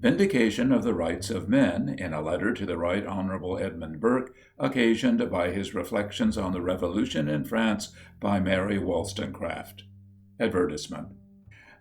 Vindication of the Rights of Men, in a letter to the Right Honourable Edmund Burke, occasioned by his reflections on the Revolution in France by Mary Wollstonecraft. Advertisement.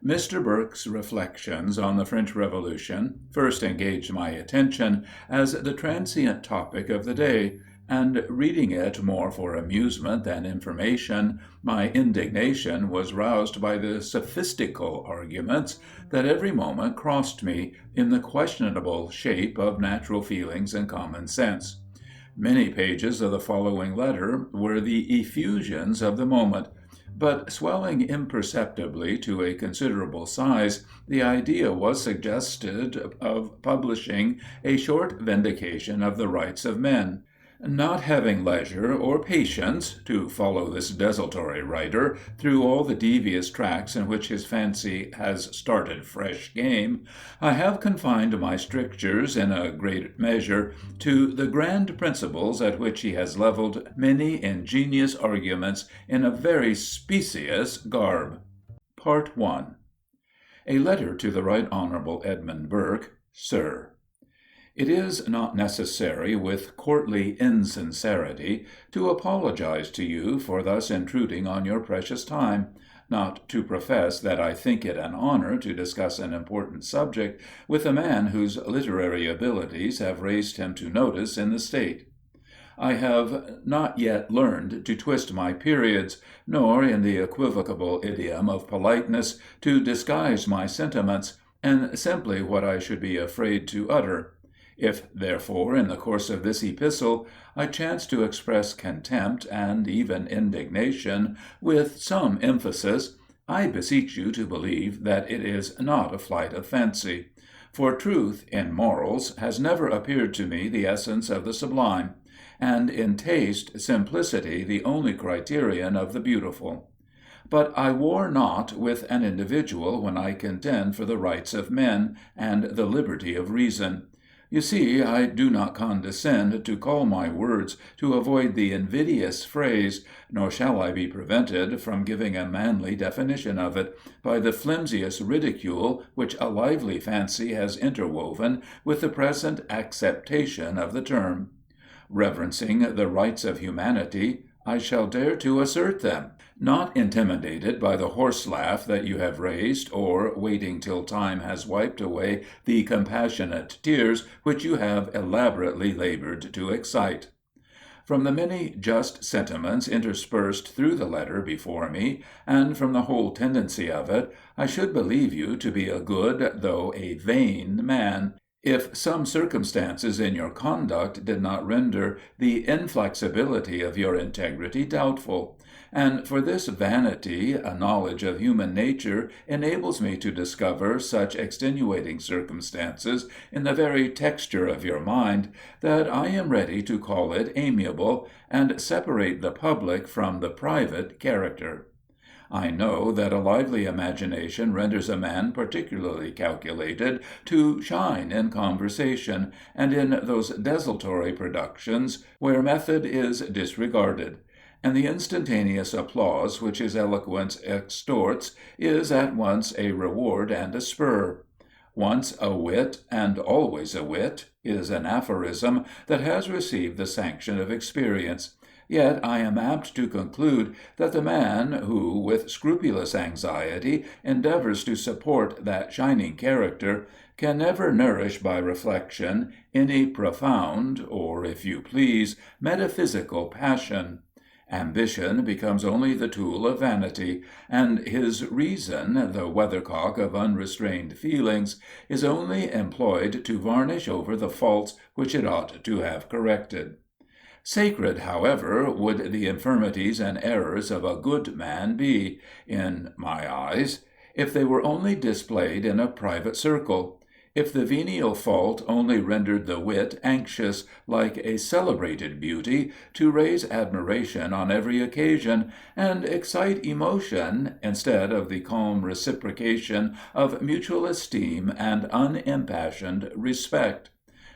Mr. Burke's reflections on the French Revolution first engaged my attention as the transient topic of the day, and reading it more for amusement than information, my indignation was roused by the sophistical arguments that every moment crossed me in the questionable shape of natural feelings and common sense. Many pages of the following letter were the effusions of the moment, but swelling imperceptibly to a considerable size, the idea was suggested of publishing a short vindication of the rights of men. Not having leisure or patience to follow this desultory writer through all the devious tracks in which his fancy has started fresh game, I have confined my strictures in a great measure to the grand principles at which he has levelled many ingenious arguments in a very specious garb. Part 1. A letter to the Right Honourable Edmund Burke, Sir. It is not necessary, with courtly insincerity, to apologize to you for thus intruding on your precious time, not to profess that I think it an honor to discuss an important subject with a man whose literary abilities have raised him to notice in the state. I have not yet learned to twist my periods, nor, in the equivocal idiom of politeness, to disguise my sentiments, and simply what I should be afraid to utter. If, therefore, in the course of this epistle, I chance to express contempt and even indignation with some emphasis, I beseech you to believe that it is not a flight of fancy. For truth, in morals, has never appeared to me the essence of the sublime, and in taste, simplicity the only criterion of the beautiful. But I war not with an individual when I contend for the rights of men and the liberty of reason. You see, I do not condescend to call my words to avoid the invidious phrase, nor shall I be prevented from giving a manly definition of it, by the flimsiest ridicule which a lively fancy has interwoven with the present acceptation of the term. Reverencing the rights of humanity, I shall dare to assert them, not intimidated by the horse laugh that you have raised, or waiting till time has wiped away the compassionate tears which you have elaborately labored to excite. From the many just sentiments interspersed through the letter before me, and from the whole tendency of it, I should believe you to be a good, though a vain man, if some circumstances in your conduct did not render the inflexibility of your integrity doubtful. And for this vanity, a knowledge of human nature enables me to discover such extenuating circumstances in the very texture of your mind, that I am ready to call it amiable, and separate the public from the private character. I know that a lively imagination renders a man particularly calculated to shine in conversation, and in those desultory productions where method is disregarded; and the instantaneous applause which his eloquence extorts is at once a reward and a spur. Once a wit, and always a wit, is an aphorism that has received the sanction of experience. Yet I am apt to conclude that the man who, with scrupulous anxiety, endeavors to support that shining character, can never nourish by reflection any profound, or, if you please, metaphysical passion. Ambition becomes only the tool of vanity, and his reason, the weathercock of unrestrained feelings, is only employed to varnish over the faults which it ought to have corrected. Sacred, however, would the infirmities and errors of a good man be, in my eyes, if they were only displayed in a private circle; if the venial fault only rendered the wit anxious, like a celebrated beauty, to raise admiration on every occasion, and excite emotion, instead of the calm reciprocation of mutual esteem and unimpassioned respect.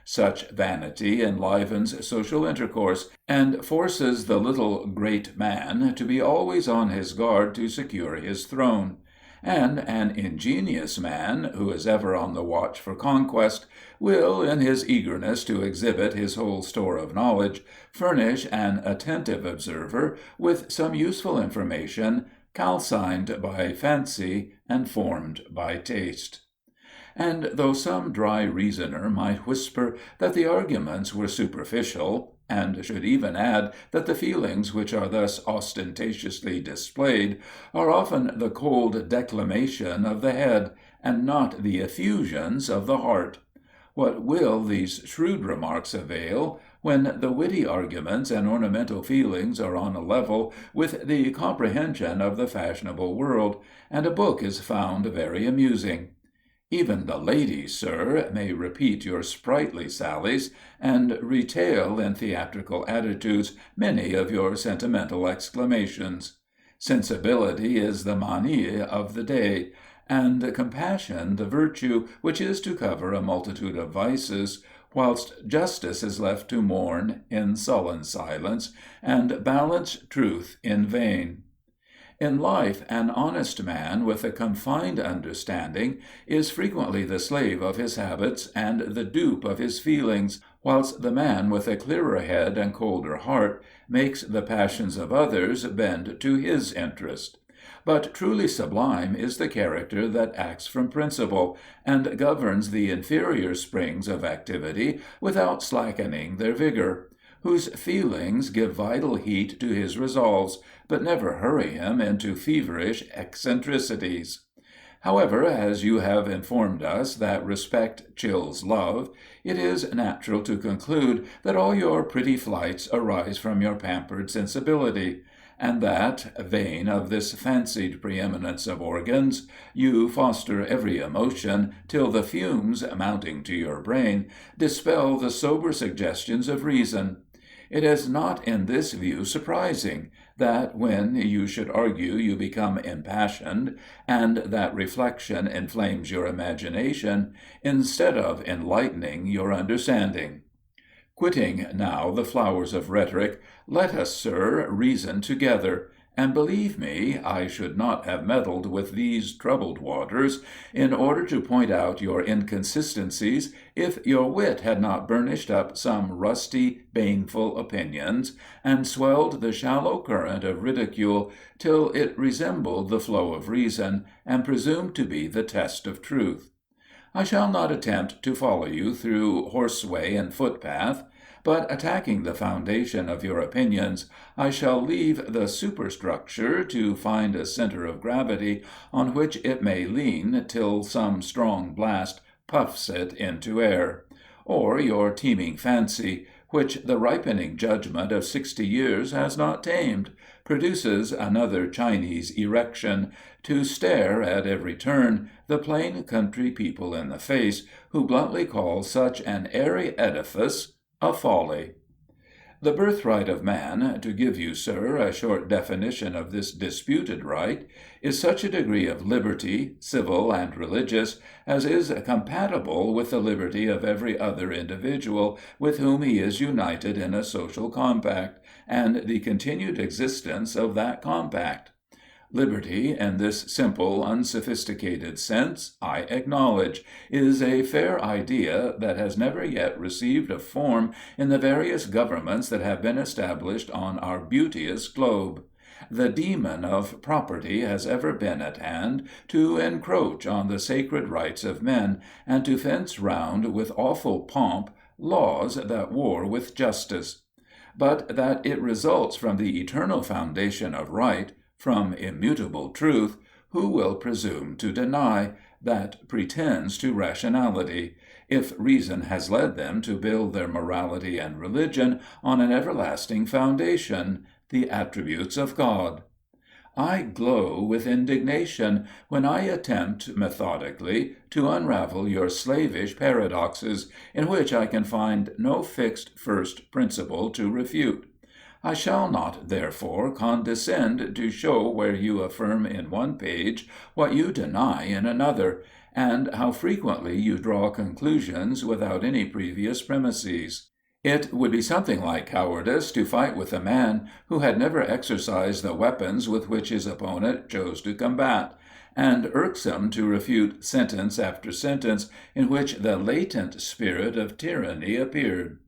Such vanity enlivens social intercourse, and forces the little great man to be always on his guard to secure his throne. and an ingenious man, who is ever on the watch for conquest, will, in his eagerness to exhibit his whole store of knowledge, furnish an attentive observer with some useful information calcined by fancy and formed by taste. And though some dry reasoner might whisper that the arguments were superficial, and should even add that the feelings which are thus ostentatiously displayed are often the cold declamation of the head, and not the effusions of the heart, what will these shrewd remarks avail, when the witty arguments and ornamental feelings are on a level with the comprehension of the fashionable world, and a book is found very amusing? Even the ladies, sir, may repeat your sprightly sallies, and retail in theatrical attitudes many of your sentimental exclamations. Sensibility is the manie of the day, and compassion the virtue which is to cover a multitude of vices, whilst justice is left to mourn in sullen silence, and balance truth in vain. In life, an honest man with a confined understanding is frequently the slave of his habits and the dupe of his feelings, whilst the man with a clearer head and colder heart makes the passions of others bend to his interest. But truly sublime is the character that acts from principle, and governs the inferior springs of activity without slackening their vigor, whose feelings give vital heat to his resolves, but never hurry him into feverish eccentricities. However, as you have informed us that respect chills love, it is natural to conclude that all your pretty flights arise from your pampered sensibility, and that, vain of this fancied preeminence of organs, you foster every emotion, till the fumes, mounting to your brain, dispel the sober suggestions of reason. It is not in this view surprising that when you should argue you become impassioned, and that reflection inflames your imagination, instead of enlightening your understanding. Quitting now the flowers of rhetoric, let us, sir, reason together, and believe me, I should not have meddled with these troubled waters in order to point out your inconsistencies, if your wit had not burnished up some rusty, baneful opinions, and swelled the shallow current of ridicule till it resembled the flow of reason, and presumed to be the test of truth. I shall not attempt to follow you through horseway and footpath, but, attacking the foundation of your opinions, I shall leave the superstructure to find a centre of gravity on which it may lean till some strong blast puffs it into air, or your teeming fancy, which the ripening judgment of 60 years has not tamed, produces another Chinese erection, to stare at every turn the plain country people in the face, who bluntly call such an airy edifice a folly. The birthright of man, to give you, sir, a short definition of this disputed right, is such a degree of liberty, civil and religious, as is compatible with the liberty of every other individual with whom he is united in a social compact, and the continued existence of that compact. Liberty, in this simple, unsophisticated sense, I acknowledge, is a fair idea that has never yet received a form in the various governments that have been established on our beauteous globe. The demon of property has ever been at hand to encroach on the sacred rights of men, and to fence round with awful pomp laws that war with justice. But that it results from the eternal foundation of right, from immutable truth, who will presume to deny, that pretends to rationality, if reason has led them to build their morality and religion on an everlasting foundation, the attributes of God? I glow with indignation when I attempt methodically to unravel your slavish paradoxes, in which I can find no fixed first principle to refute. I shall not, therefore, condescend to show where you affirm in one page what you deny in another, and how frequently you draw conclusions without any previous premises. It would be something like cowardice to fight with a man who had never exercised the weapons with which his opponent chose to combat, and irksome to refute sentence after sentence in which the latent spirit of tyranny appeared.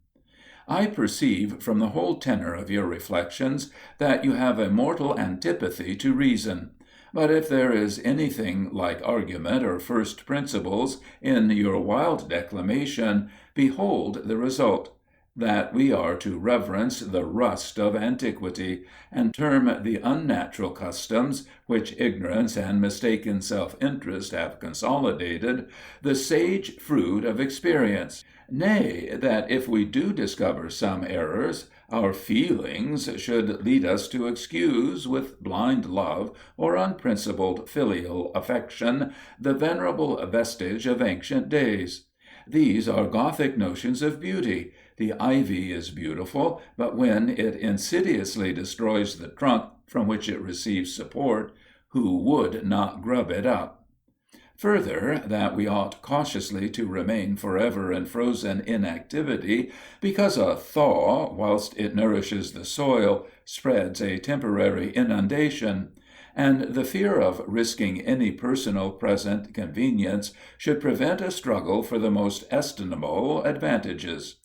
I perceive from the whole tenor of your reflections that you have a mortal antipathy to reason. But if there is anything like argument or first principles in your wild declamation, behold the result, that we are to reverence the rust of antiquity, and term the unnatural customs, which ignorance and mistaken self-interest have consolidated, the sage fruit of experience. Nay, that if we do discover some errors, our feelings should lead us to excuse, with blind love or unprincipled filial affection, the venerable vestige of ancient days. These are Gothic notions of beauty. The ivy is beautiful, but when it insidiously destroys the trunk from which it receives support, who would not grub it up? Further, that we ought cautiously to remain forever in frozen inactivity, because a thaw, whilst it nourishes the soil, spreads a temporary inundation, and the fear of risking any personal present convenience should prevent a struggle for the most estimable advantages.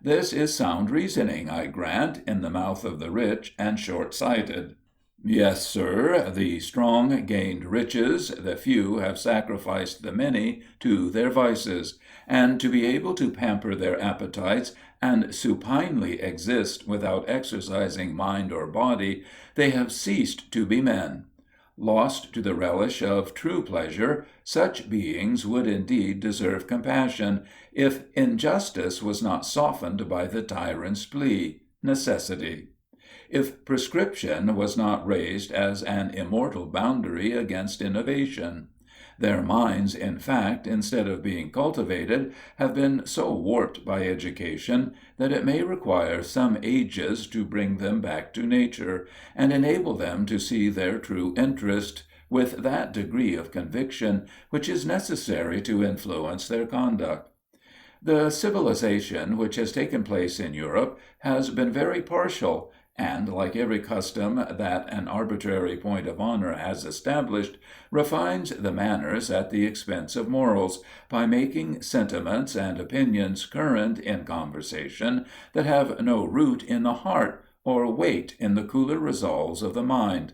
This is sound reasoning, I grant, in the mouth of the rich and short-sighted. Yes, sir, the strong gained riches, the few have sacrificed the many to their vices, and to be able to pamper their appetites and supinely exist without exercising mind or body, they have ceased to be men. Lost to the relish of true pleasure, such beings would indeed deserve compassion, if injustice was not softened by the tyrant's plea, necessity. If prescription was not raised as an immortal boundary against innovation. Their minds, in fact, instead of being cultivated, have been so warped by education that it may require some ages to bring them back to nature, and enable them to see their true interest, with that degree of conviction which is necessary to influence their conduct. The civilization which has taken place in Europe has been very partial, and, like every custom that an arbitrary point of honor has established, refines the manners at the expense of morals, by making sentiments and opinions current in conversation that have no root in the heart, or weight in the cooler resolves of the mind.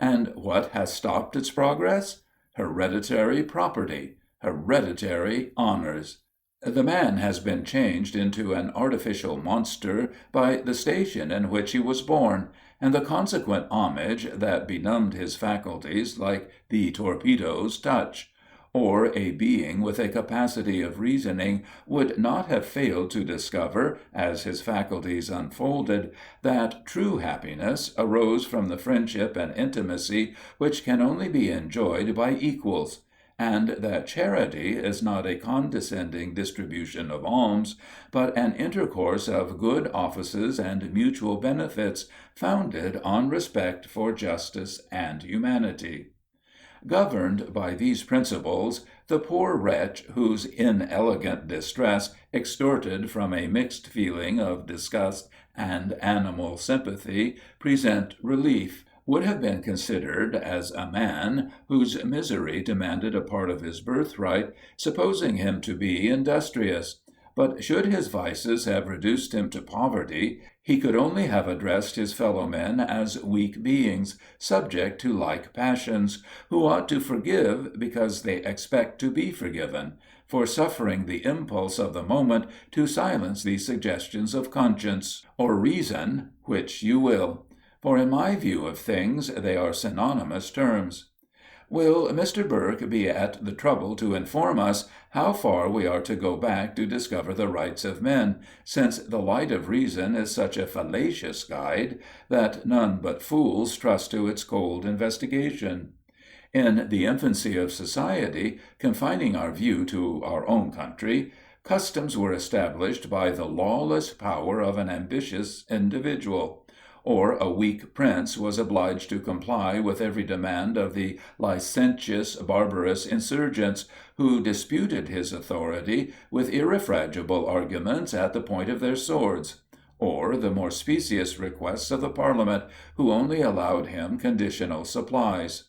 And what has stopped its progress? Hereditary property, hereditary honors. The man has been changed into an artificial monster by the station in which he was born, and the consequent homage that benumbed his faculties like the torpedo's touch. Or a being with a capacity of reasoning would not have failed to discover, as his faculties unfolded, that true happiness arose from the friendship and intimacy which can only be enjoyed by equals, and that charity is not a condescending distribution of alms, but an intercourse of good offices and mutual benefits, founded on respect for justice and humanity. Governed by these principles, the poor wretch whose inelegant distress extorted from a mixed feeling of disgust and animal sympathy present relief, would have been considered as a man whose misery demanded a part of his birthright, supposing him to be industrious. But should his vices have reduced him to poverty, he could only have addressed his fellow-men as weak beings, subject to like passions, who ought to forgive because they expect to be forgiven, for suffering the impulse of the moment to silence these suggestions of conscience, or reason, which you will. For in my view of things they are synonymous terms. Will Mr. Burke be at the trouble to inform us how far we are to go back to discover the rights of men, since the light of reason is such a fallacious guide that none but fools trust to its cold investigation? In the infancy of society, confining our view to our own country, customs were established by the lawless power of an ambitious individual, or a weak prince was obliged to comply with every demand of the licentious, barbarous insurgents, who disputed his authority with irrefragable arguments at the point of their swords, or the more specious requests of the Parliament, who only allowed him conditional supplies.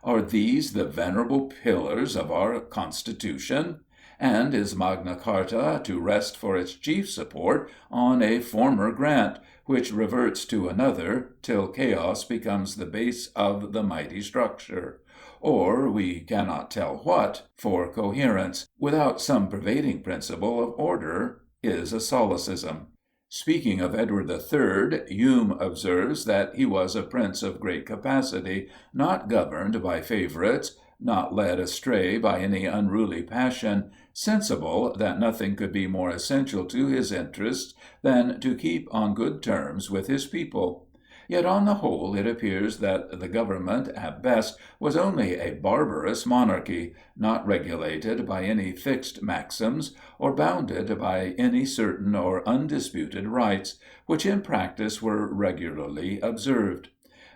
Are these the venerable pillars of our Constitution? And is Magna Carta to rest for its chief support on a former grant, which reverts to another, till chaos becomes the base of the mighty structure? Or, we cannot tell what, for coherence, without some pervading principle of order, is a solecism. Speaking of Edward III, Hume observes that he was a prince of great capacity, not governed by favourites, not led astray by any unruly passion, sensible that nothing could be more essential to his interests than to keep on good terms with his people. Yet on the whole it appears that the government at best was only a barbarous monarchy, not regulated by any fixed maxims, or bounded by any certain or undisputed rights, which in practice were regularly observed.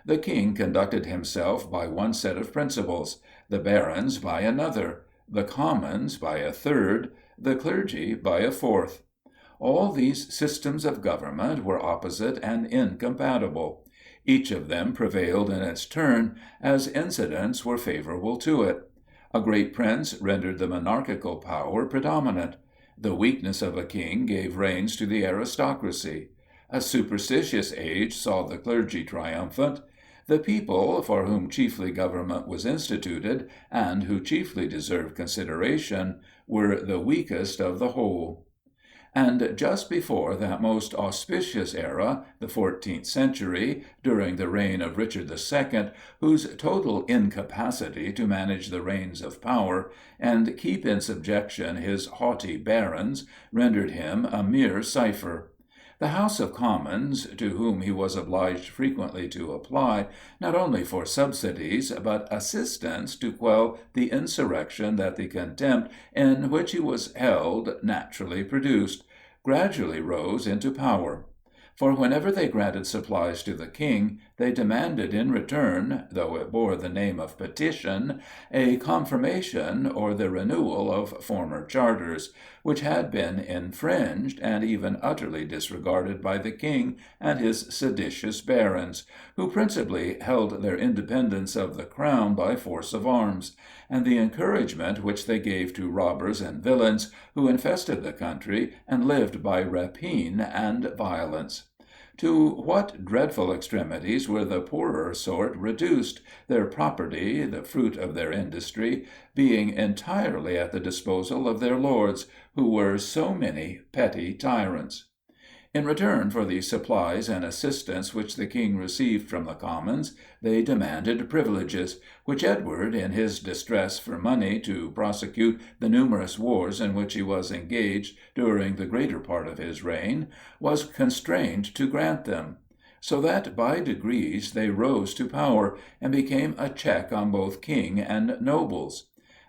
The king conducted himself by one set of principles, the barons by another, the commons by a third, the clergy by a fourth. All these systems of government were opposite and incompatible. Each of them prevailed in its turn, as incidents were favorable to it. A great prince rendered the monarchical power predominant. The weakness of a king gave reins to the aristocracy. A superstitious age saw the clergy triumphant. The people, for whom chiefly government was instituted, and who chiefly deserved consideration, were the weakest of the whole. And just before that most auspicious era, the 14th century, during the reign of Richard II, whose total incapacity to manage the reins of power, and keep in subjection his haughty barons, rendered him a mere cipher. The House of Commons, to whom he was obliged frequently to apply, not only for subsidies, but assistance to quell the insurrection that the contempt in which he was held naturally produced, gradually rose into power. For whenever they granted supplies to the king, they demanded in return, though it bore the name of petition, a confirmation or the renewal of former charters, which had been infringed and even utterly disregarded by the king and his seditious barons, who principally held their independence of the crown by force of arms, and the encouragement which they gave to robbers and villains who infested the country and lived by rapine and violence. To what dreadful extremities were the poorer sort reduced, their property, the fruit of their industry, being entirely at the disposal of their lords, who were so many petty tyrants. In return for the supplies and assistance which the king received from the commons, they demanded privileges, which Edward, in his distress for money to prosecute the numerous wars in which he was engaged during the greater part of his reign, was constrained to grant them. So that by degrees they rose to power, and became a check on both king and nobles.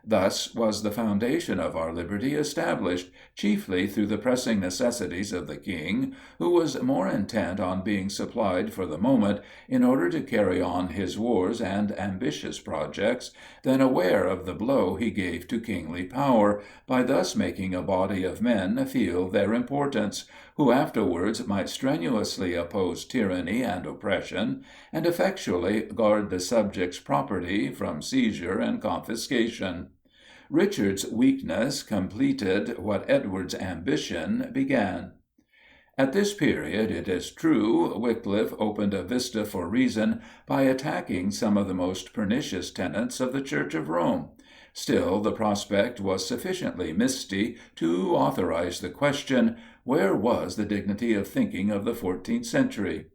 Thus was the foundation of our liberty established, chiefly through the pressing necessities of the king, who was more intent on being supplied for the moment, in order to carry on his wars and ambitious projects, than aware of the blow he gave to kingly power, by thus making a body of men feel their importance, who afterwards might strenuously oppose tyranny and oppression, and effectually guard the subject's property from seizure and confiscation. Richard's weakness completed what Edward's ambition began. At this period, it is true, Wycliffe opened a vista for reason by attacking some of the most pernicious tenets of the Church of Rome. Still, the prospect was sufficiently misty to authorize the question, where was the dignity of thinking of the 14th century?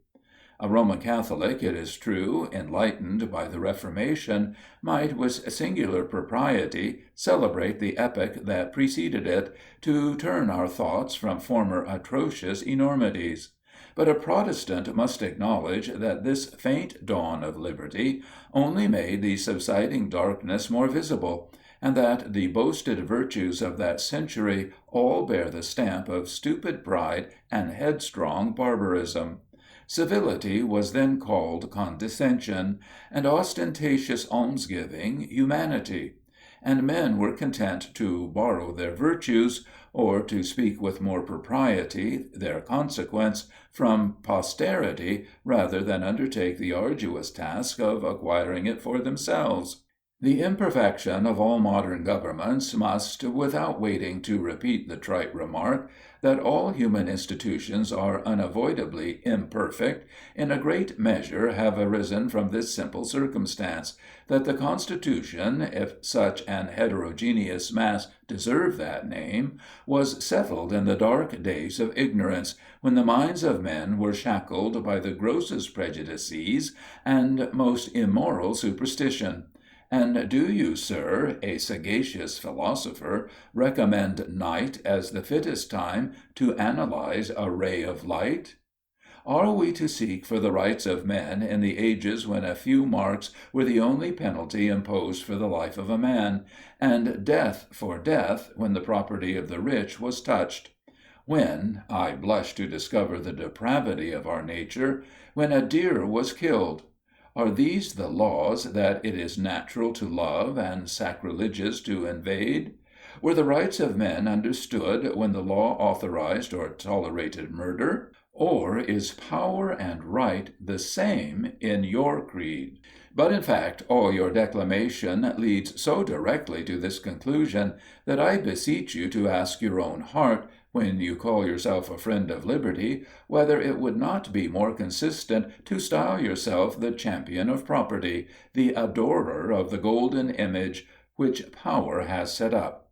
A Roman Catholic, it is true, enlightened by the Reformation, might with singular propriety celebrate the epoch that preceded it, to turn our thoughts from former atrocious enormities. But a Protestant must acknowledge that this faint dawn of liberty only made the subsiding darkness more visible, and that the boasted virtues of that century all bear the stamp of stupid pride and headstrong barbarism. Civility was then called condescension, and ostentatious almsgiving humanity, and men were content to borrow their virtues, or, to speak with more propriety, their consequence, from posterity, rather than undertake the arduous task of acquiring it for themselves. The imperfection of all modern governments must, without waiting to repeat the trite remark that all human institutions are unavoidably imperfect, in a great measure have arisen from this simple circumstance, that the Constitution, if such an heterogeneous mass deserve that name, was settled in the dark days of ignorance, when the minds of men were shackled by the grossest prejudices and most immoral superstition. And do you, sir, a sagacious philosopher, recommend night as the fittest time to analyze a ray of light? Are we to seek for the rights of men in the ages when a few marks were the only penalty imposed for the life of a man, and death for death when the property of the rich was touched? When, I blush to discover the depravity of our nature, when a deer was killed? Are these the laws that it is natural to love and sacrilegious to invade? Were the rights of men understood when the law authorized or tolerated murder? Or is power and right the same in your creed? But in fact, all your declamation leads so directly to this conclusion that I beseech you to ask your own heart, when you call yourself a friend of liberty, whether it would not be more consistent to style yourself the champion of property, the adorer of the golden image which power has set up.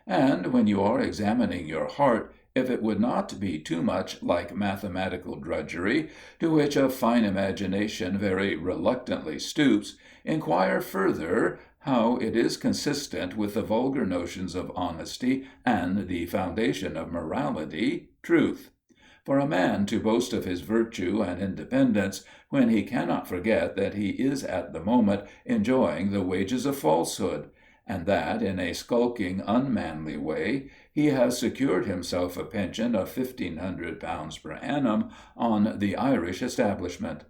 And when you are examining your heart, if it would not be too much like mathematical drudgery, to which a fine imagination very reluctantly stoops, inquire further how it is consistent with the vulgar notions of honesty and the foundation of morality, truth. For a man to boast of his virtue and independence, when he cannot forget that he is at the moment enjoying the wages of falsehood, and that, in a skulking, unmanly way, he has secured himself a pension of £1,500 per annum on the Irish establishment.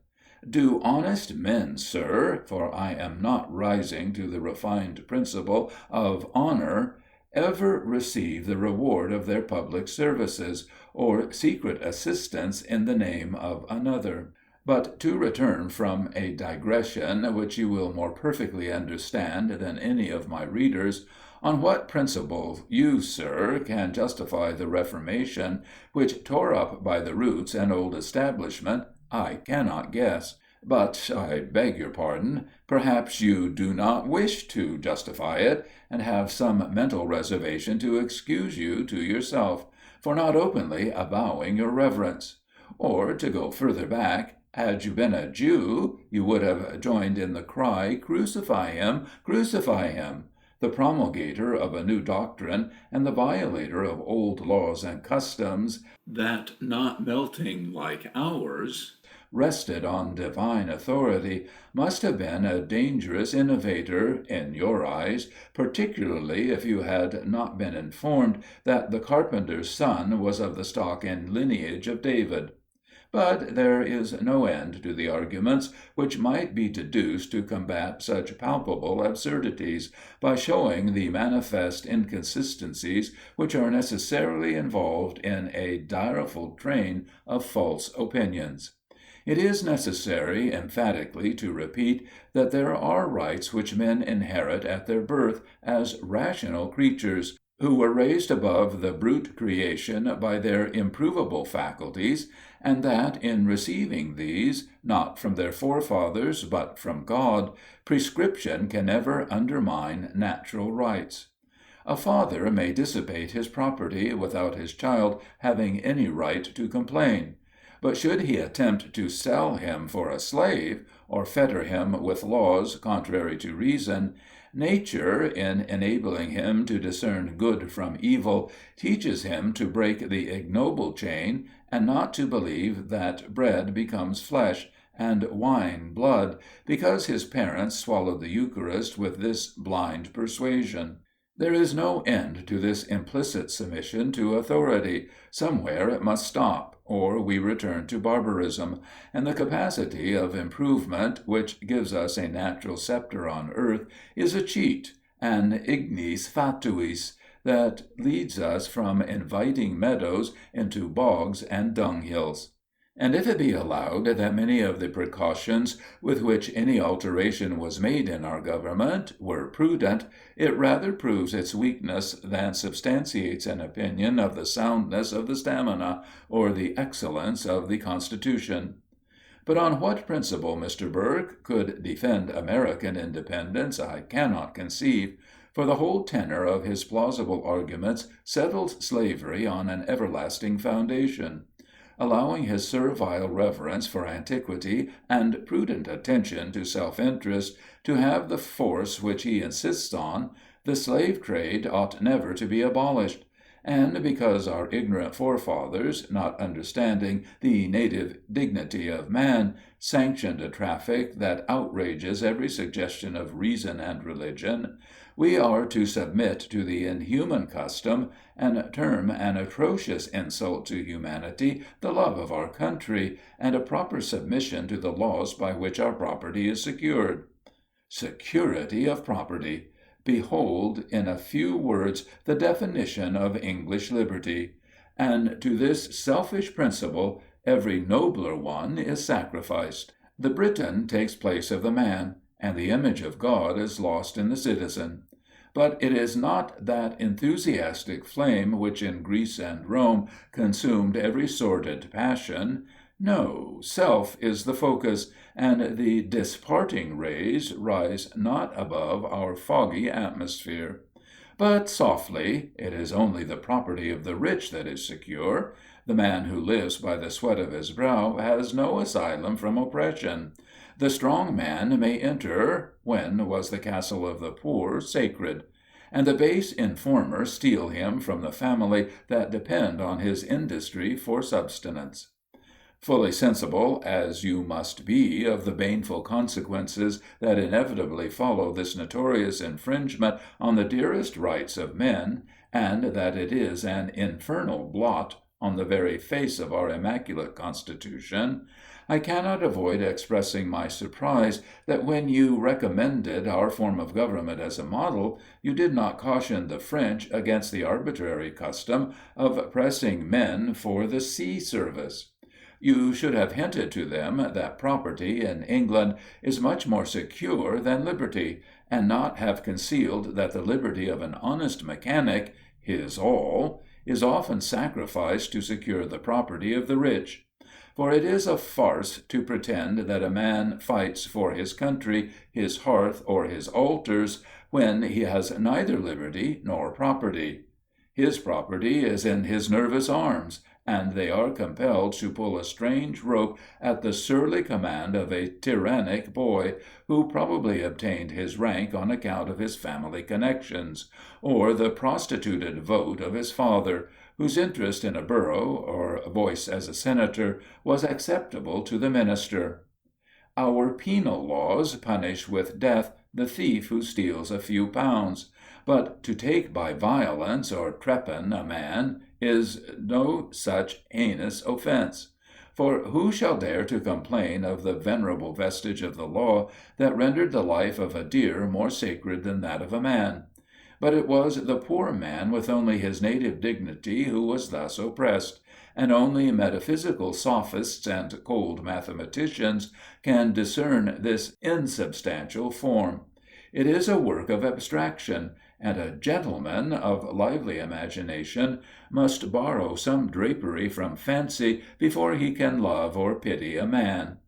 Do honest men, sir, for I am not rising to the refined principle of honor, ever receive the reward of their public services, or secret assistance in the name of another? But to return from a digression which you will more perfectly understand than any of my readers, on what principle you, sir, can justify the Reformation, which tore up by the roots an old establishment, I cannot guess. But, I beg your pardon, perhaps you do not wish to justify it, and have some mental reservation to excuse you to yourself, for not openly avowing your reverence. Or, to go further back, had you been a Jew, you would have joined in the cry, "Crucify him! Crucify him!" The promulgator of a new doctrine, and the violator of old laws and customs, that, not melting like ours, rested on divine authority, must have been a dangerous innovator, in your eyes, particularly if you had not been informed that the carpenter's son was of the stock and lineage of David. But there is no end to the arguments which might be deduced to combat such palpable absurdities, by showing the manifest inconsistencies which are necessarily involved in a direful train of false opinions. It is necessary emphatically to repeat that there are rights which men inherit at their birth as rational creatures, who were raised above the brute creation by their improvable faculties, and that, in receiving these, not from their forefathers but from God, prescription can never undermine natural rights. A father may dissipate his property without his child having any right to complain. But should he attempt to sell him for a slave, or fetter him with laws contrary to reason, nature, in enabling him to discern good from evil, teaches him to break the ignoble chain, and not to believe that bread becomes flesh, and wine blood, because his parents swallowed the Eucharist with this blind persuasion. There is no end to this implicit submission to authority. Somewhere it must stop, or we return to barbarism, and the capacity of improvement, which gives us a natural sceptre on earth, is a cheat, an ignis fatuus, that leads us from inviting meadows into bogs and dunghills. And if it be allowed that many of the precautions with which any alteration was made in our government were prudent, it rather proves its weakness than substantiates an opinion of the soundness of the stamina, or the excellence of the Constitution. But on what principle Mr. Burke could defend American independence I cannot conceive, for the whole tenor of his plausible arguments settles slavery on an everlasting foundation. Allowing his servile reverence for antiquity and prudent attention to self-interest to have the force which he insists on, the slave trade ought never to be abolished. And because our ignorant forefathers, not understanding the native dignity of man, sanctioned a traffic that outrages every suggestion of reason and religion, we are to submit to the inhuman custom, and term an atrocious insult to humanity the love of our country, and a proper submission to the laws by which our property is secured. Security of property! Behold, in a few words, the definition of English liberty. And to this selfish principle every nobler one is sacrificed. The Briton takes place of the man, and the image of God is lost in the citizen. But it is not that enthusiastic flame which in Greece and Rome consumed every sordid passion. No, self is the focus, and the disparting rays rise not above our foggy atmosphere. But softly, it is only the property of the rich that is secure. The man who lives by the sweat of his brow has no asylum from oppression. The strong man may enter. When was the castle of the poor sacred? And the base informer steal him from the family that depend on his industry for subsistence. Fully sensible as you must be of the baneful consequences that inevitably follow this notorious infringement on the dearest rights of men, and that it is an infernal blot on the very face of our immaculate Constitution, I cannot avoid expressing my surprise that when you recommended our form of government as a model, you did not caution the French against the arbitrary custom of pressing men for the sea service. You should have hinted to them that property in England is much more secure than liberty, and not have concealed that the liberty of an honest mechanic, his all, is often sacrificed to secure the property of the rich. For it is a farce to pretend that a man fights for his country, his hearth, or his altars, when he has neither liberty nor property. His property is in his nervous arms, and they are compelled to pull a strange rope at the surly command of a tyrannic boy, who probably obtained his rank on account of his family connections, or the prostituted vote of his father, whose interest in a borough, or voice as a senator, was acceptable to the minister. Our penal laws punish with death the thief who steals a few pounds, but to take by violence or trepan a man is no such heinous offence. For who shall dare to complain of the venerable vestige of the law that rendered the life of a deer more sacred than that of a man? But it was the poor man with only his native dignity who was thus oppressed, and only metaphysical sophists and cold mathematicians can discern this insubstantial form. It is a work of abstraction, and a gentleman of lively imagination must borrow some drapery from fancy before he can love or pity a man.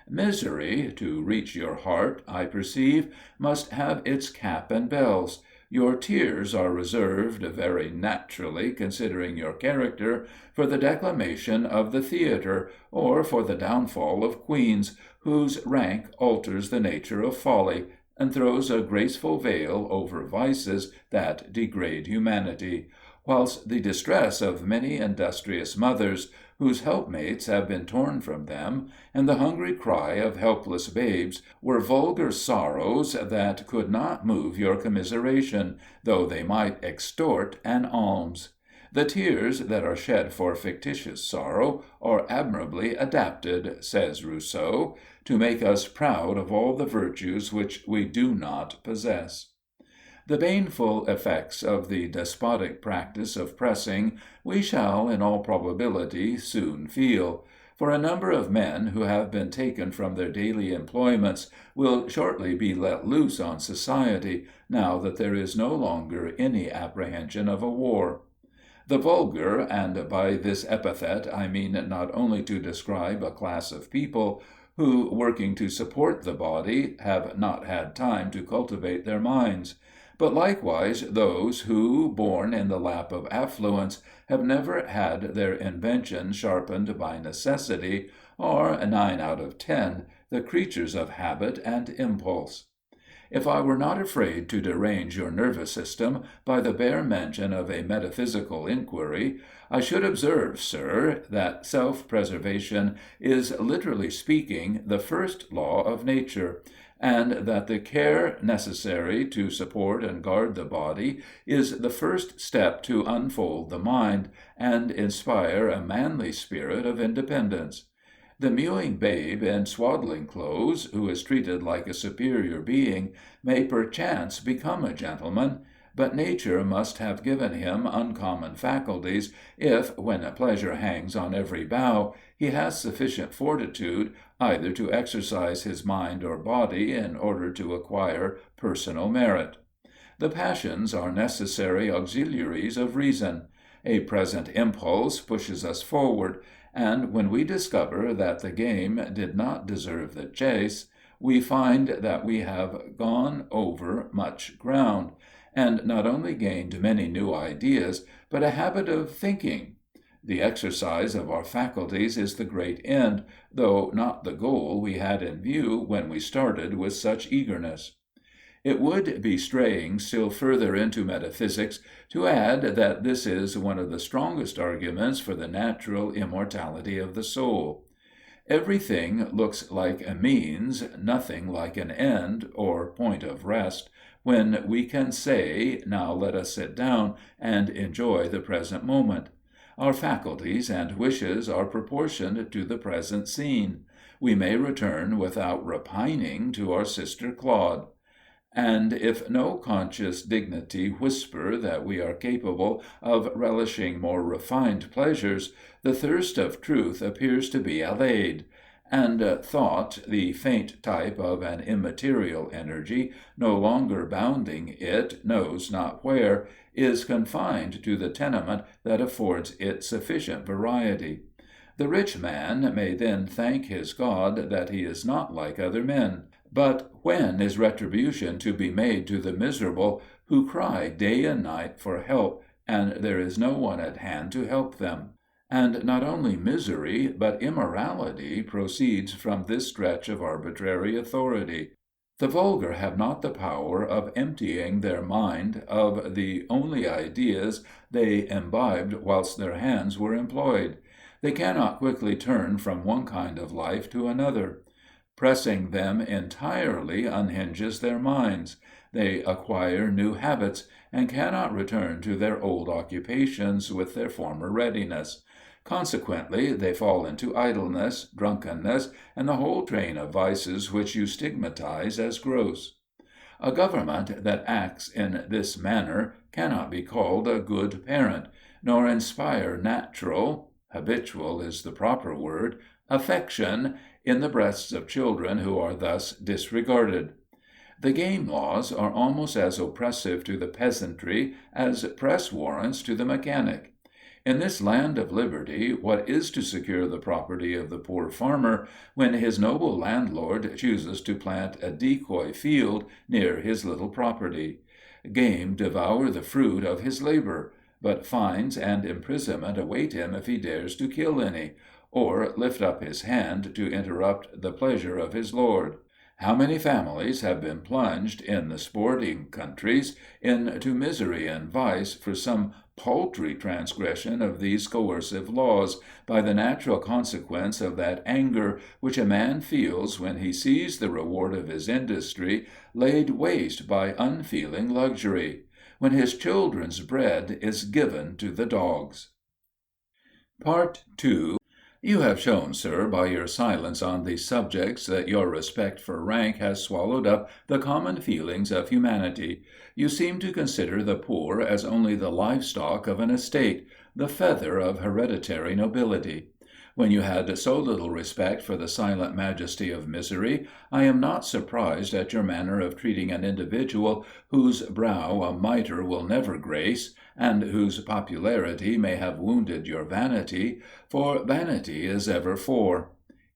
Misery, to reach your heart, I perceive, must have its cap and bells. Your tears are reserved, very naturally considering your character, for the declamation of the theatre, or for the downfall of queens, whose rank alters the nature of folly, and throws a graceful veil over vices that degrade humanity, whilst the distress of many industrious mothers, whose helpmates have been torn from them, and the hungry cry of helpless babes, were vulgar sorrows that could not move your commiseration, though they might extort an alms. The tears that are shed for fictitious sorrow are admirably adapted, says Rousseau, to make us proud of all the virtues which we do not possess. The baneful effects of the despotic practice of pressing we shall, in all probability, soon feel. For a number of men who have been taken from their daily employments will shortly be let loose on society, now that there is no longer any apprehension of a war. The vulgar, and by this epithet I mean not only to describe a class of people who, working to support the body, have not had time to cultivate their minds, but likewise those who, born in the lap of affluence, have never had their invention sharpened by necessity, are, 9 out of 10, the creatures of habit and impulse. If I were not afraid to derange your nervous system by the bare mention of a metaphysical inquiry, I should observe, sir, that self-preservation is, literally speaking, the first law of nature, and that the care necessary to support and guard the body is the first step to unfold the mind, and inspire a manly spirit of independence. The mewing babe in swaddling clothes, who is treated like a superior being, may perchance become a gentleman, but nature must have given him uncommon faculties, if, when pleasure hangs on every bough, he has sufficient fortitude either to exercise his mind or body in order to acquire personal merit. The passions are necessary auxiliaries of reason. A present impulse pushes us forward, and when we discover that the game did not deserve the chase, we find that we have gone over much ground, and not only gained many new ideas, but a habit of thinking. The exercise of our faculties is the great end, though not the goal we had in view when we started with such eagerness. It would be straying still further into metaphysics to add that this is one of the strongest arguments for the natural immortality of the soul. Everything looks like a means, nothing like an end or point of rest, when we can say, now let us sit down and enjoy the present moment. Our faculties and wishes are proportioned to the present scene. We may return without repining to our sister Claude. And if no conscious dignity whisper that we are capable of relishing more refined pleasures, the thirst of truth appears to be allayed, and thought, the faint type of an immaterial energy, no longer bounding it knows not where, is confined to the tenement that affords it sufficient variety. The rich man may then thank his God that he is not like other men. But when is retribution to be made to the miserable who cry day and night for help, and there is no one at hand to help them? And not only misery, but immorality proceeds from this stretch of arbitrary authority. The vulgar have not the power of emptying their mind of the only ideas they imbibed whilst their hands were employed. They cannot quickly turn from one kind of life to another. Pressing them entirely unhinges their minds. They acquire new habits, and cannot return to their old occupations with their former readiness. Consequently, they fall into idleness, drunkenness, and the whole train of vices which you stigmatize as gross. A government that acts in this manner cannot be called a good parent, nor inspire natural (habitual is the proper word) affection in the breasts of children who are thus disregarded. The game laws are almost as oppressive to the peasantry as press warrants to the mechanic. In this land of liberty, what is to secure the property of the poor farmer when his noble landlord chooses to plant a decoy field near his little property? Game devour the fruit of his labor, but fines and imprisonment await him if he dares to kill any, or lift up his hand to interrupt the pleasure of his lord. How many families have been plunged, in the sporting countries, into misery and vice for some paltry transgression of these coercive laws, by the natural consequence of that anger which a man feels when he sees the reward of his industry laid waste by unfeeling luxury, when his children's bread is given to the dogs. Part 2. You have shown, sir, by your silence on these subjects, that your respect for rank has swallowed up the common feelings of humanity. You seem to consider the poor as only the livestock of an estate, the feather of hereditary nobility. When you had so little respect for the silent majesty of misery, I am not surprised at your manner of treating an individual whose brow a mitre will never grace, and whose popularity may have wounded your vanity, for vanity is ever for.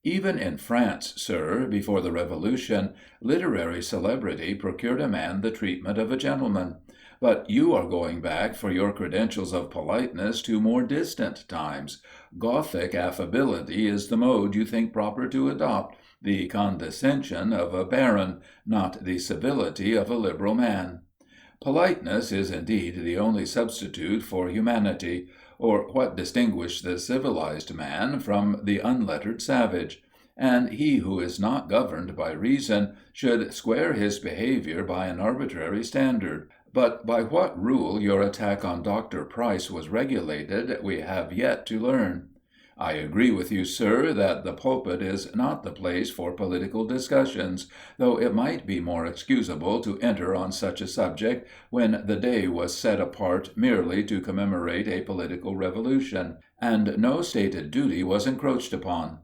Even in France, sir, before the Revolution, literary celebrity procured a man the treatment of a gentleman. But you are going back for your credentials of politeness to more distant times. Gothic affability is the mode you think proper to adopt, the condescension of a baron, not the civility of a liberal man. Politeness is indeed the only substitute for humanity, or what distinguishes the civilized man from the unlettered savage. And he who is not governed by reason should square his behavior by an arbitrary standard. But by what rule your attack on Dr. Price was regulated, we have yet to learn. I agree with you, sir, that the pulpit is not the place for political discussions, though it might be more excusable to enter on such a subject when the day was set apart merely to commemorate a political revolution, and no stated duty was encroached upon.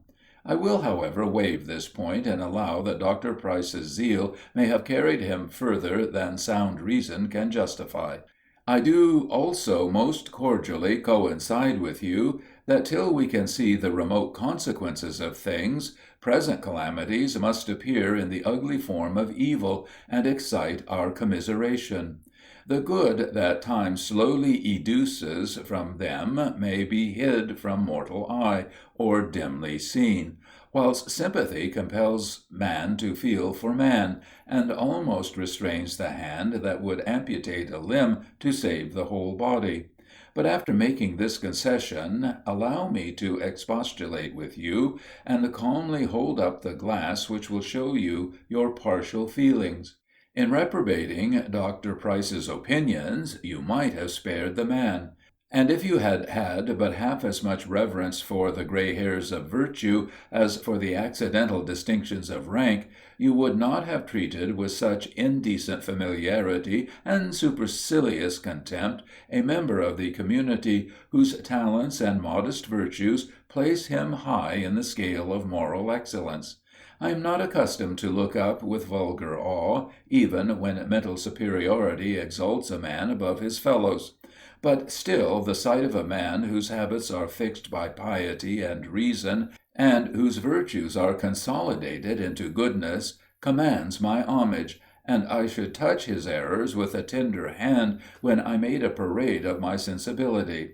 I will, however, waive this point and allow that Dr. Price's zeal may have carried him further than sound reason can justify. I do also most cordially coincide with you that till we can see the remote consequences of things, present calamities must appear in the ugly form of evil and excite our commiseration. The good that time slowly educes from them may be hid from mortal eye, or dimly seen, whilst sympathy compels man to feel for man, and almost restrains the hand that would amputate a limb to save the whole body. But after making this concession, allow me to expostulate with you, and calmly hold up the glass which will show you your partial feelings. In reprobating Dr. Price's opinions, you might have spared the man. And if you had had but half as much reverence for the gray hairs of virtue as for the accidental distinctions of rank, you would not have treated with such indecent familiarity and supercilious contempt a member of the community whose talents and modest virtues place him high in the scale of moral excellence. I am not accustomed to look up with vulgar awe, even when mental superiority exalts a man above his fellows. But still the sight of a man whose habits are fixed by piety and reason, and whose virtues are consolidated into goodness, commands my homage, and I should touch his errors with a tender hand when I made a parade of my sensibility.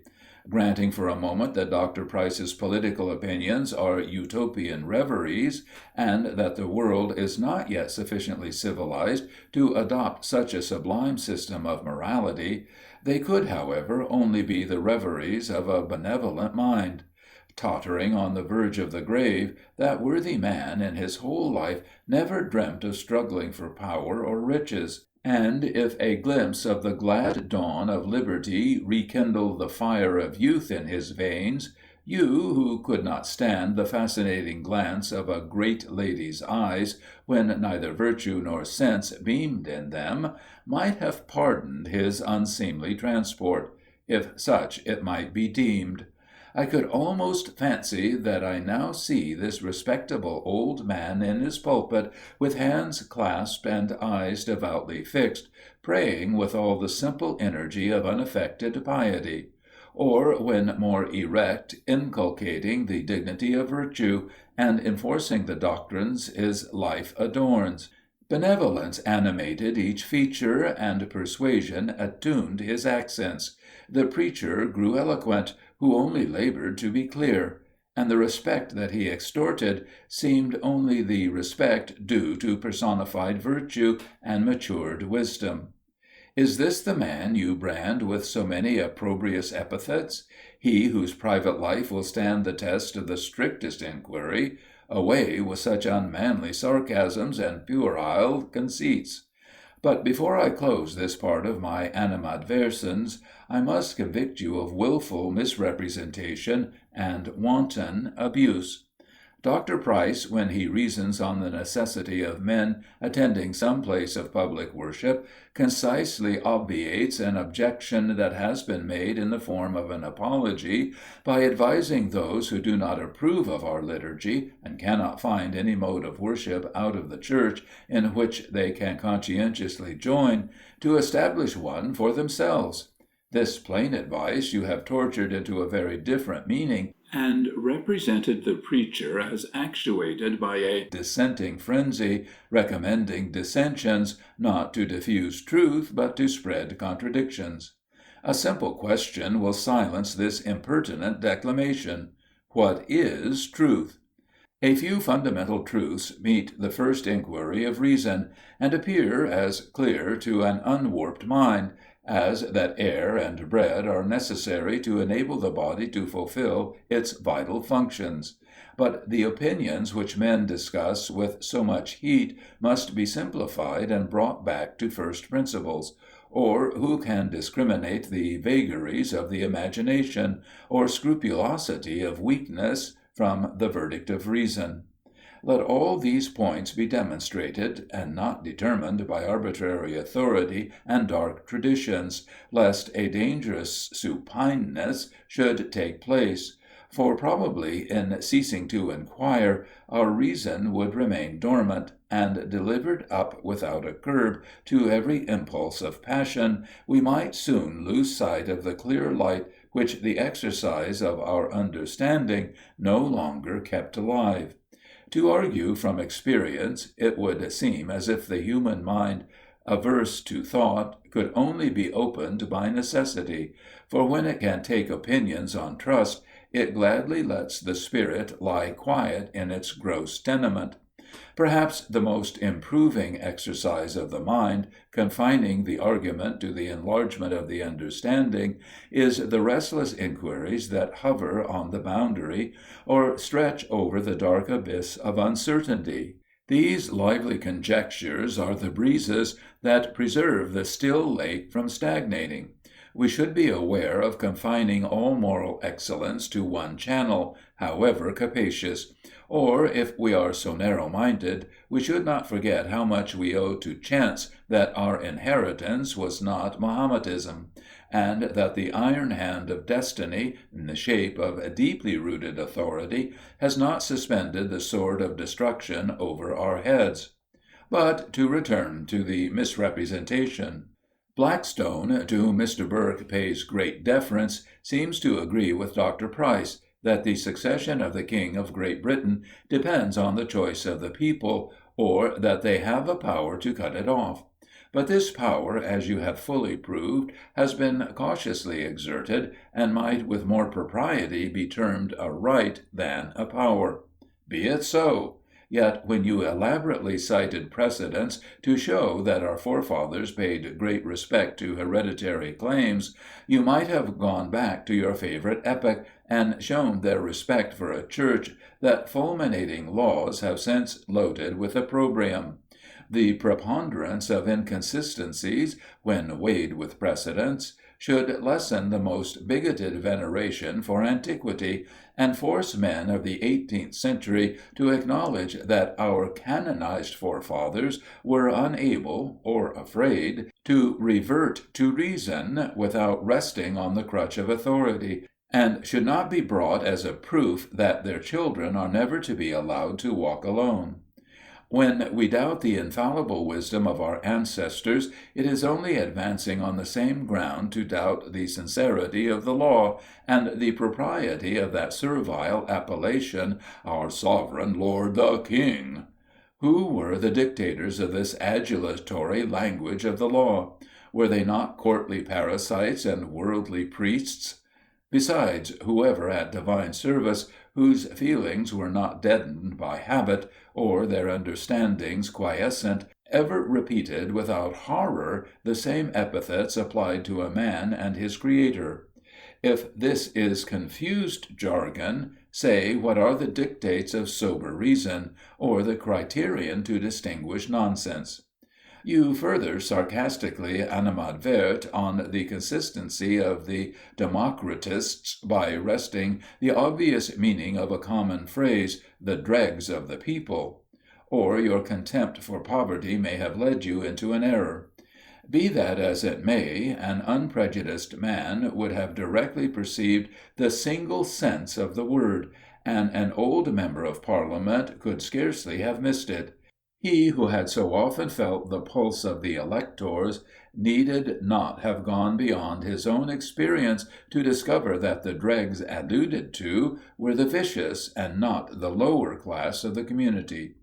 Granting for a moment that Dr. Price's political opinions are utopian reveries, and that the world is not yet sufficiently civilized to adopt such a sublime system of morality, they could, however, only be the reveries of a benevolent mind. Tottering on the verge of the grave, that worthy man in his whole life never dreamt of struggling for power or riches. And if a glimpse of the glad dawn of liberty rekindled the fire of youth in his veins, you, who could not stand the fascinating glance of a great lady's eyes, when neither virtue nor sense beamed in them, might have pardoned his unseemly transport, if such it might be deemed. I could almost fancy that I now see this respectable old man in his pulpit, with hands clasped and eyes devoutly fixed, praying with all the simple energy of unaffected piety; or, when more erect, inculcating the dignity of virtue, and enforcing the doctrines his life adorns. Benevolence animated each feature, and persuasion attuned his accents. The preacher grew eloquent, who only labored to be clear, and the respect that he extorted seemed only the respect due to personified virtue and matured wisdom. Is this the man you brand with so many opprobrious epithets? He whose private life will stand the test of the strictest inquiry? Away with such unmanly sarcasms and puerile conceits. But before I close this part of my animadversions, I must convict you of wilful misrepresentation and wanton abuse. Dr. Price, when he reasons on the necessity of men attending some place of public worship, concisely obviates an objection that has been made in the form of an apology, by advising those who do not approve of our liturgy, and cannot find any mode of worship out of the Church in which they can conscientiously join, to establish one for themselves. This plain advice you have tortured into a very different meaning, and represented the preacher as actuated by a dissenting frenzy, recommending dissensions, not to diffuse truth, but to spread contradictions. A simple question will silence this impertinent declamation. What is truth? A few fundamental truths meet the first inquiry of reason, and appear as clear to an unwarped mind, as that air and bread are necessary to enable the body to fulfill its vital functions. But the opinions which men discuss with so much heat must be simplified and brought back to first principles. Or who can discriminate the vagaries of the imagination, or scrupulosity of weakness, from the verdict of reason? Let all these points be demonstrated, and not determined by arbitrary authority and dark traditions, lest a dangerous supineness should take place. For probably, in ceasing to inquire, our reason would remain dormant, and delivered up without a curb to every impulse of passion, we might soon lose sight of the clear light which the exercise of our understanding no longer kept alive. To argue from experience, it would seem as if the human mind, averse to thought, could only be opened by necessity, for when it can take opinions on trust, it gladly lets the spirit lie quiet in its gross tenement. Perhaps the most improving exercise of the mind, confining the argument to the enlargement of the understanding, is the restless inquiries that hover on the boundary, or stretch over the dark abyss of uncertainty. These lively conjectures are the breezes that preserve the still lake from stagnating. We should be aware of confining all moral excellence to one channel, however capacious. Or, if we are so narrow-minded, we should not forget how much we owe to chance that our inheritance was not Mahometanism, and that the iron hand of destiny, in the shape of deeply rooted authority, has not suspended the sword of destruction over our heads. But to return to the misrepresentation. Blackstone, to whom Mr. Burke pays great deference, seems to agree with Dr. Price, that the succession of the King of Great Britain depends on the choice of the people, or that they have a power to cut it off. But this power, as you have fully proved, has been cautiously exerted, and might with more propriety be termed a right than a power. Be it so. Yet when you elaborately cited precedents to show that our forefathers paid great respect to hereditary claims, you might have gone back to your favorite epoch, and shown their respect for a church that fulminating laws have since loaded with opprobrium. The preponderance of inconsistencies, when weighed with precedents, should lessen the most bigoted veneration for antiquity, and force men of the 18th century to acknowledge that our canonized forefathers were unable, or afraid, to revert to reason without resting on the crutch of authority, and should not be brought as a proof that their children are never to be allowed to walk alone. When we doubt the infallible wisdom of our ancestors, it is only advancing on the same ground to doubt the sincerity of the law, and the propriety of that servile appellation, our sovereign lord the king. Who were the dictators of this adulatory language of the law? Were they not courtly parasites and worldly priests? Besides, whoever at divine service, whose feelings were not deadened by habit, or their understandings quiescent, ever repeated without horror the same epithets applied to a man and his Creator? If this is confused jargon, say what are the dictates of sober reason, or the criterion to distinguish nonsense. You further sarcastically animadvert on the consistency of the Democritists by wresting the obvious meaning of a common phrase, the dregs of the people. Or your contempt for poverty may have led you into an error. Be that as it may, an unprejudiced man would have directly perceived the single sense of the word, and an old member of Parliament could scarcely have missed it. He who had so often felt the pulse of the electors needed not have gone beyond his own experience to discover that the dregs alluded to were the vicious and not the lower class of the community.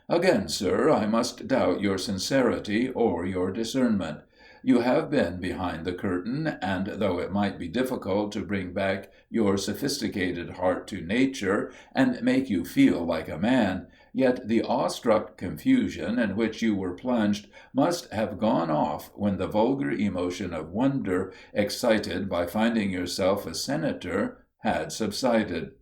Again, sir, I must doubt your sincerity or your discernment. You have been behind the curtain, and though it might be difficult to bring back your sophisticated heart to nature and make you feel like a man, yet the awestruck confusion in which you were plunged must have gone off when the vulgar emotion of wonder, excited by finding yourself a senator, had subsided.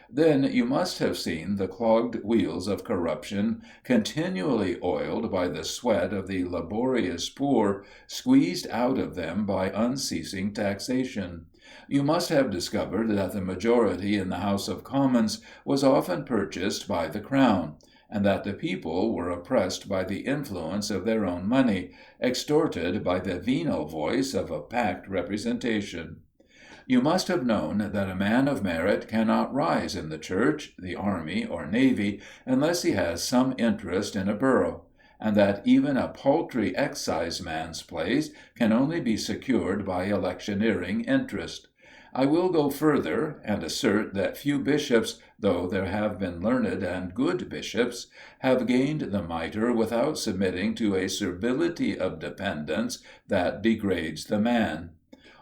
Then you must have seen the clogged wheels of corruption, continually oiled by the sweat of the laborious poor, squeezed out of them by unceasing taxation. You must have discovered that the majority in the House of Commons was often purchased by the Crown, and that the people were oppressed by the influence of their own money, extorted by the venal voice of a packed representation. You must have known that a man of merit cannot rise in the Church, the army, or navy unless he has some interest in a borough, and that even a paltry exciseman's place can only be secured by electioneering interest. I will go further, and assert that few bishops, though there have been learned and good bishops, have gained the mitre without submitting to a servility of dependence that degrades the man.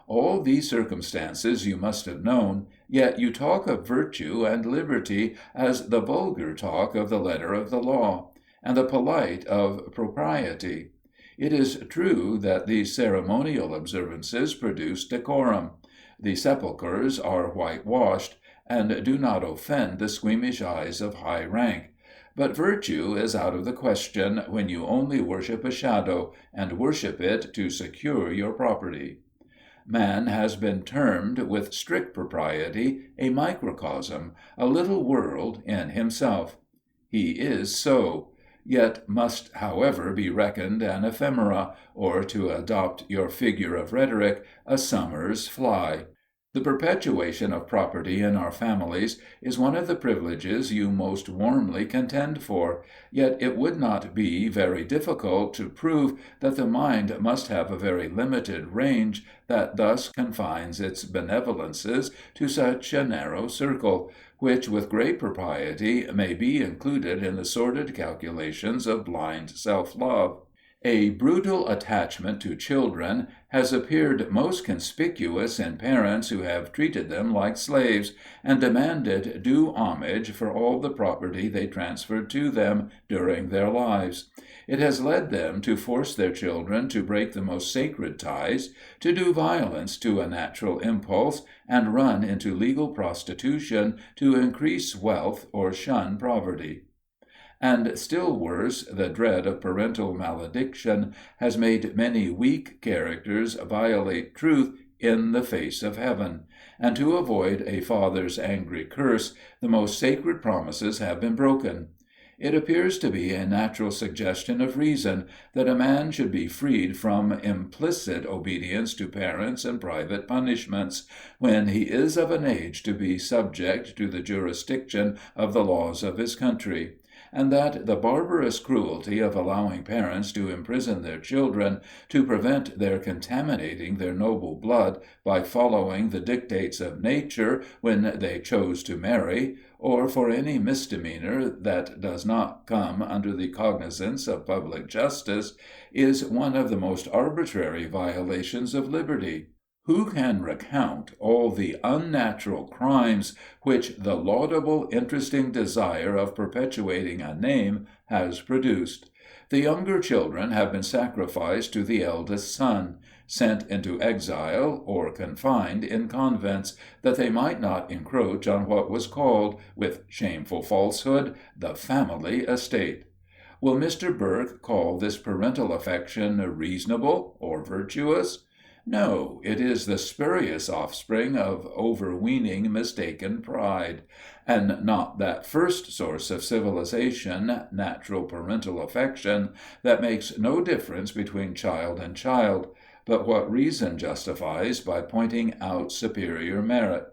All these circumstances you must have known, yet you talk of virtue and liberty as the vulgar talk of the letter of the law, and the polite of propriety. It is true that these ceremonial observances produce decorum. The sepulchres are whitewashed, and do not offend the squeamish eyes of high rank. But virtue is out of the question when you only worship a shadow, and worship it to secure your property. Man has been termed, with strict propriety, a microcosm, a little world in himself. He is so, yet must however be reckoned an ephemera, or, to adopt your figure of rhetoric, a summer's fly. The perpetuation of property in our families is one of the privileges you most warmly contend for, yet it would not be very difficult to prove that the mind must have a very limited range that thus confines its benevolences to such a narrow circle, which with great propriety may be included in the sordid calculations of blind self-love. A brutal attachment to children has appeared most conspicuous in parents who have treated them like slaves, and demanded due homage for all the property they transferred to them during their lives. It has led them to force their children to break the most sacred ties, to do violence to a natural impulse, and run into legal prostitution to increase wealth or shun poverty. And still worse, the dread of parental malediction has made many weak characters violate truth in the face of heaven, and to avoid a father's angry curse, the most sacred promises have been broken. It appears to be a natural suggestion of reason that a man should be freed from implicit obedience to parents and private punishments, when he is of an age to be subject to the jurisdiction of the laws of his country, and that the barbarous cruelty of allowing parents to imprison their children, to prevent their contaminating their noble blood by following the dictates of nature when they chose to marry, or for any misdemeanor that does not come under the cognizance of public justice, is one of the most arbitrary violations of liberty. Who can recount all the unnatural crimes which the laudable, interesting desire of perpetuating a name has produced? The younger children have been sacrificed to the eldest son, sent into exile, or confined in convents, that they might not encroach on what was called, with shameful falsehood, the family estate. Will Mr. Burke call this parental affection reasonable or virtuous? No, it is the spurious offspring of overweening mistaken pride, and not that first source of civilization, natural parental affection, that makes no difference between child and child, but what reason justifies by pointing out superior merit.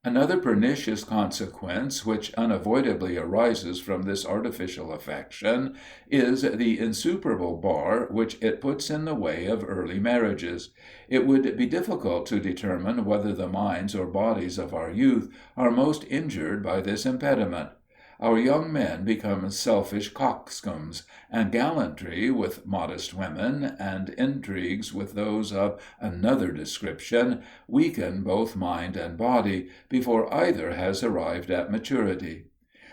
Another pernicious consequence which unavoidably arises from this artificial affection is the insuperable bar which it puts in the way of early marriages. It would be difficult to determine whether the minds or bodies of our youth are most injured by this impediment. Our young men become selfish coxcombs, and gallantry with modest women, and intrigues with those of another description, weaken both mind and body, before either has arrived at maturity.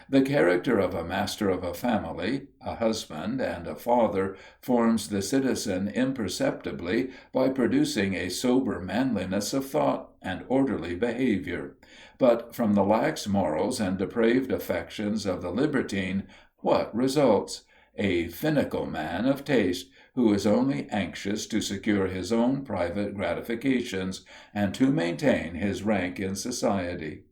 The character of a master of a family, a husband, and a father forms the citizen imperceptibly by producing a sober manliness of thought and orderly behavior. But from the lax morals and depraved affections of the libertine, what results? A finical man of taste, who is only anxious to secure his own private gratifications, and to maintain his rank in society.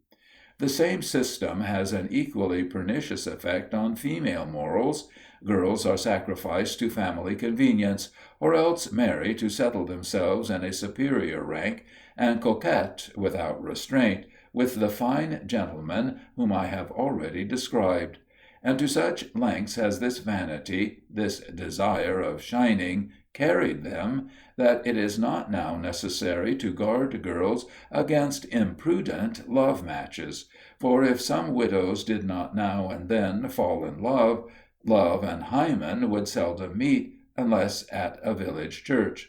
The same system has an equally pernicious effect on female morals. Girls are sacrificed to family convenience, or else marry to settle themselves in a superior rank, and coquette, without restraint, with the fine gentlemen whom I have already described. And to such lengths has this vanity, this desire of shining, carried them, that it is not now necessary to guard girls against imprudent love-matches. For if some widows did not now and then fall in love, love and hymen would seldom meet, unless at a village church.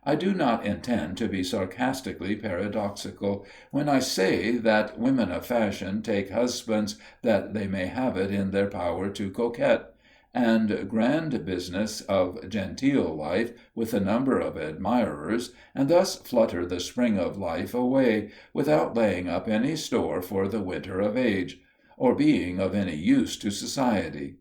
I do not intend to be sarcastically paradoxical when I say that women of fashion take husbands that they may have it in their power to coquette, and grand business of genteel life with a number of admirers, and thus flutter the spring of life away, without laying up any store for the winter of age, or being of any use to society.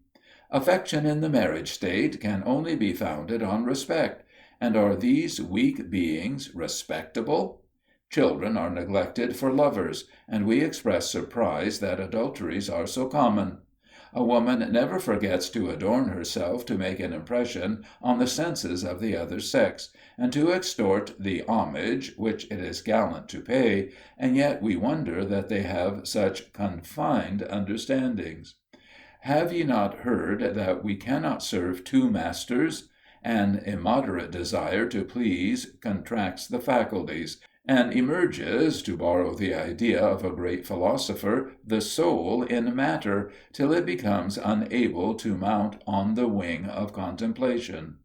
Affection in the marriage state can only be founded on respect, and are these weak beings respectable? Children are neglected for lovers, and we express surprise that adulteries are so common. A woman never forgets to adorn herself to make an impression on the senses of the other sex, and to extort the homage which it is gallant to pay, and yet we wonder that they have such confined understandings. Have ye not heard that we cannot serve two masters? An immoderate desire to please contracts the faculties, and emerges, to borrow the idea of a great philosopher, the soul in matter, till it becomes unable to mount on the wing of contemplation.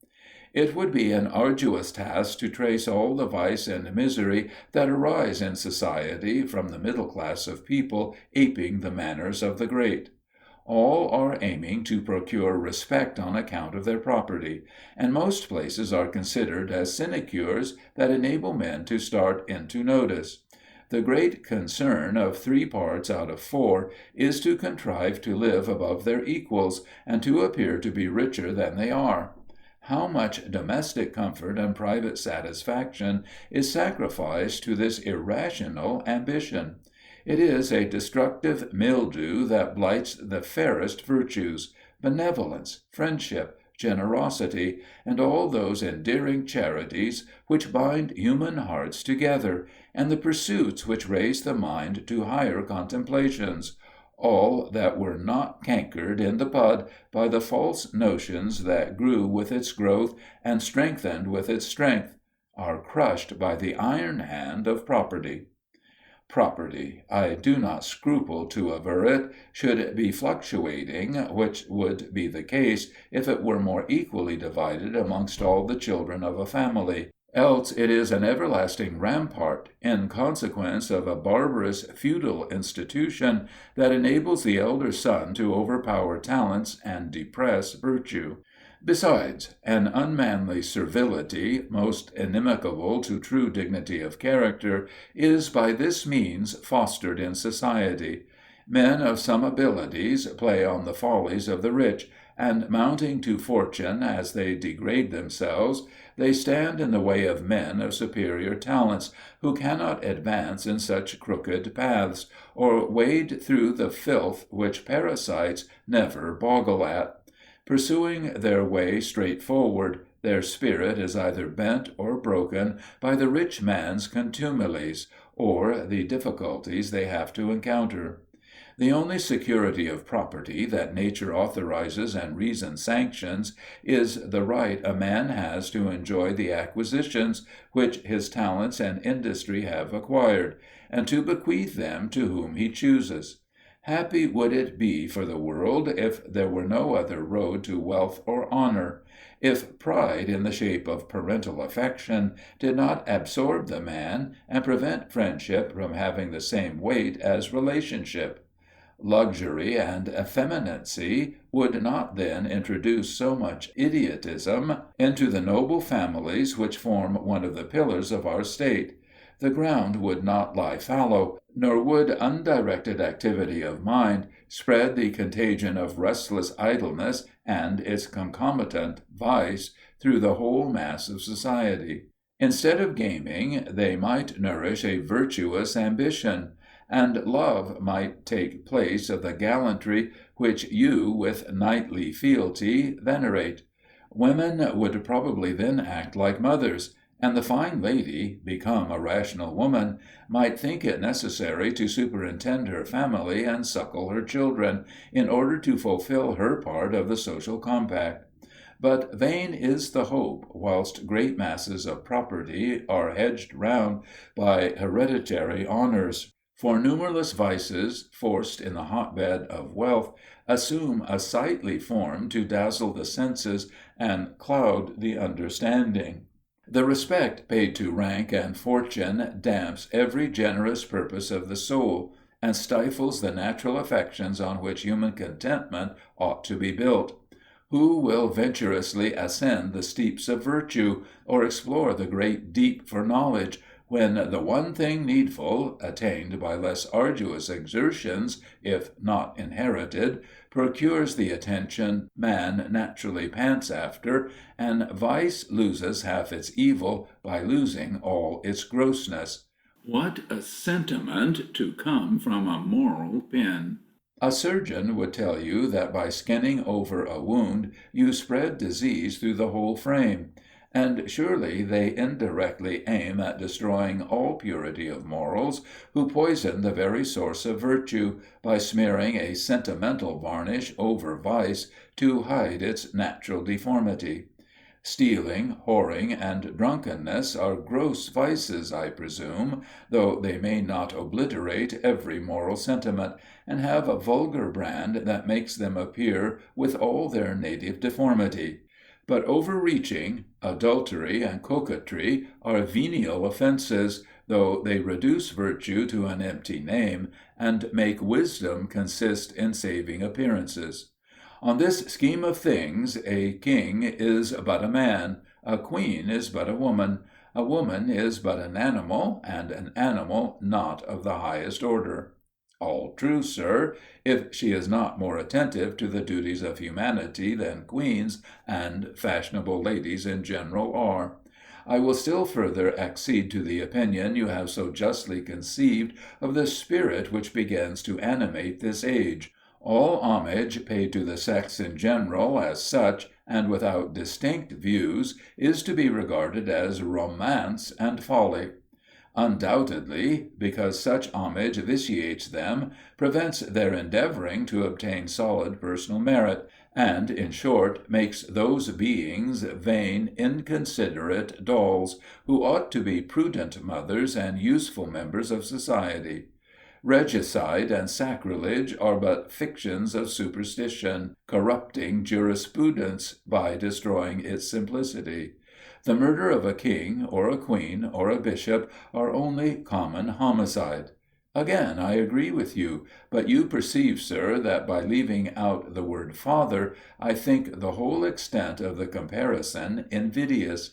It would be an arduous task to trace all the vice and misery that arise in society from the middle class of people aping the manners of the great. All are aiming to procure respect on account of their property, and most places are considered as sinecures that enable men to start into notice. The great concern of 3 parts out of 4 is to contrive to live above their equals, and to appear to be richer than they are. How much domestic comfort and private satisfaction is sacrificed to this irrational ambition! It is a destructive mildew that blights the fairest virtues, benevolence, friendship, generosity, and all those endearing charities which bind human hearts together, and the pursuits which raise the mind to higher contemplations, all that were not cankered in the bud by the false notions that grew with its growth and strengthened with its strength, are crushed by the iron hand of property. Property, I do not scruple to aver it, should be fluctuating, which would be the case if it were more equally divided amongst all the children of a family. Else it is an everlasting rampart, in consequence of a barbarous feudal institution that enables the elder son to overpower talents and depress virtue. Besides, an unmanly servility, most inimical to true dignity of character, is by this means fostered in society. Men of some abilities play on the follies of the rich, and mounting to fortune as they degrade themselves, they stand in the way of men of superior talents, who cannot advance in such crooked paths, or wade through the filth which parasites never boggle at. Pursuing their way straight forward, their spirit is either bent or broken by the rich man's contumelies, or the difficulties they have to encounter. The only security of property that nature authorizes and reason sanctions is the right a man has to enjoy the acquisitions which his talents and industry have acquired, and to bequeath them to whom he chooses. Happy would it be for the world if there were no other road to wealth or honor, if pride in the shape of parental affection did not absorb the man and prevent friendship from having the same weight as relationship. Luxury and effeminacy would not then introduce so much idiotism into the noble families which form one of the pillars of our state. The ground would not lie fallow, nor would undirected activity of mind spread the contagion of restless idleness and its concomitant vice through the whole mass of society. Instead of gaming, they might nourish a virtuous ambition, and love might take place of the gallantry which you, with knightly fealty, venerate. Women would probably then act like mothers, and the fine lady, become a rational woman, might think it necessary to superintend her family and suckle her children, in order to fulfill her part of the social compact. But vain is the hope, whilst great masses of property are hedged round by hereditary honours. For numberless vices, forced in the hotbed of wealth, assume a sightly form to dazzle the senses and cloud the understanding. The respect paid to rank and fortune damps every generous purpose of the soul, and stifles the natural affections on which human contentment ought to be built. Who will venturously ascend the steeps of virtue, or explore the great deep for knowledge, when the one thing needful, attained by less arduous exertions, if not inherited, procures the attention man naturally pants after, and vice loses half its evil by losing all its grossness? What a sentiment to come from a moral pen! A surgeon would tell you that by skinning over a wound you spread disease through the whole frame. And surely they indirectly aim at destroying all purity of morals, who poison the very source of virtue, by smearing a sentimental varnish over vice to hide its natural deformity. Stealing, whoring, and drunkenness are gross vices, I presume, though they may not obliterate every moral sentiment, and have a vulgar brand that makes them appear with all their native deformity. But overreaching, adultery, and coquetry are venial offences, though they reduce virtue to an empty name, and make wisdom consist in saving appearances. On this scheme of things, a king is but a man, a queen is but a woman is but an animal, and an animal not of the highest order. All true, sir, if she is not more attentive to the duties of humanity than queens and fashionable ladies in general are. I will still further accede to the opinion you have so justly conceived of the spirit which begins to animate this age. All homage paid to the sex in general as such, and without distinct views, is to be regarded as romance and folly. Undoubtedly, because such homage vitiates them, prevents their endeavouring to obtain solid personal merit, and, in short, makes those beings vain, inconsiderate dolls, who ought to be prudent mothers and useful members of society. Regicide and sacrilege are but fictions of superstition, corrupting jurisprudence by destroying its simplicity. The murder of a king, or a queen, or a bishop are only common homicide. Again, I agree with you, but you perceive, sir, that by leaving out the word father, I think the whole extent of the comparison invidious.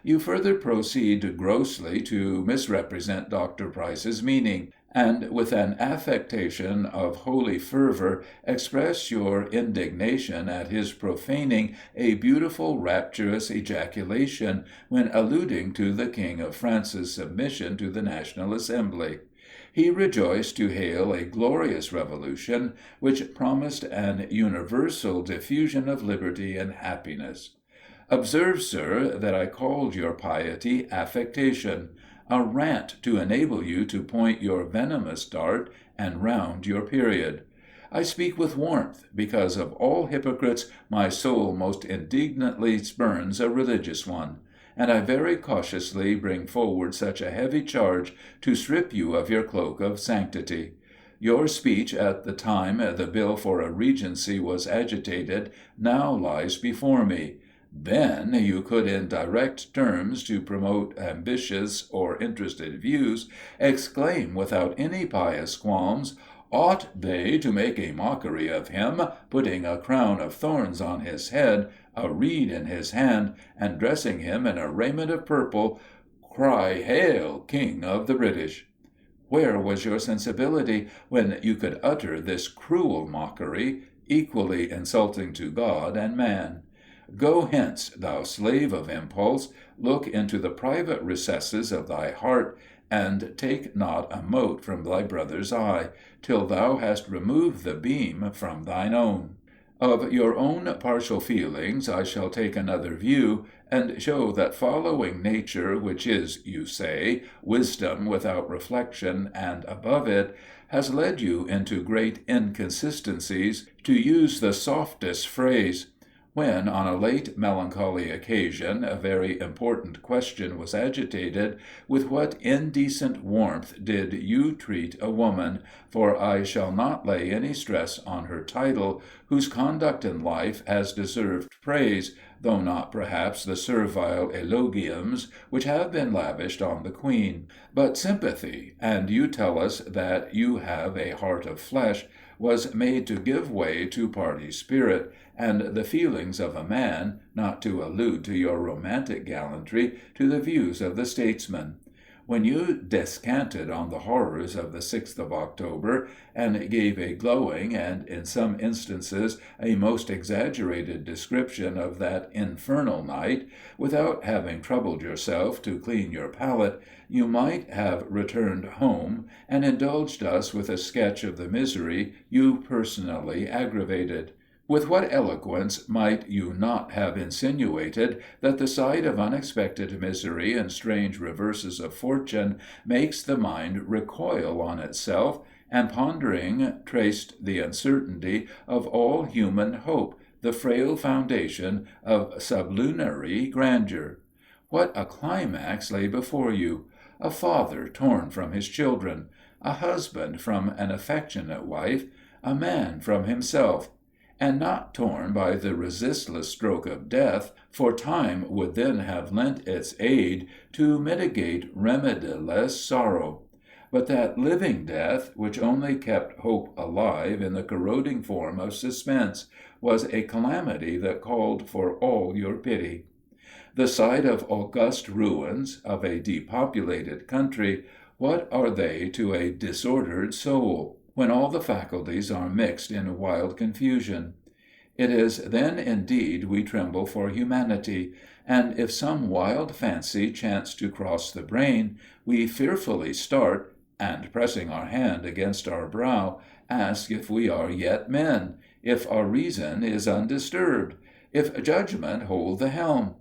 You further proceed grossly to misrepresent Dr. Price's meaning, and with an affectation of holy fervor express your indignation at his profaning a beautiful rapturous ejaculation when alluding to the King of France's submission to the National Assembly. He rejoiced to hail a glorious revolution which promised an universal diffusion of liberty and happiness. Observe, sir, that I called your piety affectation, a rant to enable you to point your venomous dart and round your period. I speak with warmth, because of all hypocrites my soul most indignantly spurns a religious one, and I very cautiously bring forward such a heavy charge to strip you of your cloak of sanctity. Your speech at the time the bill for a regency was agitated now lies before me. Then you could in direct terms, to promote ambitious or interested views, exclaim without any pious qualms, "Ought they to make a mockery of him, putting a crown of thorns on his head, a reed in his hand, and dressing him in a raiment of purple, cry, 'Hail, King of the British'?" Where was your sensibility when you could utter this cruel mockery, equally insulting to God and man? Go hence, thou slave of impulse, look into the private recesses of thy heart, and take not a mote from thy brother's eye, till thou hast removed the beam from thine own. Of your own partial feelings I shall take another view, and show that following nature, which is, you say, wisdom without reflection and above it, has led you into great inconsistencies, to use the softest phrase. When, on a late melancholy occasion, a very important question was agitated, with what indecent warmth did you treat a woman, for I shall not lay any stress on her title, whose conduct in life has deserved praise, though not perhaps the servile elogiums which have been lavished on the Queen, but sympathy, and you tell us that you have a heart of flesh, was made to give way to party spirit, and the feelings of a man, not to allude to your romantic gallantry, to the views of the statesman. When you descanted on the horrors of the 6th of October, and gave a glowing, and in some instances a most exaggerated description of that infernal night, without having troubled yourself to clean your palate, you might have returned home, and indulged us with a sketch of the misery you personally aggravated. With what eloquence might you not have insinuated that the sight of unexpected misery and strange reverses of fortune makes the mind recoil on itself, and pondering traced the uncertainty of all human hope, the frail foundation of sublunary grandeur? What a climax lay before you! A father torn from his children, a husband from an affectionate wife, a man from himself, and not torn by the resistless stroke of death, for time would then have lent its aid to mitigate remediless sorrow. But that living death, which only kept hope alive in the corroding form of suspense, was a calamity that called for all your pity. The sight of august ruins, of a depopulated country, what are they to a disordered soul, when all the faculties are mixed in wild confusion? It is then indeed we tremble for humanity, and if some wild fancy chance to cross the brain, we fearfully start, and, pressing our hand against our brow, ask if we are yet men, if our reason is undisturbed, if judgment hold the helm.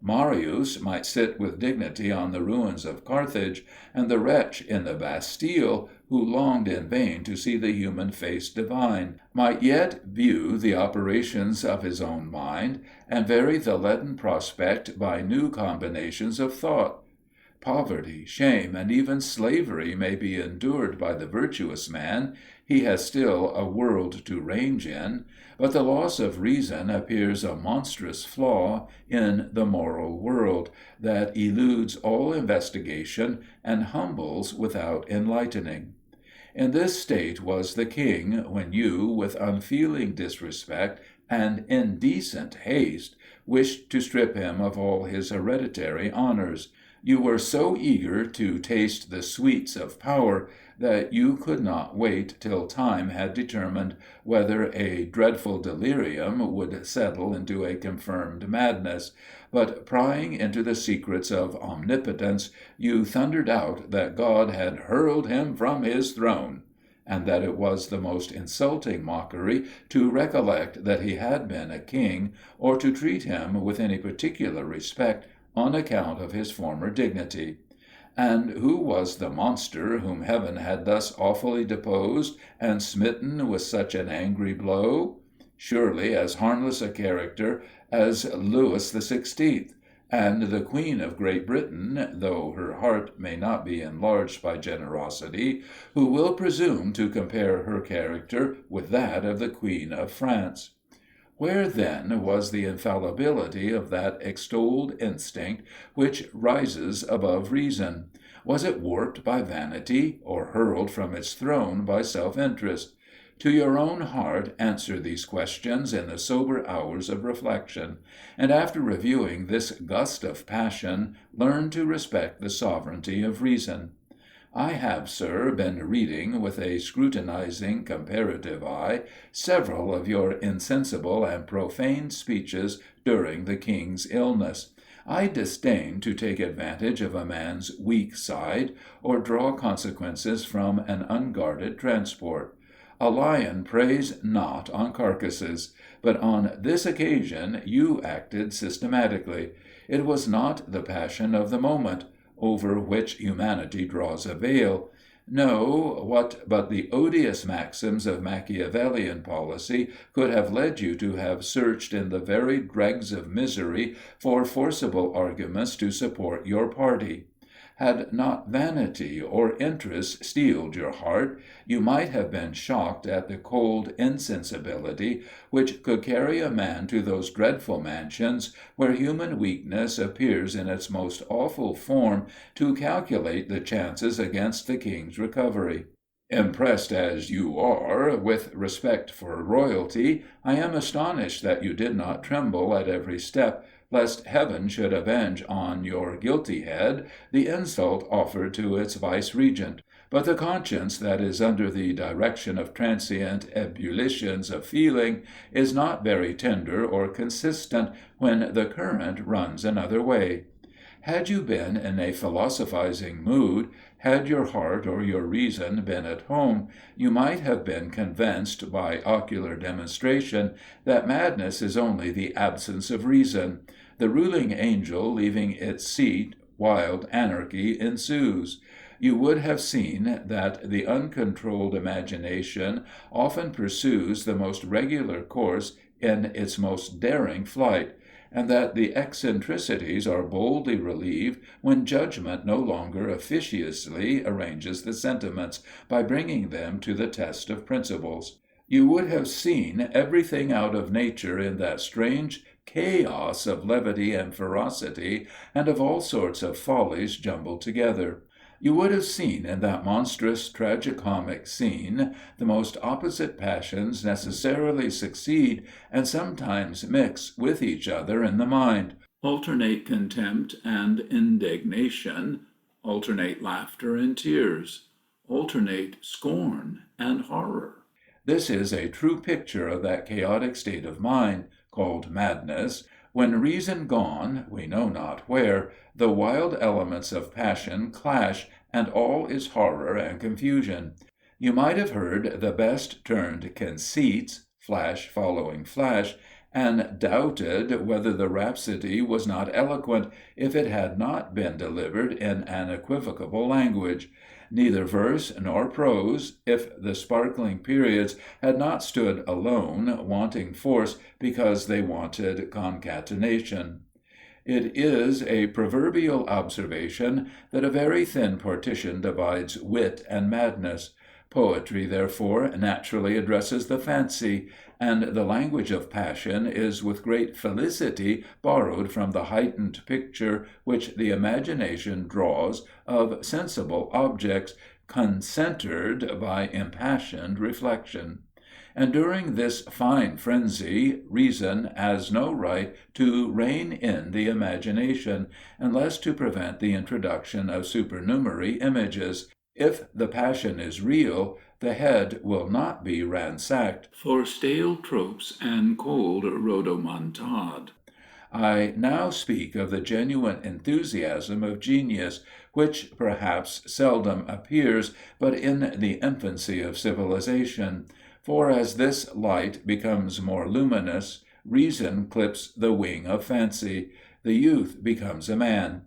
Marius might sit with dignity on the ruins of Carthage, and the wretch in the Bastille, who longed in vain to see the human face divine, might yet view the operations of his own mind, and vary the leaden prospect by new combinations of thought. Poverty, shame, and even slavery may be endured by the virtuous man, he has still a world to range in, but the loss of reason appears a monstrous flaw in the moral world, that eludes all investigation and humbles without enlightening. In this state was the king, when you, with unfeeling disrespect and indecent haste, wished to strip him of all his hereditary honors. You were so eager to taste the sweets of power, that you could not wait till time had determined whether a dreadful delirium would settle into a confirmed madness, but prying into the secrets of omnipotence, you thundered out that God had hurled him from his throne, and that it was the most insulting mockery to recollect that he had been a king, or to treat him with any particular respect on account of his former dignity. And who was the monster whom heaven had thus awfully deposed and smitten with such an angry blow? Surely as harmless a character as Louis XVI, and the Queen of Great Britain, though her heart may not be enlarged by generosity, who will presume to compare her character with that of the Queen of France. Where, then, was the infallibility of that extolled instinct which rises above reason? Was it warped by vanity, or hurled from its throne by self-interest? To your own heart answer these questions in the sober hours of reflection, and after reviewing this gust of passion, learn to respect the sovereignty of reason. I have, sir, been reading, with a scrutinizing, comparative eye, several of your insensible and profane speeches during the King's illness. I disdain to take advantage of a man's weak side, or draw consequences from an unguarded transport. A lion preys not on carcasses, but on this occasion you acted systematically. It was not the passion of the moment, over which humanity draws a veil. No, what but the odious maxims of Machiavellian policy could have led you to have searched in the very dregs of misery for forcible arguments to support your party? Had not vanity or interest steeled your heart, you might have been shocked at the cold insensibility which could carry a man to those dreadful mansions where human weakness appears in its most awful form to calculate the chances against the king's recovery. Impressed as you are with respect for royalty, I am astonished that you did not tremble at every step, lest heaven should avenge on your guilty head the insult offered to its vice-regent. But the conscience that is under the direction of transient ebullitions of feeling is not very tender or consistent when the current runs another way. Had you been in a philosophizing mood, had your heart or your reason been at home, you might have been convinced by ocular demonstration that madness is only the absence of reason. The ruling angel leaving its seat, wild anarchy ensues. You would have seen that the uncontrolled imagination often pursues the most regular course in its most daring flight, and that the eccentricities are boldly relieved when judgment no longer officiously arranges the sentiments by bringing them to the test of principles. You would have seen everything out of nature in that strange chaos of levity and ferocity, and of all sorts of follies jumbled together. You would have seen in that monstrous tragicomic scene the most opposite passions necessarily succeed and sometimes mix with each other in the mind, alternate contempt and indignation, alternate laughter and tears, alternate scorn and horror. This is a true picture of that chaotic state of mind, called madness, when reason gone, we know not where, the wild elements of passion clash, and all is horror and confusion. You might have heard the best turned conceits, flash following flash, and doubted whether the rhapsody was not eloquent if it had not been delivered in an equivocal language. Neither verse nor prose, if the sparkling periods had not stood alone, wanting force because they wanted concatenation. It is a proverbial observation that a very thin partition divides wit and madness. Poetry, therefore, naturally addresses the fancy, and the language of passion is with great felicity borrowed from the heightened picture which the imagination draws of sensible objects, concentred by impassioned reflection. And during this fine frenzy, reason has no right to rein in the imagination, unless to prevent the introduction of supernumerary images. If the passion is real, the head will not be ransacked for stale tropes and cold rhodomontade. I now speak of the genuine enthusiasm of genius, which perhaps seldom appears but in the infancy of civilization, for as this light becomes more luminous, reason clips the wing of fancy, the youth becomes a man.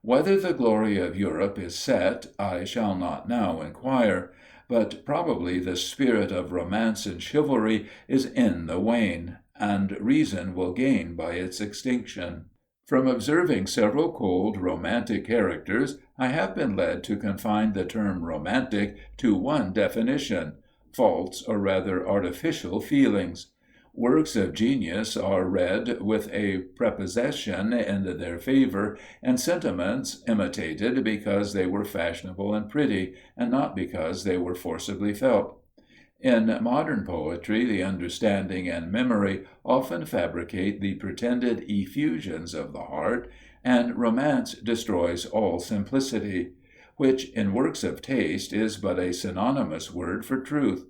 Whether the glory of Europe is set, I shall not now inquire, but probably the spirit of romance and chivalry is in the wane, and reason will gain by its extinction. From observing several cold, romantic characters, I have been led to confine the term romantic to one definition: false or rather artificial feelings. Works of genius are read with a prepossession in their favor, and sentiments imitated because they were fashionable and pretty, and not because they were forcibly felt. In modern poetry, the understanding and memory often fabricate the pretended effusions of the heart, and romance destroys all simplicity, which in works of taste is but a synonymous word for truth.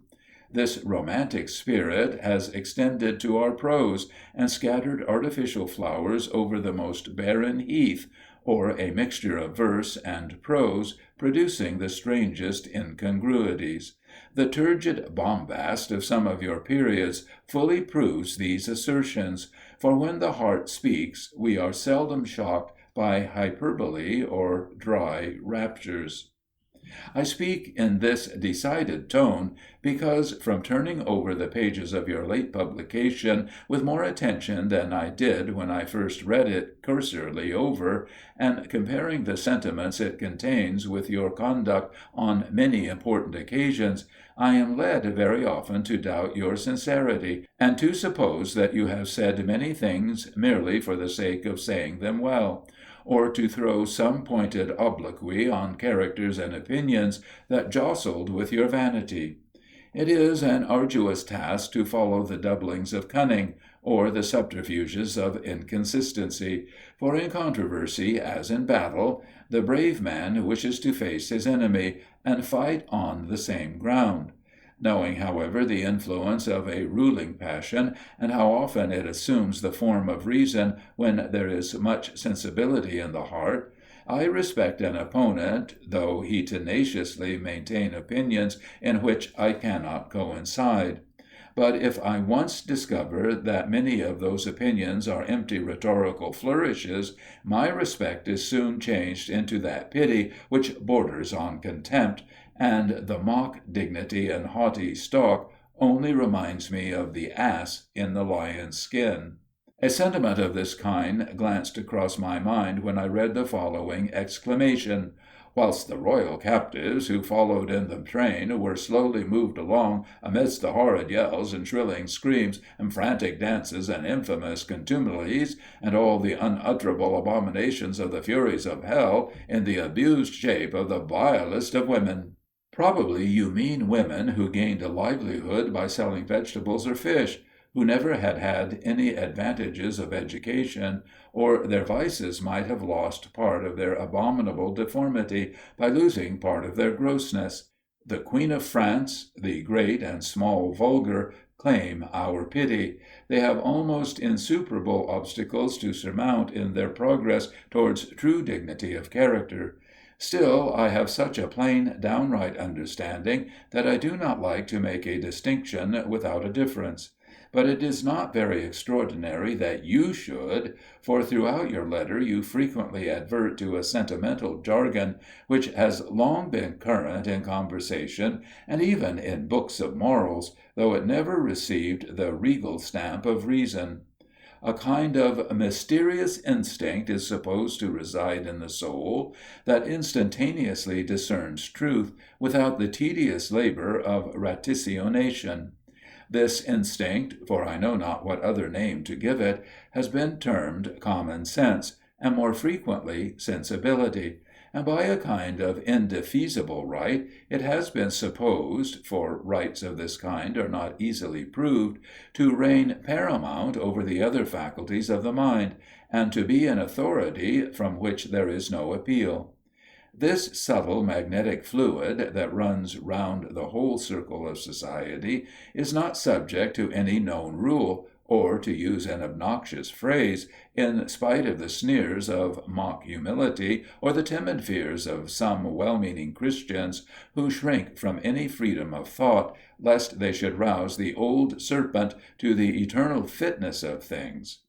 This romantic spirit has extended to our prose, and scattered artificial flowers over the most barren heath, or a mixture of verse and prose, producing the strangest incongruities. The turgid bombast of some of your periods fully proves these assertions, for when the heart speaks, we are seldom shocked by hyperbole or dry raptures. I speak in this decided tone because, from turning over the pages of your late publication with more attention than I did when I first read it cursorily over, and comparing the sentiments it contains with your conduct on many important occasions, I am led very often to doubt your sincerity, and to suppose that you have said many things merely for the sake of saying them well, or to throw some pointed obloquy on characters and opinions that jostled with your vanity. It is an arduous task to follow the doublings of cunning, or the subterfuges of inconsistency, for in controversy, as in battle, the brave man wishes to face his enemy, and fight on the same ground. Knowing, however, the influence of a ruling passion, and how often it assumes the form of reason when there is much sensibility in the heart, I respect an opponent, though he tenaciously maintain opinions in which I cannot coincide. But if I once discover that many of those opinions are empty rhetorical flourishes, my respect is soon changed into that pity which borders on contempt, and the mock dignity and haughty stalk only reminds me of the ass in the lion's skin. A sentiment of this kind glanced across my mind when I read the following exclamation: "Whilst the royal captives who followed in the train were slowly moved along amidst the horrid yells and shrilling screams and frantic dances and infamous contumelies, and all the unutterable abominations of the furies of hell, in the abused shape of the vilest of women." Probably you mean women who gained a livelihood by selling vegetables or fish, who never had had any advantages of education, or their vices might have lost part of their abominable deformity by losing part of their grossness. The Queen of France, the great and small vulgar, claim our pity. They have almost insuperable obstacles to surmount in their progress towards true dignity of character. Still, I have such a plain, downright understanding that I do not like to make a distinction without a difference. But it is not very extraordinary that you should, for throughout your letter you frequently advert to a sentimental jargon which has long been current in conversation and even in books of morals, though it never received the regal stamp of reason. A kind of mysterious instinct is supposed to reside in the soul that instantaneously discerns truth without the tedious labor of ratiocination. This instinct, for I know not what other name to give it, has been termed common sense, and more frequently sensibility, and by a kind of indefeasible right it has been supposed, for rights of this kind are not easily proved, to reign paramount over the other faculties of the mind, and to be an authority from which there is no appeal. This subtle magnetic fluid that runs round the whole circle of society is not subject to any known rule, or, to use an obnoxious phrase, in spite of the sneers of mock humility or the timid fears of some well-meaning Christians who shrink from any freedom of thought, lest they should rouse the old serpent to the eternal fitness of things.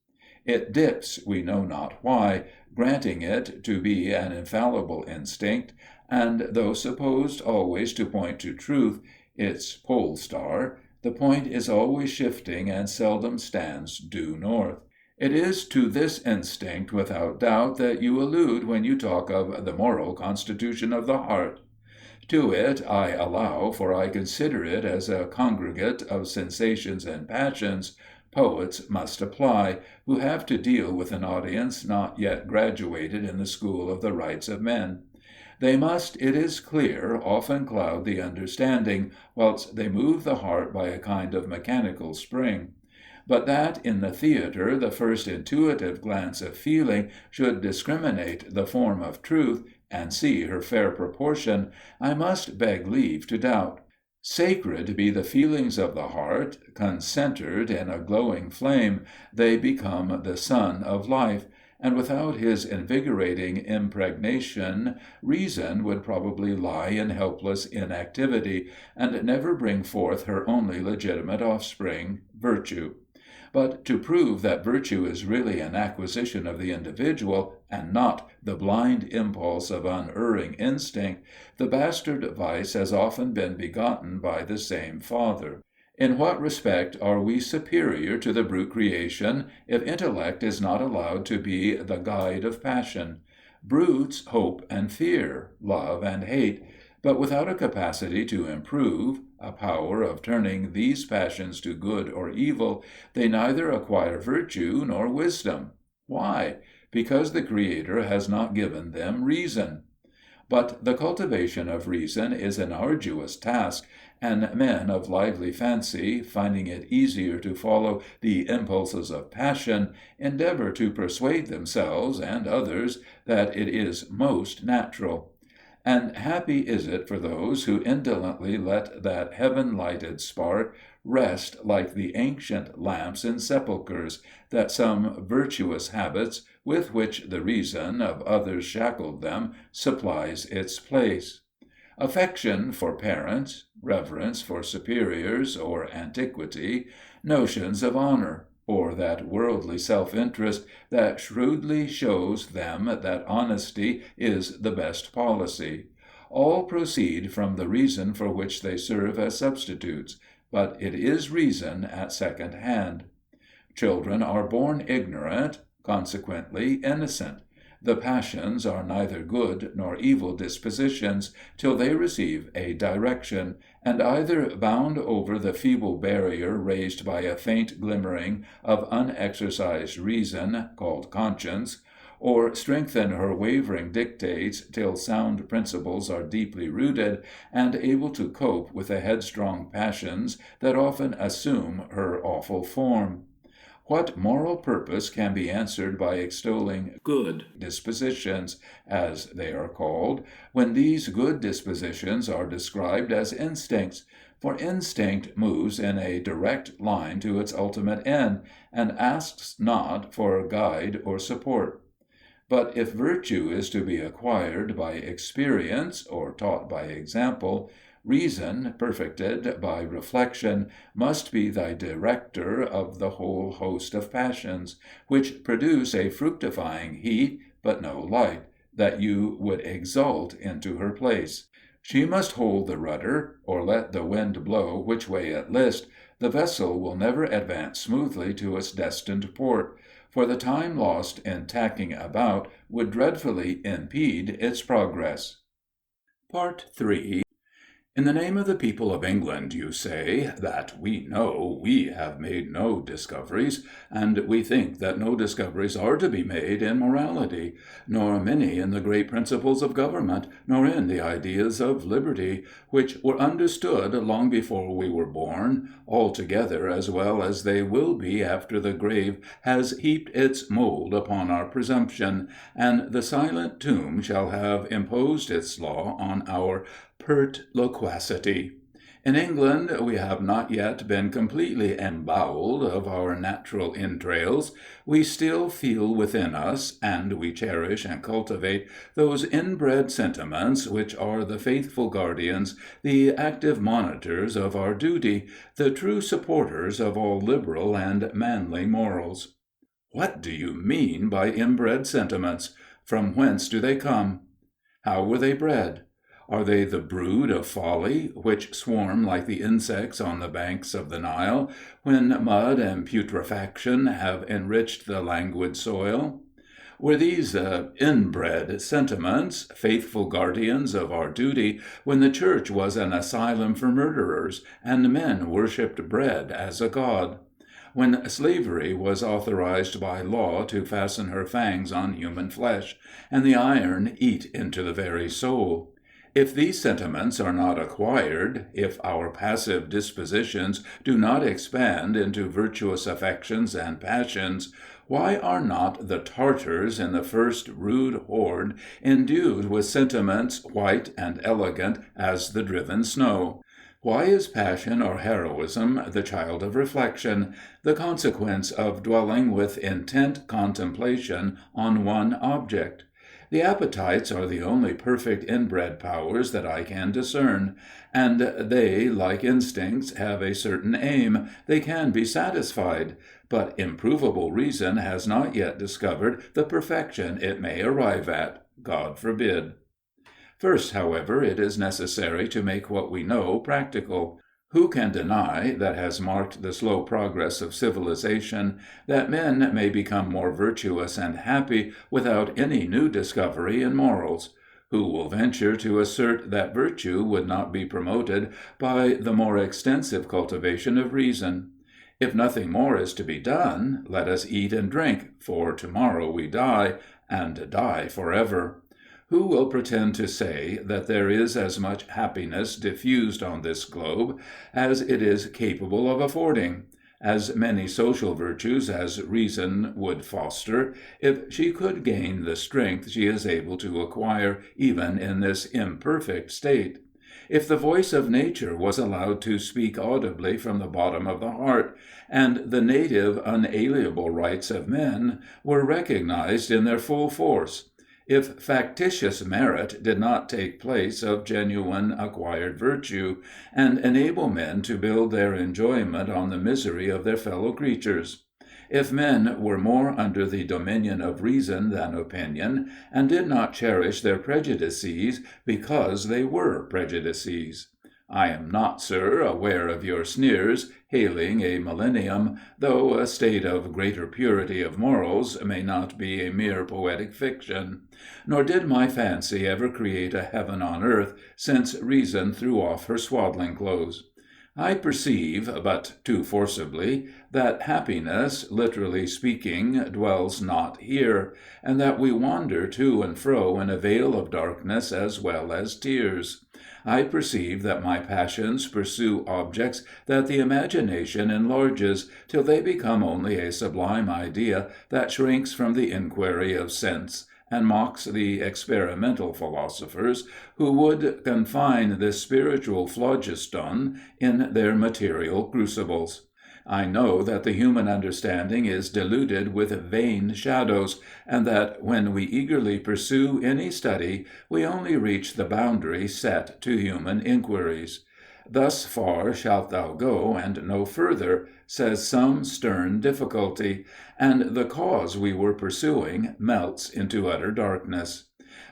It dips, we know not why, granting it to be an infallible instinct, and though supposed always to point to truth, its pole star, the point is always shifting and seldom stands due north. It is to this instinct, without doubt, that you allude when you talk of the moral constitution of the heart. To it I allow, for I consider it as a congregate of sensations and passions, poets must apply, who have to deal with an audience not yet graduated in the school of the rights of men. They must, it is clear, often cloud the understanding, whilst they move the heart by a kind of mechanical spring. But that in the theatre the first intuitive glance of feeling should discriminate the form of truth, and see her fair proportion, I must beg leave to doubt. Sacred be the feelings of the heart, concentred in a glowing flame, they become the sun of life, and without his invigorating impregnation, reason would probably lie in helpless inactivity, and never bring forth her only legitimate offspring, virtue. But to prove that virtue is really an acquisition of the individual, and not the blind impulse of unerring instinct, the bastard vice has often been begotten by the same father. In what respect are we superior to the brute creation, if intellect is not allowed to be the guide of passion? Brutes hope and fear, love and hate, but without a capacity to improve, a power of turning these passions to good or evil, they neither acquire virtue nor wisdom. Why? Because the Creator has not given them reason. But the cultivation of reason is an arduous task, and men of lively fancy, finding it easier to follow the impulses of passion, endeavor to persuade themselves and others that it is most natural. And happy is it for those who indolently let that heaven-lighted spark rest like the ancient lamps in sepulchres, that some virtuous habits, with which the reason of others shackled them, supplies its place. Affection for parents, reverence for superiors or antiquity, notions of honor, or that worldly self-interest that shrewdly shows them that honesty is the best policy. All proceed from the reason for which they serve as substitutes, but it is reason at second hand. Children are born ignorant, consequently innocent. The passions are neither good nor evil dispositions till they receive a direction, and either bound over the feeble barrier raised by a faint glimmering of unexercised reason, called conscience, or strengthen her wavering dictates till sound principles are deeply rooted and able to cope with the headstrong passions that often assume her awful form. What moral purpose can be answered by extolling good dispositions, as they are called, when these good dispositions are described as instincts? For instinct moves in a direct line to its ultimate end, and asks not for guide or support. But if virtue is to be acquired by experience, or taught by example, reason, perfected by reflection, must be thy director of the whole host of passions, which produce a fructifying heat, but no light, that you would exalt into her place. She must hold the rudder, or let the wind blow which way it list, the vessel will never advance smoothly to its destined port, for the time lost in tacking about would dreadfully impede its progress. Part 3. In the name of the people of England, you say, that we know we have made no discoveries, and we think that no discoveries are to be made in morality, nor many in the great principles of government, nor in the ideas of liberty, which were understood long before we were born, altogether as well as they will be after the grave has heaped its mould upon our presumption, and the silent tomb shall have imposed its law on our pert loquacity. In England we have not yet been completely embowelled of our natural entrails. We still feel within us, and we cherish and cultivate those inbred sentiments which are the faithful guardians, the active monitors of our duty, the true supporters of all liberal and manly morals. What do you mean by inbred sentiments? From whence do they come? How were they bred? Are they the brood of folly, which swarm like the insects on the banks of the Nile, when mud and putrefaction have enriched the languid soil? Were these inbred sentiments, faithful guardians of our duty, when the Church was an asylum for murderers, and men worshipped bread as a god? When slavery was authorized by law to fasten her fangs on human flesh, and the iron eat into the very soul? If these sentiments are not acquired, if our passive dispositions do not expand into virtuous affections and passions, why are not the Tartars in the first rude horde endued with sentiments white and elegant as the driven snow? Why is passion or heroism the child of reflection, the consequence of dwelling with intent contemplation on one object? The appetites are the only perfect inbred powers that I can discern, and they, like instincts, have a certain aim, they can be satisfied, but improvable reason has not yet discovered the perfection it may arrive at. God forbid. First, however, it is necessary to make what we know practical. Who can deny, that has marked the slow progress of civilization, that men may become more virtuous and happy without any new discovery in morals? Who will venture to assert that virtue would not be promoted by the more extensive cultivation of reason? If nothing more is to be done, let us eat and drink, for tomorrow we die, and die forever. Who will pretend to say that there is as much happiness diffused on this globe as it is capable of affording, as many social virtues as reason would foster, if she could gain the strength she is able to acquire even in this imperfect state? If the voice of nature was allowed to speak audibly from the bottom of the heart, and the native unalienable rights of men were recognized in their full force, if factitious merit did not take place of genuine acquired virtue, and enable men to build their enjoyment on the misery of their fellow creatures; if men were more under the dominion of reason than opinion, and did not cherish their prejudices because they were prejudices. I am not, sir, aware of your sneers, hailing a millennium, though a state of greater purity of morals may not be a mere poetic fiction. Nor did my fancy ever create a heaven on earth, since reason threw off her swaddling clothes. I perceive, but too forcibly, that happiness, literally speaking, dwells not here, and that we wander to and fro in a vale of darkness as well as tears. I perceive that my passions pursue objects that the imagination enlarges, till they become only a sublime idea that shrinks from the inquiry of sense, and mocks the experimental philosophers who would confine this spiritual phlogiston in their material crucibles. I know that the human understanding is deluded with vain shadows, and that when we eagerly pursue any study, we only reach the boundary set to human inquiries. Thus far shalt thou go, and no further, says some stern difficulty, and the cause we were pursuing melts into utter darkness.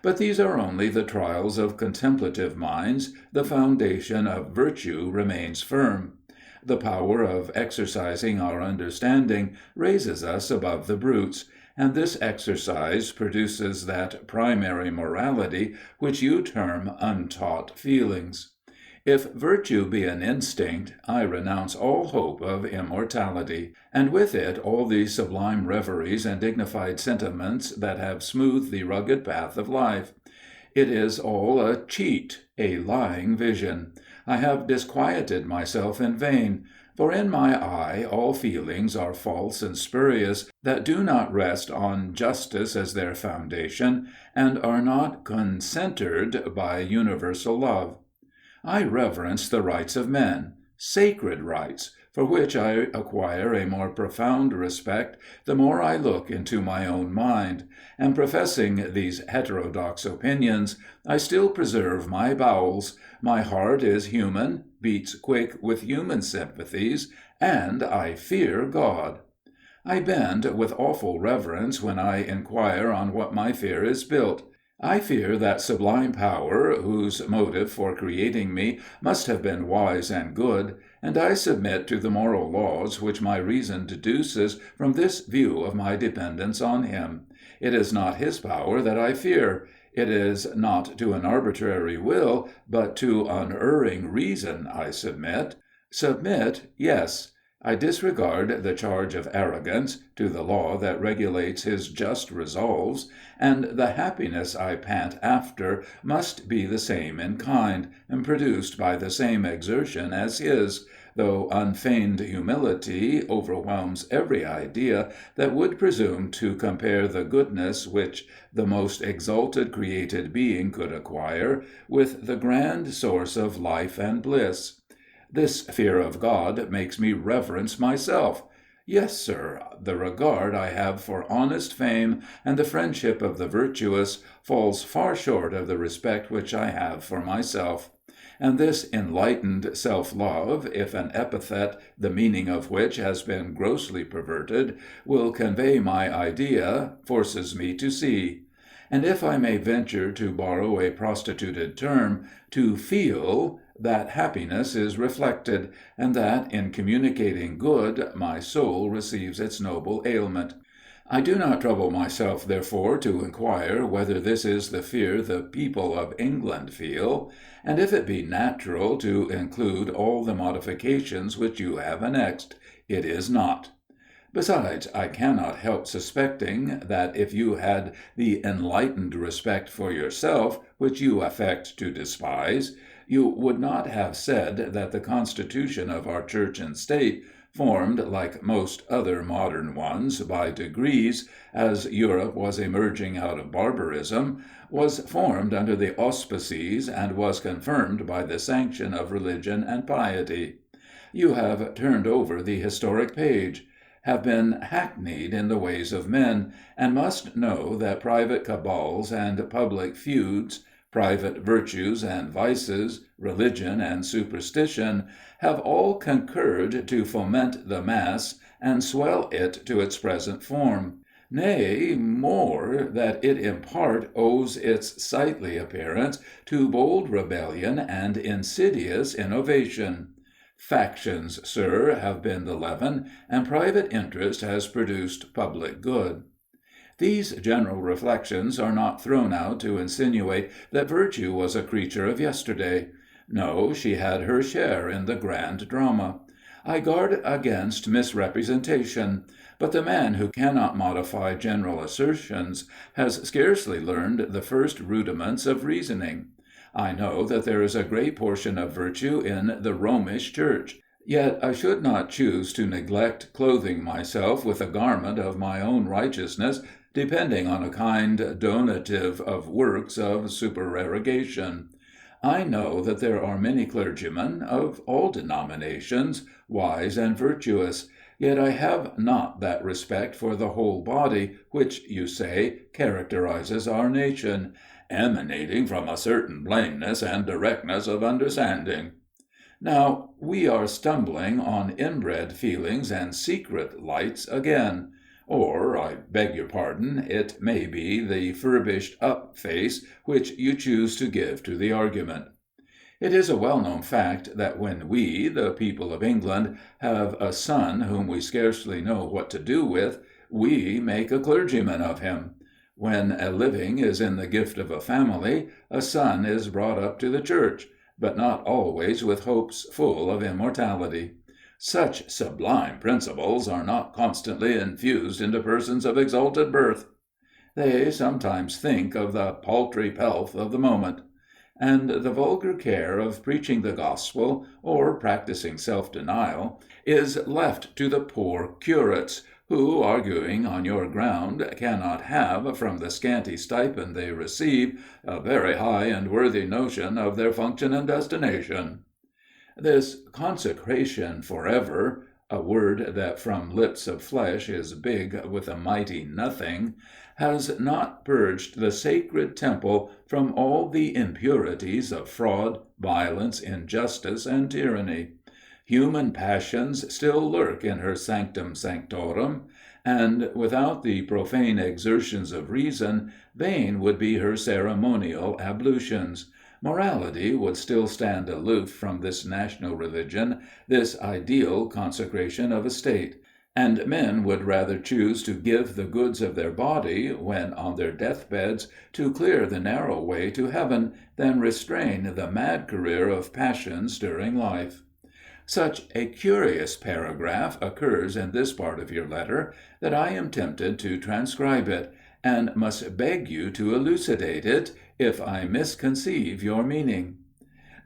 But these are only the trials of contemplative minds, the foundation of virtue remains firm. The power of exercising our understanding raises us above the brutes, and this exercise produces that primary morality which you term untaught feelings. If virtue be an instinct, I renounce all hope of immortality, and with it all the sublime reveries and dignified sentiments that have smoothed the rugged path of life. It is all a cheat, a lying vision. I have disquieted myself in vain, for in my eye all feelings are false and spurious that do not rest on justice as their foundation, and are not concentred by universal love. I reverence the rights of men, sacred rights, for which I acquire a more profound respect the more I look into my own mind, and professing these heterodox opinions, I still preserve my bowels, my heart is human, beats quick with human sympathies, and I fear God. I bend with awful reverence when I inquire on what my fear is built. I fear that sublime power, whose motive for creating me must have been wise and good, and I submit to the moral laws which my reason deduces from this view of my dependence on him. It is not his power that I fear. It is not to an arbitrary will, but to unerring reason I submit. Submit, yes. I disregard the charge of arrogance, to the law that regulates his just resolves, and the happiness I pant after must be the same in kind, and produced by the same exertion as his, though unfeigned humility overwhelms every idea that would presume to compare the goodness which the most exalted created being could acquire with the grand source of life and bliss. This fear of God makes me reverence myself. Yes, sir, the regard I have for honest fame and the friendship of the virtuous falls far short of the respect which I have for myself. And this enlightened self-love, if an epithet the meaning of which has been grossly perverted, will convey my idea, forces me to see. And if I may venture to borrow a prostituted term, to feel that happiness is reflected, and that, in communicating good, my soul receives its noble ailment. I do not trouble myself, therefore, to inquire whether this is the fear the people of England feel, and if it be natural to include all the modifications which you have annexed. It is not. Besides, I cannot help suspecting that if you had the enlightened respect for yourself which you affect to despise, you would not have said that the constitution of our Church and State, formed, like most other modern ones, by degrees, as Europe was emerging out of barbarism, was formed under the auspices and was confirmed by the sanction of religion and piety. You have turned over the historic page, have been hackneyed in the ways of men, and must know that private cabals and public feuds, private virtues and vices, religion and superstition, have all concurred to foment the mass and swell it to its present form. Nay, more, that it in part owes its sightly appearance to bold rebellion and insidious innovation. Factions, sir, have been the leaven, and private interest has produced public good. These general reflections are not thrown out to insinuate that virtue was a creature of yesterday. No, she had her share in the grand drama. I guard against misrepresentation, but the man who cannot modify general assertions has scarcely learned the first rudiments of reasoning. I know that there is a great portion of virtue in the Romish Church. Yet I should not choose to neglect clothing myself with a garment of my own righteousness, depending on a kind donative of works of supererogation. I know that there are many clergymen, of all denominations, wise and virtuous, yet I have not that respect for the whole body, which, you say, characterizes our nation, emanating from a certain plainness and directness of understanding. Now, we are stumbling on inbred feelings and secret lights again. Or, I beg your pardon, it may be the furbished-up face which you choose to give to the argument. It is a well-known fact that when we, the people of England, have a son whom we scarcely know what to do with, we make a clergyman of him. When a living is in the gift of a family, a son is brought up to the church, but not always with hopes full of immortality. Such sublime principles are not constantly infused into persons of exalted birth. They sometimes think of the paltry pelf of the moment, and the vulgar care of preaching the gospel or practising self-denial is left to the poor curates, who, arguing on your ground, cannot have, from the scanty stipend they receive, a very high and worthy notion of their function and destination. This consecration forever, a word that from lips of flesh is big with a mighty nothing, has not purged the sacred temple from all the impurities of fraud, violence, injustice, and tyranny. Human passions still lurk in her sanctum sanctorum, and, without the profane exertions of reason, vain would be her ceremonial ablutions. Morality would still stand aloof from this national religion, this ideal consecration of a state, and men would rather choose to give the goods of their body, when on their deathbeds, to clear the narrow way to heaven, than restrain the mad career of passions during life. Such a curious paragraph occurs in this part of your letter that I am tempted to transcribe it, and must beg you to elucidate it, if I misconceive your meaning.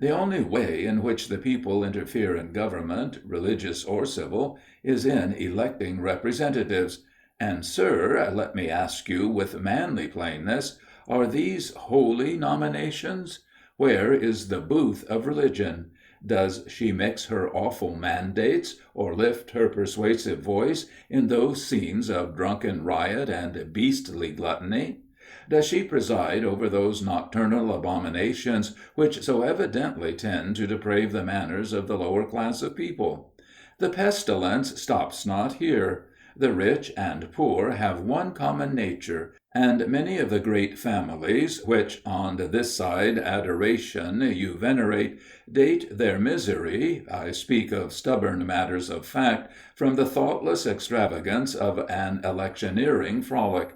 The only way in which the people interfere in government, religious or civil, is in electing representatives. And, sir, let me ask you with manly plainness, are these holy nominations? Where is the booth of religion? Does she mix her awful mandates, or lift her persuasive voice in those scenes of drunken riot and beastly gluttony? Does she preside over those nocturnal abominations which so evidently tend to deprave the manners of the lower class of people? The pestilence stops not here. The rich and poor have one common nature, and many of the great families, which on this side adoration you venerate, date their misery, I speak of stubborn matters of fact, from the thoughtless extravagance of an electioneering frolic.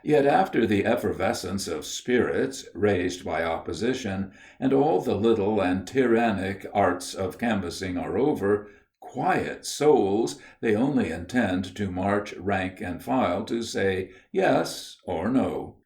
Yet after the effervescence of spirits, raised by opposition, and all the little and tyrannic arts of canvassing are over, quiet souls, they only intend to march rank and file to say yes or no.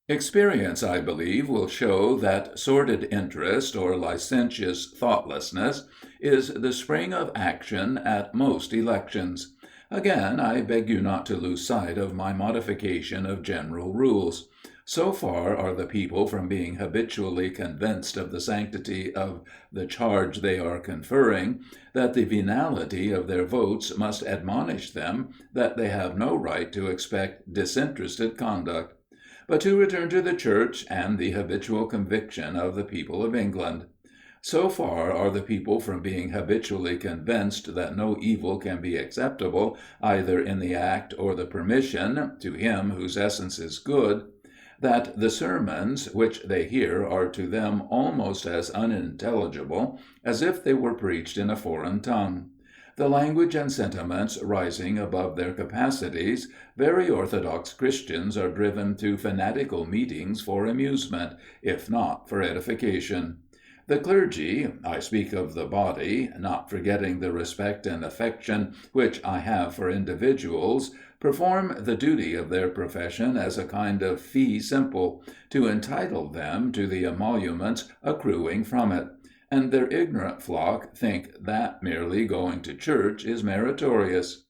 Experience, I believe, will show that sordid interest or licentious thoughtlessness is the spring of action at most elections. Again, I beg you not to lose sight of my modification of general rules. So far are the people from being habitually convinced of the sanctity of the charge they are conferring, that the venality of their votes must admonish them that they have no right to expect disinterested conduct. But to return to the Church and the habitual conviction of the people of England. So far are the people from being habitually convinced that no evil can be acceptable, either in the act or the permission, to him whose essence is good, that the sermons which they hear are to them almost as unintelligible as if they were preached in a foreign tongue. The language and sentiments rising above their capacities, very orthodox Christians are driven to fanatical meetings for amusement, if not for edification. The clergy, I speak of the body, not forgetting the respect and affection which I have for individuals, perform the duty of their profession as a kind of fee simple, to entitle them to the emoluments accruing from it, and their ignorant flock think that merely going to church is meritorious.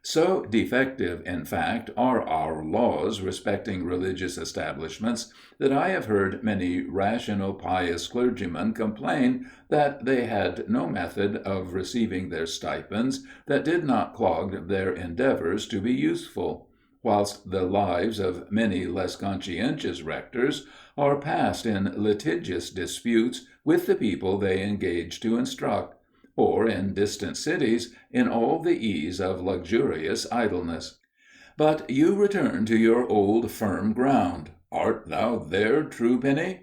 So defective, in fact, are our laws respecting religious establishments, that I have heard many rational, pious clergymen complain that they had no method of receiving their stipends that did not clog their endeavours to be useful, whilst the lives of many less conscientious rectors are passed in litigious disputes with the people they engage to instruct, or in distant cities in all the ease of luxurious idleness. But you return to your old firm ground. Art thou there, true Penny?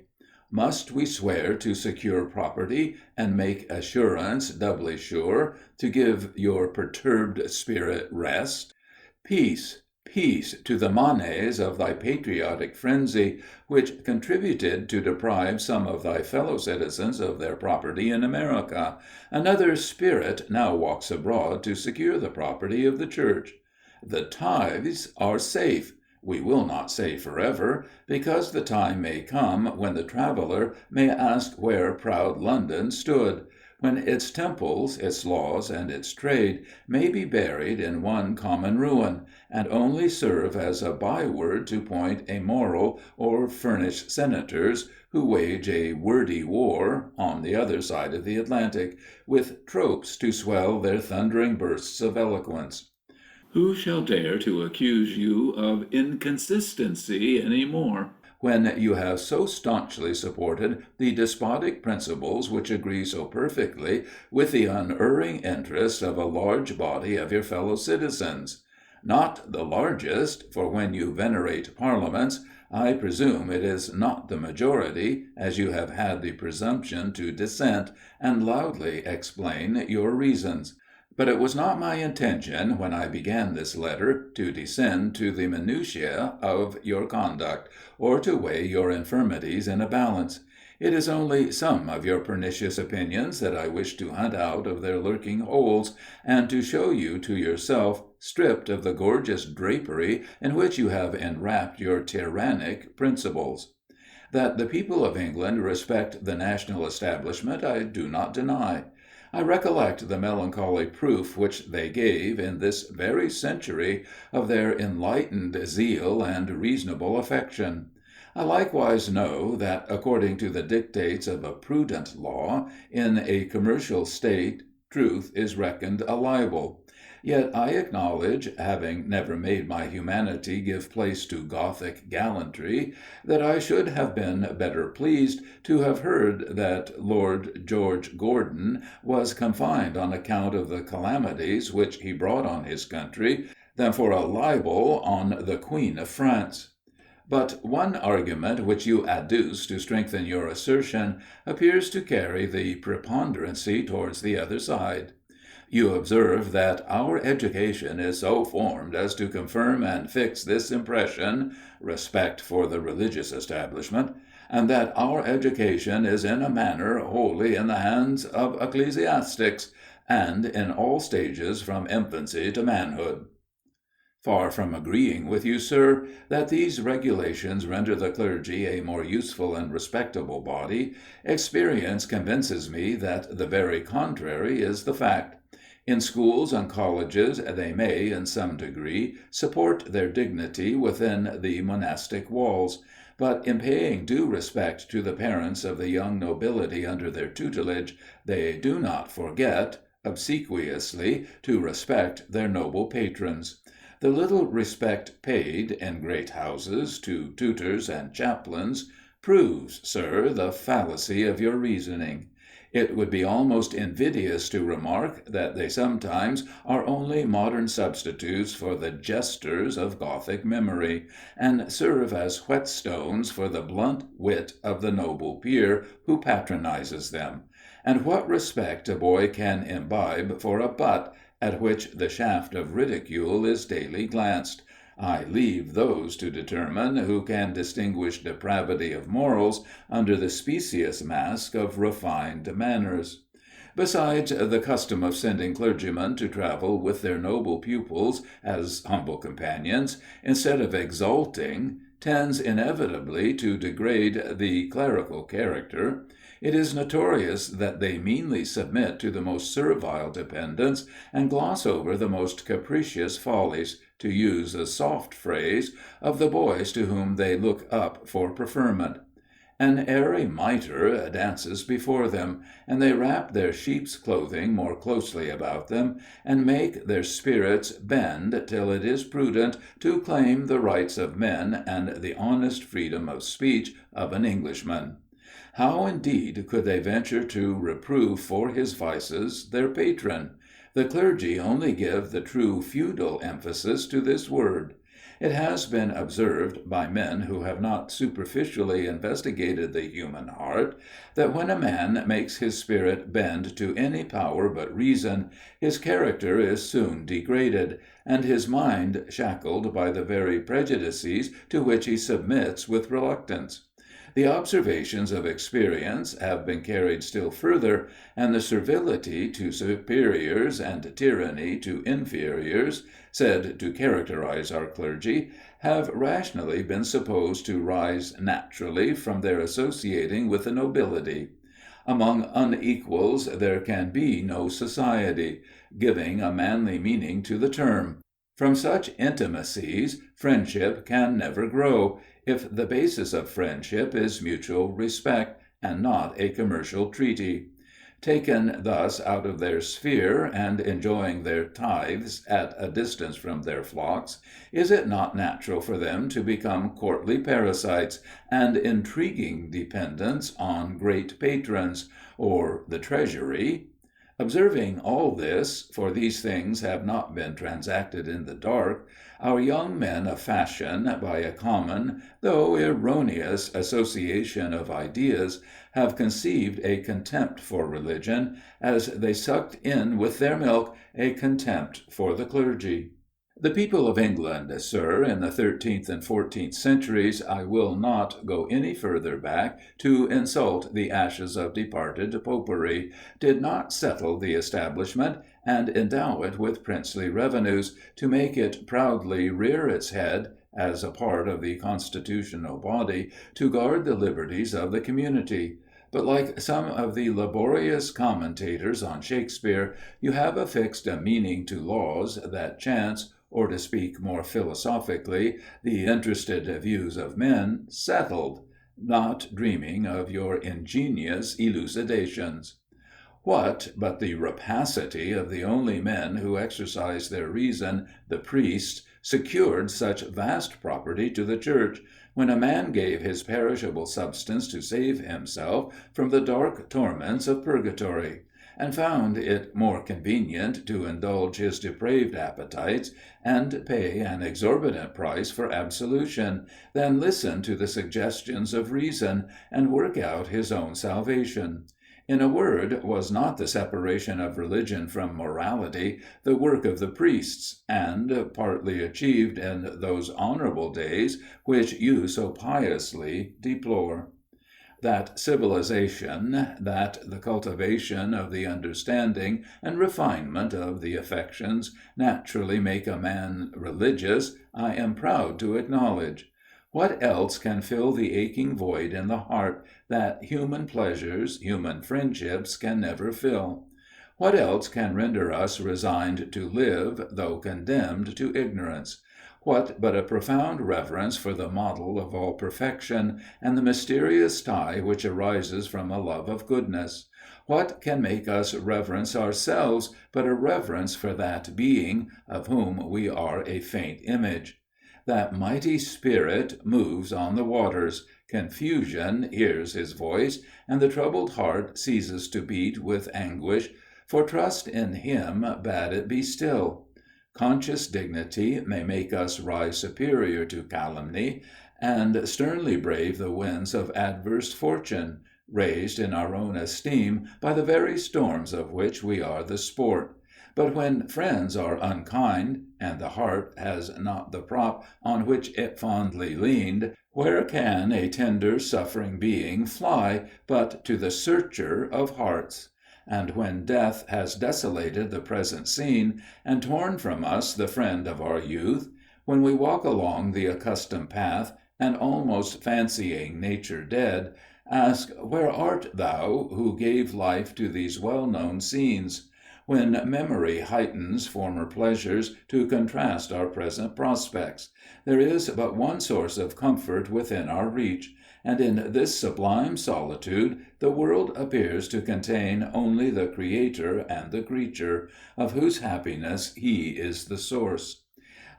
Must we swear to secure property, and make assurance doubly sure, to give your perturbed spirit rest? Peace, Peace to the manes of thy patriotic frenzy, which contributed to deprive some of thy fellow citizens of their property in America. Another spirit now walks abroad to secure the property of the Church. The tithes are safe. We will not say forever, because the time may come when the traveller may ask where proud London stood, when its temples, its laws, and its trade may be buried in one common ruin, and only serve as a byword to point a moral or furnish senators who wage a wordy war on the other side of the Atlantic, with tropes to swell their thundering bursts of eloquence. Who shall dare to accuse you of inconsistency any more, when you have so staunchly supported the despotic principles which agree so perfectly with the unerring interests of a large body of your fellow citizens? Not the largest, for when you venerate parliaments, I presume it is not the majority, as you have had the presumption to dissent, and loudly explain your reasons. But it was not my intention, when I began this letter, to descend to the minutiae of your conduct, or to weigh your infirmities in a balance. It is only some of your pernicious opinions that I wish to hunt out of their lurking holes, and to show you to yourself, stripped of the gorgeous drapery in which you have enwrapped your tyrannic principles. That the people of England respect the national establishment I do not deny. I recollect the melancholy proof which they gave, in this very century, of their enlightened zeal and reasonable affection. I likewise know that, according to the dictates of a prudent law, in a commercial state truth is reckoned a libel. Yet I acknowledge, having never made my humanity give place to Gothic gallantry, that I should have been better pleased to have heard that Lord George Gordon was confined on account of the calamities which he brought on his country, than for a libel on the Queen of France. But one argument which you adduce to strengthen your assertion appears to carry the preponderancy towards the other side. You observe that our education is so formed as to confirm and fix this impression, respect for the religious establishment, and that our education is in a manner wholly in the hands of ecclesiastics, and in all stages from infancy to manhood. Far from agreeing with you, sir, that these regulations render the clergy a more useful and respectable body, experience convinces me that the very contrary is the fact. In schools and colleges they may, in some degree, support their dignity within the monastic walls, but in paying due respect to the parents of the young nobility under their tutelage, they do not forget, obsequiously, to respect their noble patrons. The little respect paid, in great houses, to tutors and chaplains, proves, sir, the fallacy of your reasoning. It would be almost invidious to remark that they sometimes are only modern substitutes for the jesters of Gothic memory, and serve as whetstones for the blunt wit of the noble peer who patronizes them. And what respect a boy can imbibe for a butt, at which the shaft of ridicule is daily glanced, I leave those to determine who can distinguish depravity of morals under the specious mask of refined manners. Besides, the custom of sending clergymen to travel with their noble pupils as humble companions, instead of exalting, tends inevitably to degrade the clerical character. It is notorious that they meanly submit to the most servile dependence, and gloss over the most capricious follies, to use a soft phrase, of the boys to whom they look up for preferment. An airy mitre dances before them, and they wrap their sheep's clothing more closely about them, and make their spirits bend till it is prudent to claim the rights of men and the honest freedom of speech of an Englishman. How, indeed, could they venture to reprove for his vices their patron? The clergy only give the true feudal emphasis to this word. It has been observed by men who have not superficially investigated the human heart, that when a man makes his spirit bend to any power but reason, his character is soon degraded, and his mind shackled by the very prejudices to which he submits with reluctance. The observations of experience have been carried still further, and the servility to superiors and tyranny to inferiors, said to characterize our clergy, have rationally been supposed to rise naturally from their associating with the nobility. Among unequals there can be no society, giving a manly meaning to the term. From such intimacies friendship can never grow, if the basis of friendship is mutual respect, and not a commercial treaty. Taken thus out of their sphere, and enjoying their tithes at a distance from their flocks, is it not natural for them to become courtly parasites, and intriguing dependents on great patrons, or the treasury? Observing all this, for these things have not been transacted in the dark, our young men of fashion, by a common, though erroneous, association of ideas, have conceived a contempt for religion, as they sucked in with their milk a contempt for the clergy. The people of England, sir, in the 13th and 14th centuries, I will not go any further back to insult the ashes of departed popery, did not settle the establishment, and endow it with princely revenues, to make it proudly rear its head, as a part of the constitutional body, to guard the liberties of the community. But like some of the laborious commentators on Shakespeare, you have affixed a meaning to laws that chance, or to speak more philosophically, the interested views of men, settled, not dreaming of your ingenious elucidations. What but the rapacity of the only men who exercise their reason, the priests, secured such vast property to the Church, when a man gave his perishable substance to save himself from the dark torments of purgatory, and found it more convenient to indulge his depraved appetites, and pay an exorbitant price for absolution, than listen to the suggestions of reason, and work out his own salvation? In a word, was not the separation of religion from morality the work of the priests, and partly achieved in those honourable days which you so piously deplore? That civilization, that the cultivation of the understanding and refinement of the affections naturally make a man religious, I am proud to acknowledge. What else can fill the aching void in the heart that human pleasures, human friendships can never fill? What else can render us resigned to live, though condemned to ignorance? What but a profound reverence for the model of all perfection, and the mysterious tie which arises from a love of goodness? What can make us reverence ourselves but a reverence for that Being of whom we are a faint image? That mighty Spirit moves on the waters, confusion hears his voice, and the troubled heart ceases to beat with anguish, for trust in him bade it be still. Conscious dignity may make us rise superior to calumny, and sternly brave the winds of adverse fortune, raised in our own esteem by the very storms of which we are the sport. But when friends are unkind, and the heart has not the prop on which it fondly leaned, where can a tender, suffering being fly but to the Searcher of hearts? And when death has desolated the present scene, and torn from us the friend of our youth, when we walk along the accustomed path, and almost fancying nature dead, ask, Where art thou, who gave life to these well-known scenes? When memory heightens former pleasures to contrast our present prospects, there is but one source of comfort within our reach, and in this sublime solitude the world appears to contain only the Creator and the creature, of whose happiness He is the source.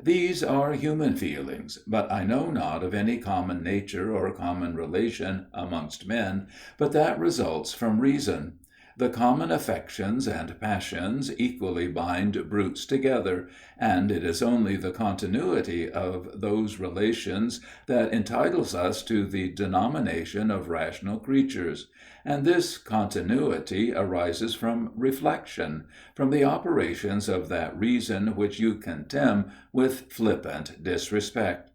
These are human feelings, but I know not of any common nature or common relation amongst men, but that results from reason. The common affections and passions equally bind brutes together, and it is only the continuity of those relations that entitles us to the denomination of rational creatures, and this continuity arises from reflection, from the operations of that reason which you contemn with flippant disrespect.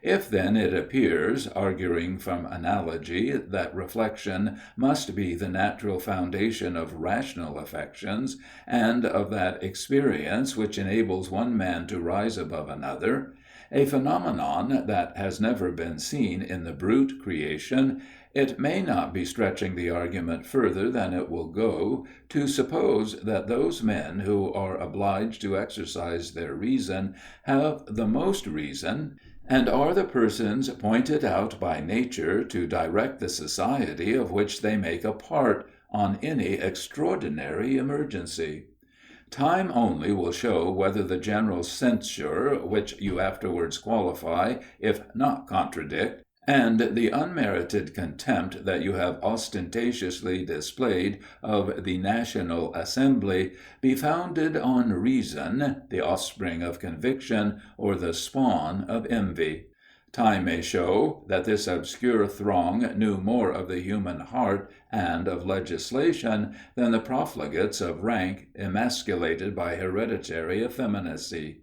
If then it appears, arguing from analogy, that reflection must be the natural foundation of rational affections, and of that experience which enables one man to rise above another, a phenomenon that has never been seen in the brute creation, it may not be stretching the argument further than it will go, to suppose that those men who are obliged to exercise their reason have the most reason, and are the persons pointed out by nature to direct the society of which they make a part, on any extraordinary emergency. Time only will show whether the general censure, which you afterwards qualify, if not contradict, and the unmerited contempt that you have ostentatiously displayed of the National Assembly, be founded on reason, the offspring of conviction, or the spawn of envy. Time may show that this obscure throng knew more of the human heart and of legislation than the profligates of rank emasculated by hereditary effeminacy.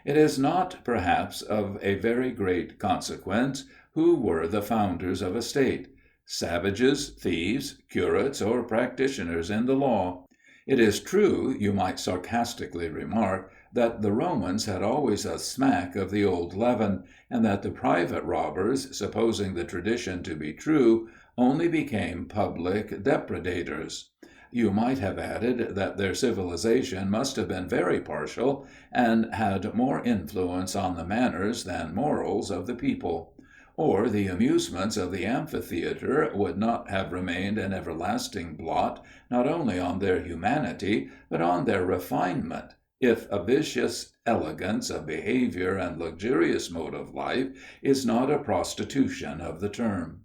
It is not, perhaps, of a very great consequence who were the founders of a state: savages, thieves, curates, or practitioners in the law. It is true, you might sarcastically remark, that the Romans had always a smack of the old leaven, and that the private robbers, supposing the tradition to be true, only became public depredators. You might have added that their civilization must have been very partial, and had more influence on the manners than morals of the people. Or the amusements of the amphitheatre would not have remained an everlasting blot, not only on their humanity, but on their refinement, if a vicious elegance of behaviour and luxurious mode of life is not a prostitution of the term.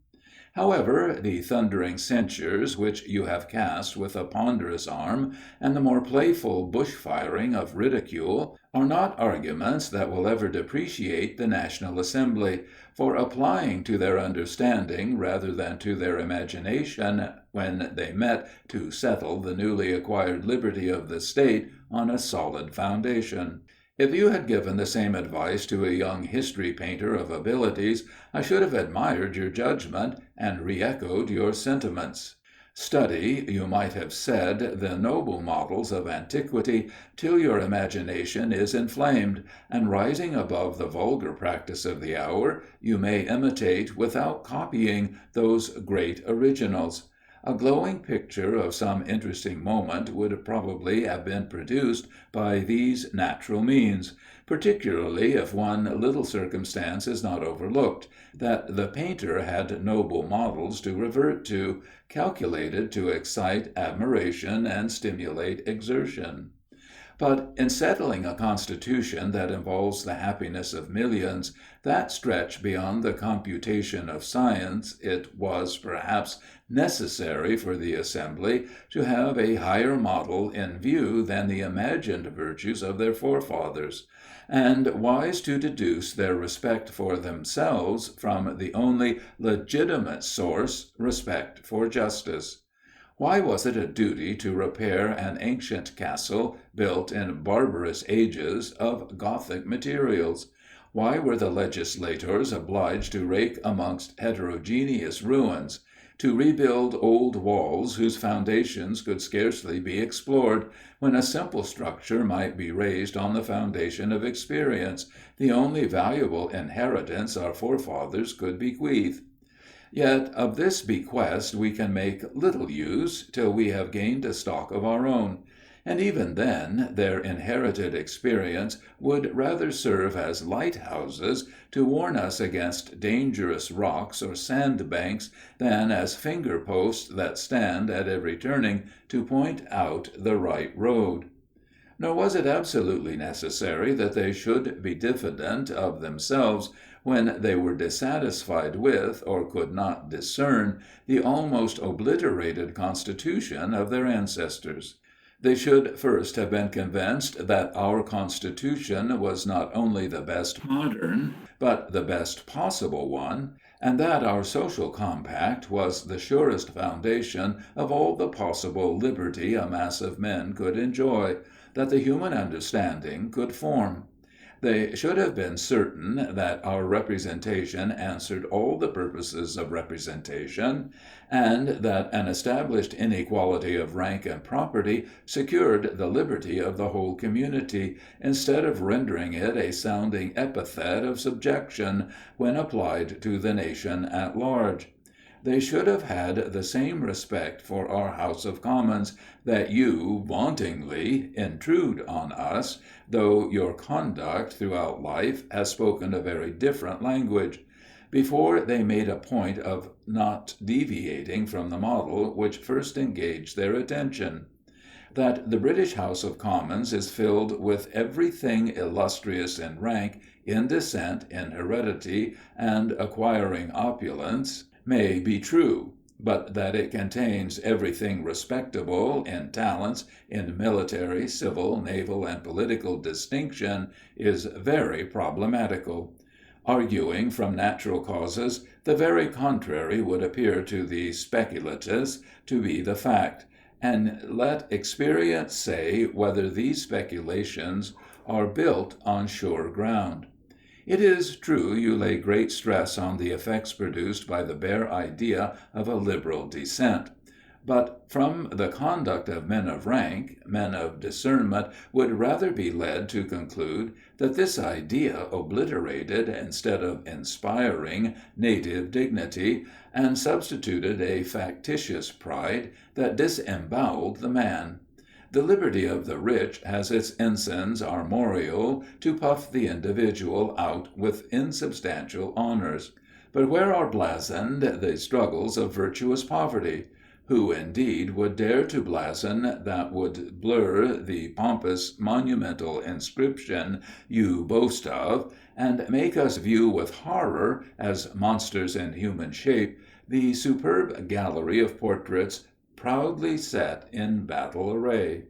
However, the thundering censures which you have cast with a ponderous arm, and the more playful bush-firing of ridicule, are not arguments that will ever depreciate the National Assembly, for applying to their understanding rather than to their imagination, when they met to settle the newly acquired liberty of the State on a solid foundation. If you had given the same advice to a young history painter of abilities, I should have admired your judgment, and re-echoed your sentiments. Study, you might have said, the noble models of antiquity, till your imagination is inflamed, and rising above the vulgar practice of the hour, you may imitate, without copying, those great originals. A glowing picture of some interesting moment would probably have been produced by these natural means, particularly if one little circumstance is not overlooked, that the painter had noble models to revert to, calculated to excite admiration and stimulate exertion. But in settling a constitution that involves the happiness of millions, that stretch beyond the computation of science, it was, perhaps, necessary for the Assembly to have a higher model in view than the imagined virtues of their forefathers, and wise to deduce their respect for themselves from the only legitimate source, respect for justice. Why was it a duty to repair an ancient castle, built in barbarous ages, of Gothic materials? Why were the legislators obliged to rake amongst heterogeneous ruins, to rebuild old walls whose foundations could scarcely be explored, when a simple structure might be raised on the foundation of experience, the only valuable inheritance our forefathers could bequeath? Yet of this bequest we can make little use, till we have gained a stock of our own; and even then their inherited experience would rather serve as lighthouses to warn us against dangerous rocks or sandbanks, than as finger-posts that stand at every turning to point out the right road. Nor was it absolutely necessary that they should be diffident of themselves when they were dissatisfied with, or could not discern, the almost obliterated constitution of their ancestors. They should first have been convinced that our Constitution was not only the best modern, but the best possible one, and that our social compact was the surest foundation of all the possible liberty a mass of men could enjoy, that the human understanding could form. They should have been certain that our representation answered all the purposes of representation, and that an established inequality of rank and property secured the liberty of the whole community, instead of rendering it a sounding epithet of subjection when applied to the nation at large. They should have had the same respect for our House of Commons that you vauntingly intrude on us, though your conduct throughout life has spoken a very different language, before they made a point of not deviating from the model which first engaged their attention. That the British House of Commons is filled with everything illustrious in rank, in descent, in heredity, and acquiring opulence, may be true, but that it contains everything respectable in talents, in military, civil, naval, and political distinction, is very problematical. Arguing from natural causes, the very contrary would appear to the speculatist to be the fact, and let experience say whether these speculations are built on sure ground. It is true you lay great stress on the effects produced by the bare idea of a liberal descent. But from the conduct of men of rank, men of discernment would rather be led to conclude that this idea obliterated, instead of inspiring, native dignity, and substituted a factitious pride that disemboweled the man. The liberty of the rich has its ensigns armorial to puff the individual out with insubstantial honors. But where are blazoned the struggles of virtuous poverty? Who, indeed, would dare to blazon that would blur the pompous monumental inscription you boast of, and make us view with horror, as monsters in human shape, the superb gallery of portraits proudly set in battle array?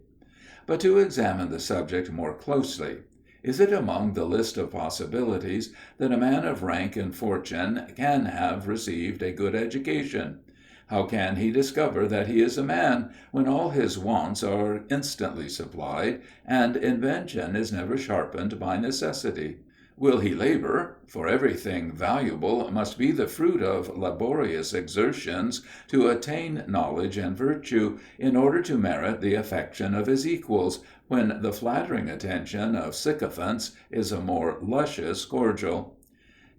But to examine the subject more closely, is it among the list of possibilities that a man of rank and fortune can have received a good education? How can he discover that he is a man, when all his wants are instantly supplied, and invention is never sharpened by necessity? Will he labor, for everything valuable must be the fruit of laborious exertions, to attain knowledge and virtue, in order to merit the affection of his equals, when the flattering attention of sycophants is a more luscious cordial?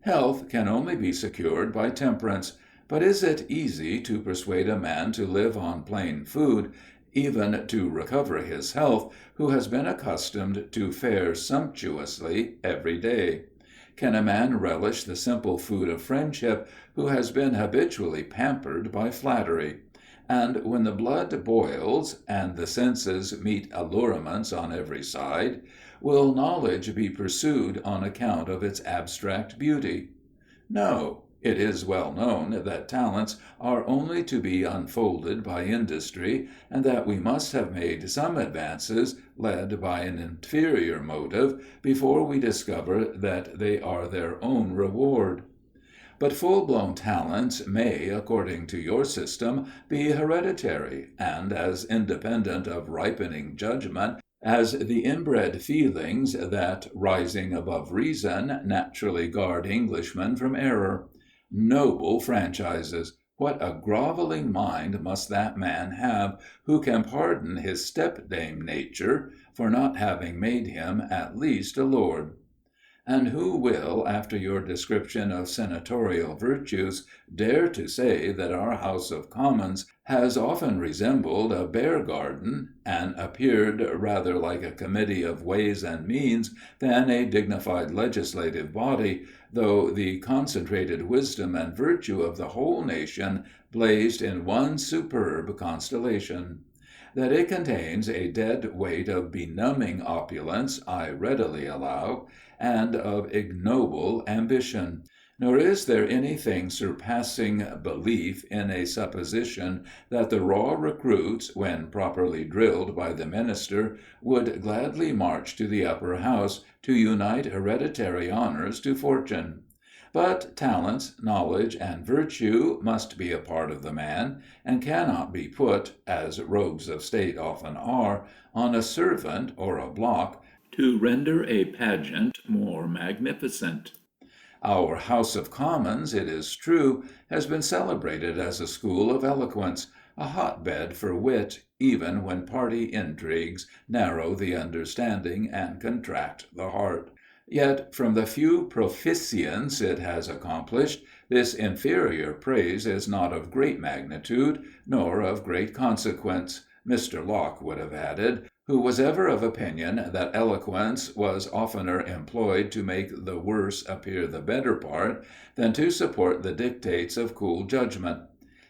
Health can only be secured by temperance, but is it easy to persuade a man to live on plain food, even to recover his health, who has been accustomed to fare sumptuously every day? Can a man relish the simple food of friendship, who has been habitually pampered by flattery? And when the blood boils, and the senses meet allurements on every side, will knowledge be pursued on account of its abstract beauty? No. It is well known that talents are only to be unfolded by industry, and that we must have made some advances, led by an inferior motive, before we discover that they are their own reward. But full-blown talents may, according to your system, be hereditary, and as independent of ripening judgment as the inbred feelings that, rising above reason, naturally guard Englishmen from error. Noble franchises! What a grovelling mind must that man have, who can pardon his stepdame nature for not having made him at least a lord? And who will, after your description of senatorial virtues, dare to say that our House of Commons has often resembled a bear garden, and appeared rather like a committee of ways and means than a dignified legislative body, though the concentrated wisdom and virtue of the whole nation blazed in one superb constellation? That it contains a dead weight of benumbing opulence, I readily allow, and of ignoble ambition. Nor is there anything surpassing belief in a supposition that the raw recruits, when properly drilled by the minister, would gladly march to the upper house, to unite hereditary honours to fortune. But talents, knowledge, and virtue must be a part of the man, and cannot be put, as robes of state often are, on a servant or a block, to render a pageant more magnificent. Our House of Commons, it is true, has been celebrated as a school of eloquence, a hotbed for wit, even when party intrigues narrow the understanding and contract the heart. Yet from the few proficience it has accomplished, this inferior praise is not of great magnitude, nor of great consequence. Mr. Locke would have added, who was ever of opinion that eloquence was oftener employed to make the worse appear the better part, than to support the dictates of cool judgment.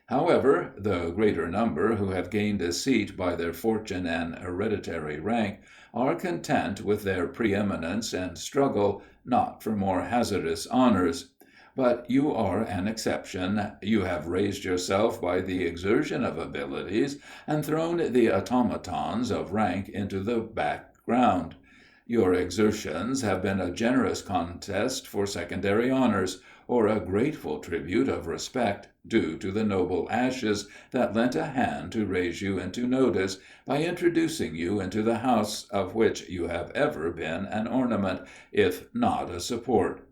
However, the greater number who have gained a seat by their fortune and hereditary rank are content with their preeminence and struggle not for more hazardous honours. But you are an exception. You have raised yourself by the exertion of abilities, and thrown the automatons of rank into the background. Your exertions have been a generous contest for secondary honours, or a grateful tribute of respect due to the noble ashes that lent a hand to raise you into notice, by introducing you into the house of which you have ever been an ornament, if not a support.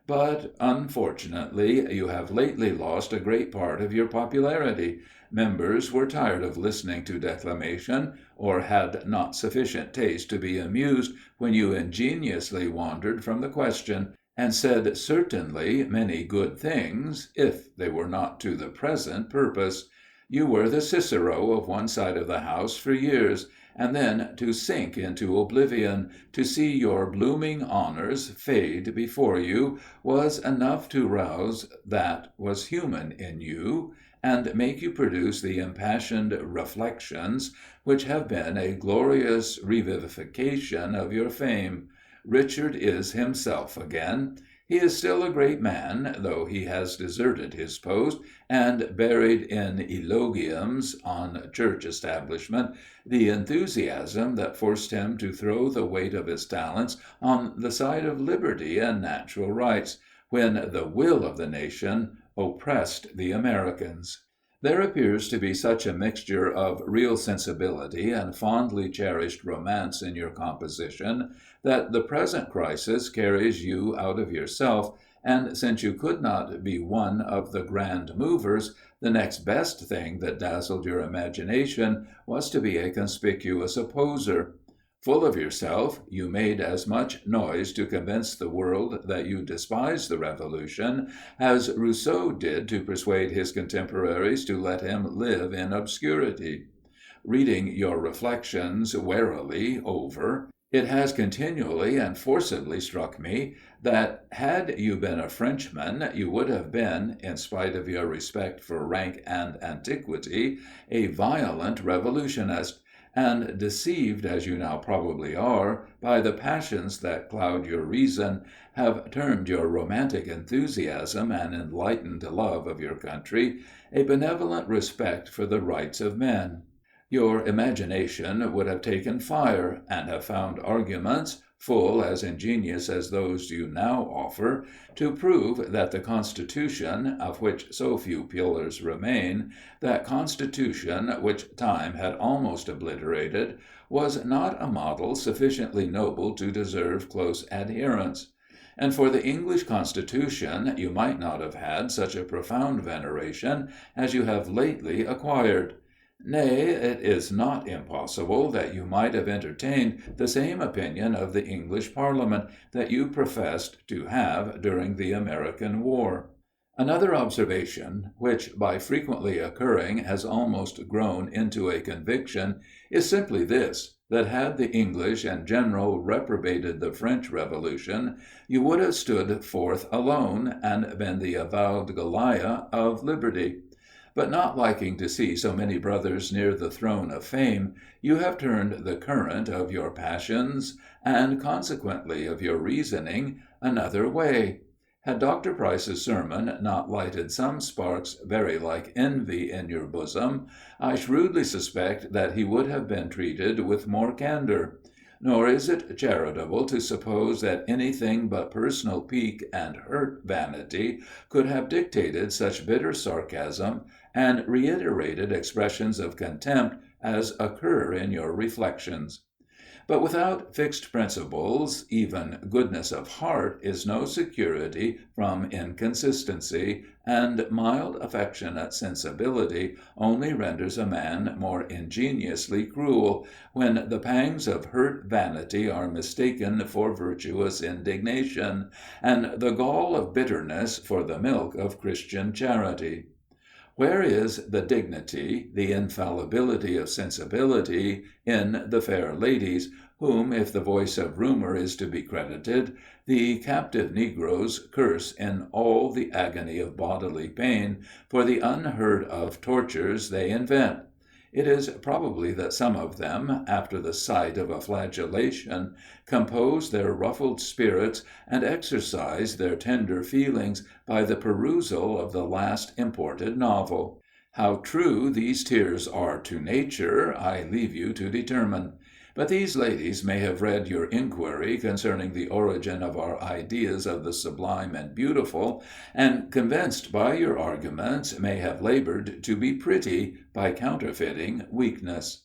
But, unfortunately, you have lately lost a great part of your popularity. Members were tired of listening to declamation, or had not sufficient taste to be amused when you ingeniously wandered from the question, and said certainly many good things, if they were not to the present purpose. You were the Cicero of one side of the house for years, and then to sink into oblivion, to see your blooming honours fade before you, was enough to rouse that was human in you, and make you produce the impassioned reflections which have been a glorious revivification of your fame. Richard is himself again. He is still a great man, though he has deserted his post, and buried in eulogiums on church establishment the enthusiasm that forced him to throw the weight of his talents on the side of liberty and natural rights, when the will of the nation oppressed the Americans. There appears to be such a mixture of real sensibility and fondly cherished romance in your composition, that the present crisis carries you out of yourself, and since you could not be one of the grand movers, the next best thing that dazzled your imagination was to be a conspicuous opposer. Full of yourself, you made as much noise to convince the world that you despised the Revolution, as Rousseau did to persuade his contemporaries to let him live in obscurity. Reading your reflections warily over, it has continually and forcibly struck me that, had you been a Frenchman, you would have been, in spite of your respect for rank and antiquity, a violent revolutionist, and, deceived as you now probably are, by the passions that cloud your reason, have turned your romantic enthusiasm and enlightened love of your country, a benevolent respect for the rights of men. Your imagination would have taken fire, and have found arguments, full as ingenious as those you now offer, to prove that the Constitution, of which so few pillars remain, that Constitution which time had almost obliterated, was not a model sufficiently noble to deserve close adherence. And for the English Constitution you might not have had such a profound veneration as you have lately acquired. Nay, it is not impossible that you might have entertained the same opinion of the English Parliament that you professed to have during the American War. Another observation, which by frequently occurring has almost grown into a conviction, is simply this, that had the English in general reprobated the French Revolution, you would have stood forth alone, and been the avowed Goliah of liberty. But not liking to see so many brothers near the throne of fame, you have turned the current of your passions, and consequently of your reasoning, another way. Had Dr. Price's sermon not lighted some sparks very like envy in your bosom, I shrewdly suspect that he would have been treated with more candour. Nor is it charitable to suppose that anything but personal pique and hurt vanity could have dictated such bitter sarcasm and reiterated expressions of contempt as occur in your reflections. But without fixed principles, even goodness of heart is no security from inconsistency, and mild affectionate sensibility only renders a man more ingeniously cruel, when the pangs of hurt vanity are mistaken for virtuous indignation, and the gall of bitterness for the milk of Christian charity. Where is the dignity, the infallibility of sensibility in the fair ladies, whom, if the voice of rumour is to be credited, the captive negroes curse in all the agony of bodily pain for the unheard of tortures they invent? It is probably that some of them, after the sight of a flagellation, compose their ruffled spirits and exercise their tender feelings by the perusal of the last imported novel. How true these tears are to nature, I leave you to determine. But these ladies may have read your inquiry concerning the origin of our ideas of the sublime and beautiful, and, convinced by your arguments, may have laboured to be pretty by counterfeiting weakness.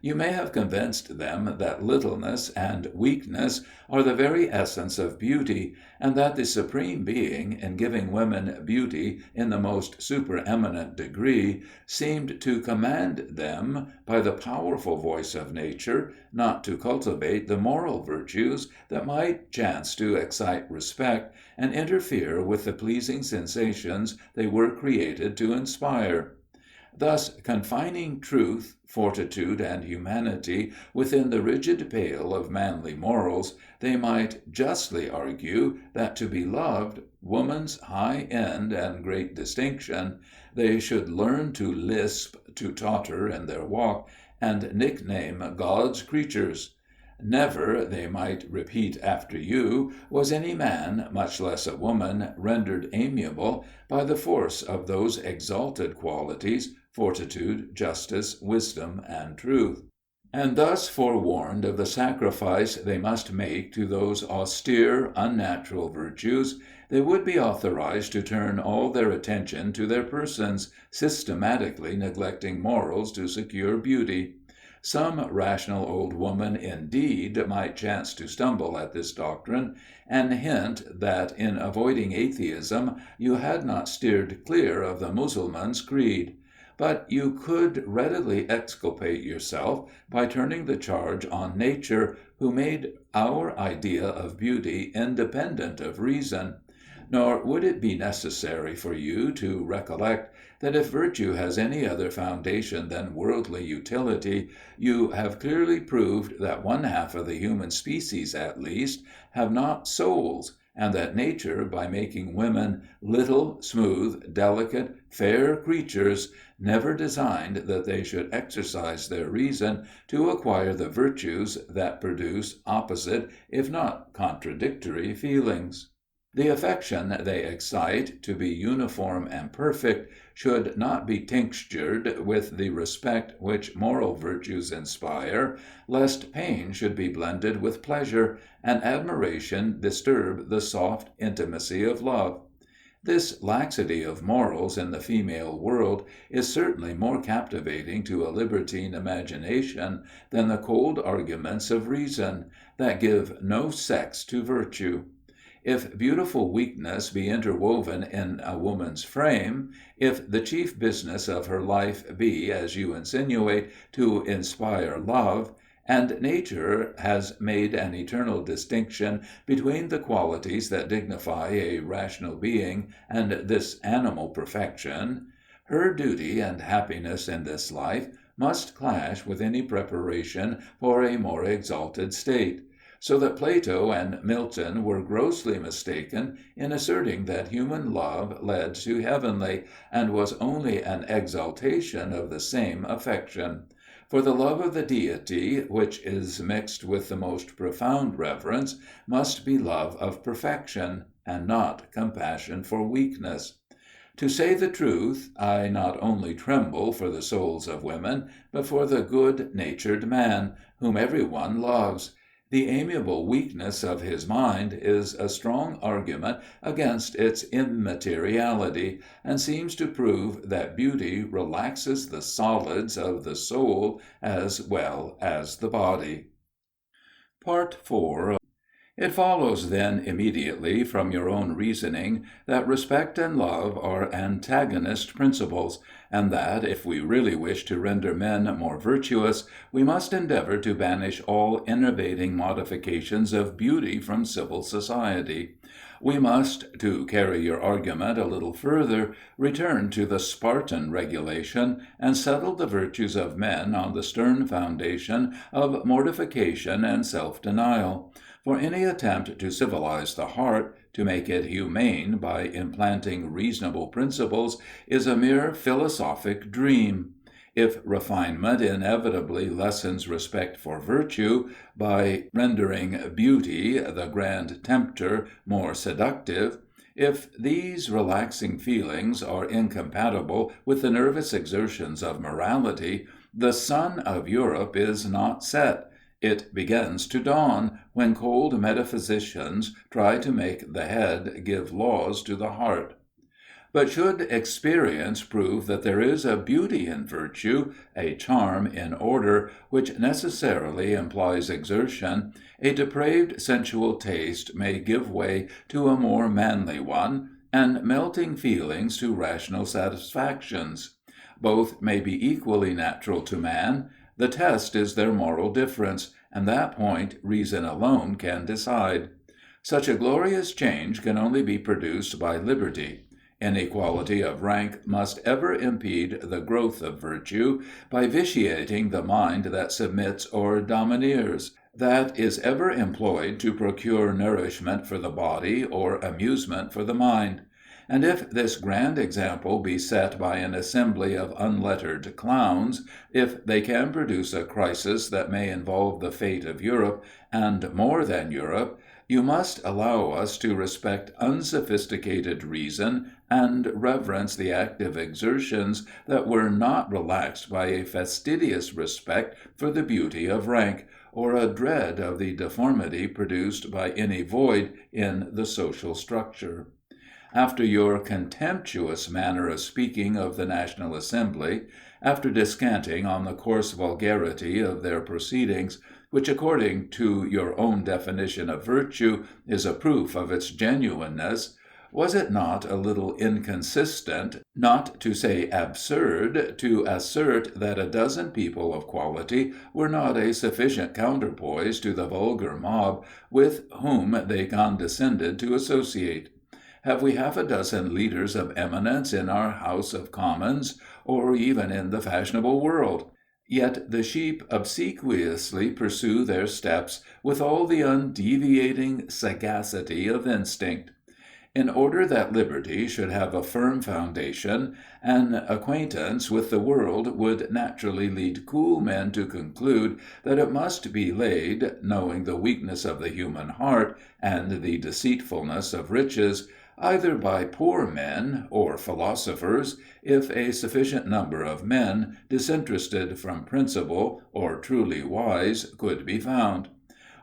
You may have convinced them that littleness and weakness are the very essence of beauty, and that the Supreme Being, in giving women beauty in the most supereminent degree, seemed to command them, by the powerful voice of nature, not to cultivate the moral virtues that might chance to excite respect and interfere with the pleasing sensations they were created to inspire. Thus, confining truth, fortitude, and humanity within the rigid pale of manly morals, they might justly argue that to be loved, woman's high end and great distinction, they should learn to lisp, to totter in their walk, and nickname God's creatures. Never, they might repeat after you, was any man, much less a woman, rendered amiable by the force of those exalted qualities, fortitude, justice, wisdom, and truth. And thus forewarned of the sacrifice they must make to those austere, unnatural virtues, they would be authorized to turn all their attention to their persons, systematically neglecting morals to secure beauty. Some rational old woman, indeed, might chance to stumble at this doctrine, and hint that in avoiding atheism you had not steered clear of the Mussulman's creed. But you could readily exculpate yourself by turning the charge on nature, who made our idea of beauty independent of reason. Nor would it be necessary for you to recollect that if virtue has any other foundation than worldly utility, you have clearly proved that one half of the human species, at least, have not souls, and that nature, by making women little, smooth, delicate, fair creatures, never designed that they should exercise their reason to acquire the virtues that produce opposite, if not contradictory, feelings. The affection they excite, to be uniform and perfect, should not be tinctured with the respect which moral virtues inspire, lest pain should be blended with pleasure, and admiration disturb the soft intimacy of love. This laxity of morals in the female world is certainly more captivating to a libertine imagination than the cold arguments of reason, that give no sex to virtue. If beautiful weakness be interwoven in a woman's frame, if the chief business of her life be, as you insinuate, to inspire love, and nature has made an eternal distinction between the qualities that dignify a rational being and this animal perfection, her duty and happiness in this life must clash with any preparation for a more exalted state. so that Plato and Milton were grossly mistaken in asserting that human love led to heavenly, and was only an exaltation of the same affection. For the love of the Deity, which is mixed with the most profound reverence, must be love of perfection, and not compassion for weakness. To say the truth, I not only tremble for the souls of women, but for the good-natured man, whom every one loves. The amiable weakness of his mind is a strong argument against its immateriality, and seems to prove that beauty relaxes the solids of the soul as well as the body. Part 4. It follows then immediately from your own reasoning that respect and love are antagonist principles, and that, if we really wish to render men more virtuous, we must endeavour to banish all enervating modifications of beauty from civil society. We must, to carry your argument a little further, return to the Spartan regulation, and settle the virtues of men on the stern foundation of mortification and self-denial. For any attempt to civilize the heart, to make it humane by implanting reasonable principles, is a mere philosophic dream. If refinement inevitably lessens respect for virtue, by rendering beauty, the grand tempter, more seductive, if these relaxing feelings are incompatible with the nervous exertions of morality, the sun of Europe is not set. It begins to dawn, when cold metaphysicians try to make the head give laws to the heart. But should experience prove that there is a beauty in virtue, a charm in order, which necessarily implies exertion, a depraved sensual taste may give way to a more manly one, and melting feelings to rational satisfactions. Both may be equally natural to man. The test is their moral difference, and that point reason alone can decide. Such a glorious change can only be produced by liberty. Inequality of rank must ever impede the growth of virtue, by vitiating the mind that submits or domineers, that is ever employed to procure nourishment for the body or amusement for the mind. And if this grand example be set by an assembly of unlettered clowns, if they can produce a crisis that may involve the fate of Europe, and more than Europe, you must allow us to respect unsophisticated reason, and reverence the active exertions that were not relaxed by a fastidious respect for the beauty of rank, or a dread of the deformity produced by any void in the social structure. After your contemptuous manner of speaking of the National Assembly, after descanting on the coarse vulgarity of their proceedings, which, according to your own definition of virtue, is a proof of its genuineness, was it not a little inconsistent, not to say absurd, to assert that a dozen people of quality were not a sufficient counterpoise to the vulgar mob with whom they condescended to associate? Have we half a dozen leaders of eminence in our House of Commons, or even in the fashionable world? Yet the sheep obsequiously pursue their steps with all the undeviating sagacity of instinct. In order that liberty should have a firm foundation, an acquaintance with the world would naturally lead cool men to conclude that it must be laid, knowing the weakness of the human heart, and the deceitfulness of riches, either by poor men or philosophers, if a sufficient number of men, disinterested from principle, or truly wise, could be found.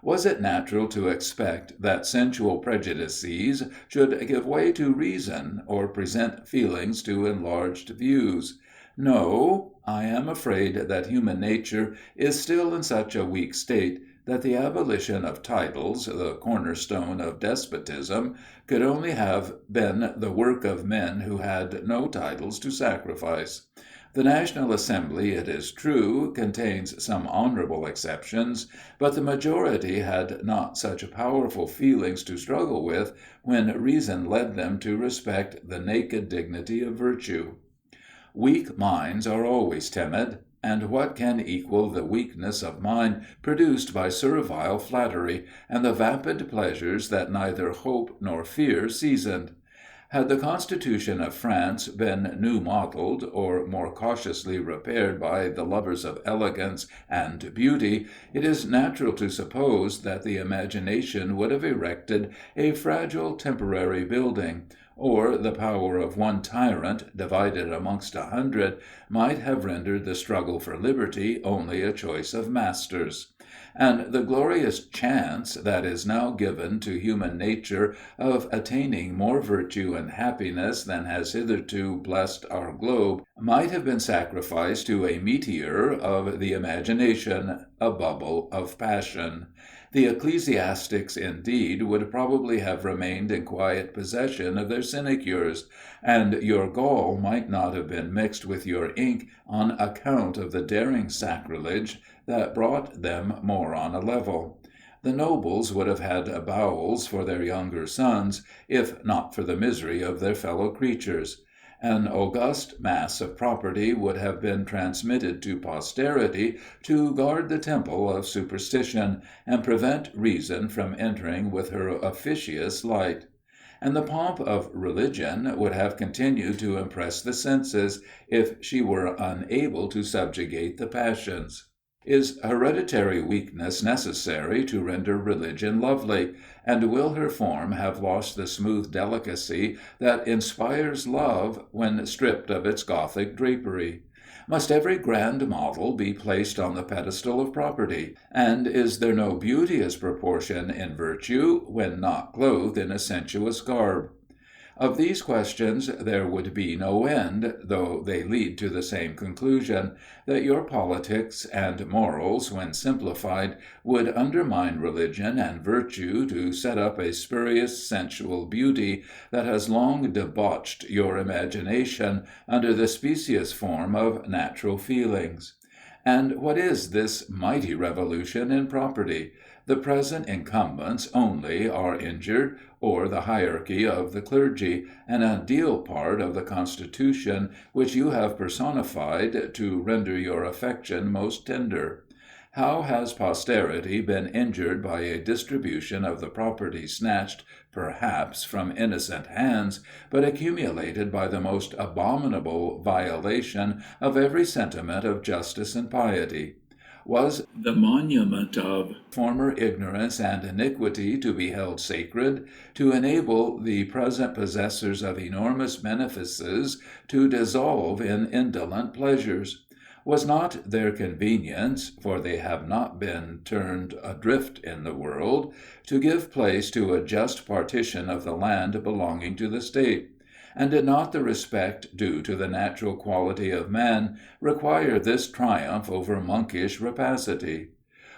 Was it natural to expect that sensual prejudices should give way to reason, or present feelings to enlarged views? No, I am afraid that human nature is still in such a weak state that the abolition of titles, the cornerstone of despotism, could only have been the work of men who had no titles to sacrifice. The National Assembly, it is true, contains some honourable exceptions, but the majority had not such powerful feelings to struggle with when reason led them to respect the naked dignity of virtue. Weak minds are always timid. And what can equal the weakness of mind produced by servile flattery, and the vapid pleasures that neither hope nor fear seasoned? Had the Constitution of France been new modelled, or more cautiously repaired by the lovers of elegance and beauty, it is natural to suppose that the imagination would have erected a fragile temporary building, or the power of one tyrant, divided amongst 100, might have rendered the struggle for liberty only a choice of masters. And the glorious chance that is now given to human nature of attaining more virtue and happiness than has hitherto blessed our globe might have been sacrificed to a meteor of the imagination, a bubble of passion. The ecclesiastics, indeed, would probably have remained in quiet possession of their sinecures, and your gall might not have been mixed with your ink on account of the daring sacrilege that brought them more on a level. The nobles would have had bowels for their younger sons, if not for the misery of their fellow creatures. An august mass of property would have been transmitted to posterity to guard the temple of superstition, and prevent reason from entering with her officious light. And the pomp of religion would have continued to impress the senses, if she were unable to subjugate the passions. Is hereditary weakness necessary to render religion lovely, and will her form have lost the smooth delicacy that inspires love when stripped of its Gothic drapery? Must every grand model be placed on the pedestal of property? And is there no beauteous proportion in virtue, when not clothed in a sensuous garb? Of these questions there would be no end, though they lead to the same conclusion, that your politics and morals, when simplified, would undermine religion and virtue to set up a spurious sensual beauty that has long debauched your imagination under the specious form of natural feelings. And what is this mighty revolution in property? The present incumbents only are injured, or the hierarchy of the clergy, an ideal part of the Constitution which you have personified to render your affection most tender. How has posterity been injured by a distribution of the property snatched, perhaps, from innocent hands, but accumulated by the most abominable violation of every sentiment of justice and piety? Was the monument of former ignorance and iniquity to be held sacred, to enable the present possessors of enormous benefices to dissolve in indolent pleasures? Was not their convenience, for they have not been turned adrift in the world, to give place to a just partition of the land belonging to the state? And did not the respect due to the natural quality of man require this triumph over monkish rapacity?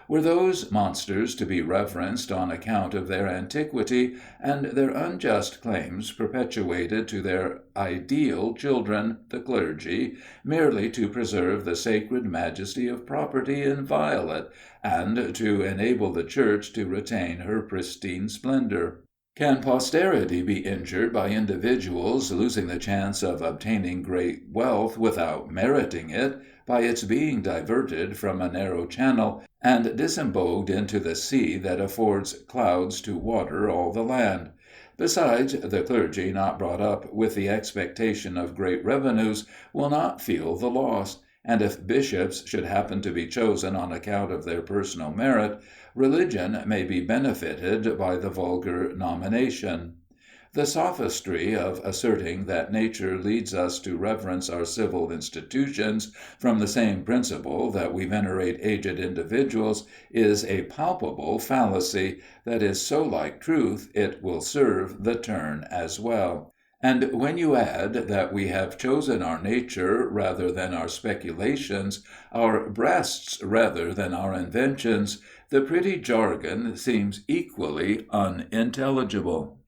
Were those monsters to be reverenced on account of their antiquity, and their unjust claims perpetuated to their ideal children, the clergy, merely to preserve the sacred majesty of property inviolate, and to enable the Church to retain her pristine splendor? Can posterity be injured by individuals losing the chance of obtaining great wealth without meriting it, by its being diverted from a narrow channel and disembogued into the sea that affords clouds to water all the land? Besides, the clergy not brought up with the expectation of great revenues will not feel the loss, and if bishops should happen to be chosen on account of their personal merit, religion may be benefited by the vulgar nomination. The sophistry of asserting that nature leads us to reverence our civil institutions from the same principle that we venerate aged individuals is a palpable fallacy, that is so like truth it will serve the turn as well. And when you add that we have chosen our nature rather than our speculations, our breasts rather than our inventions, the pretty jargon seems equally unintelligible.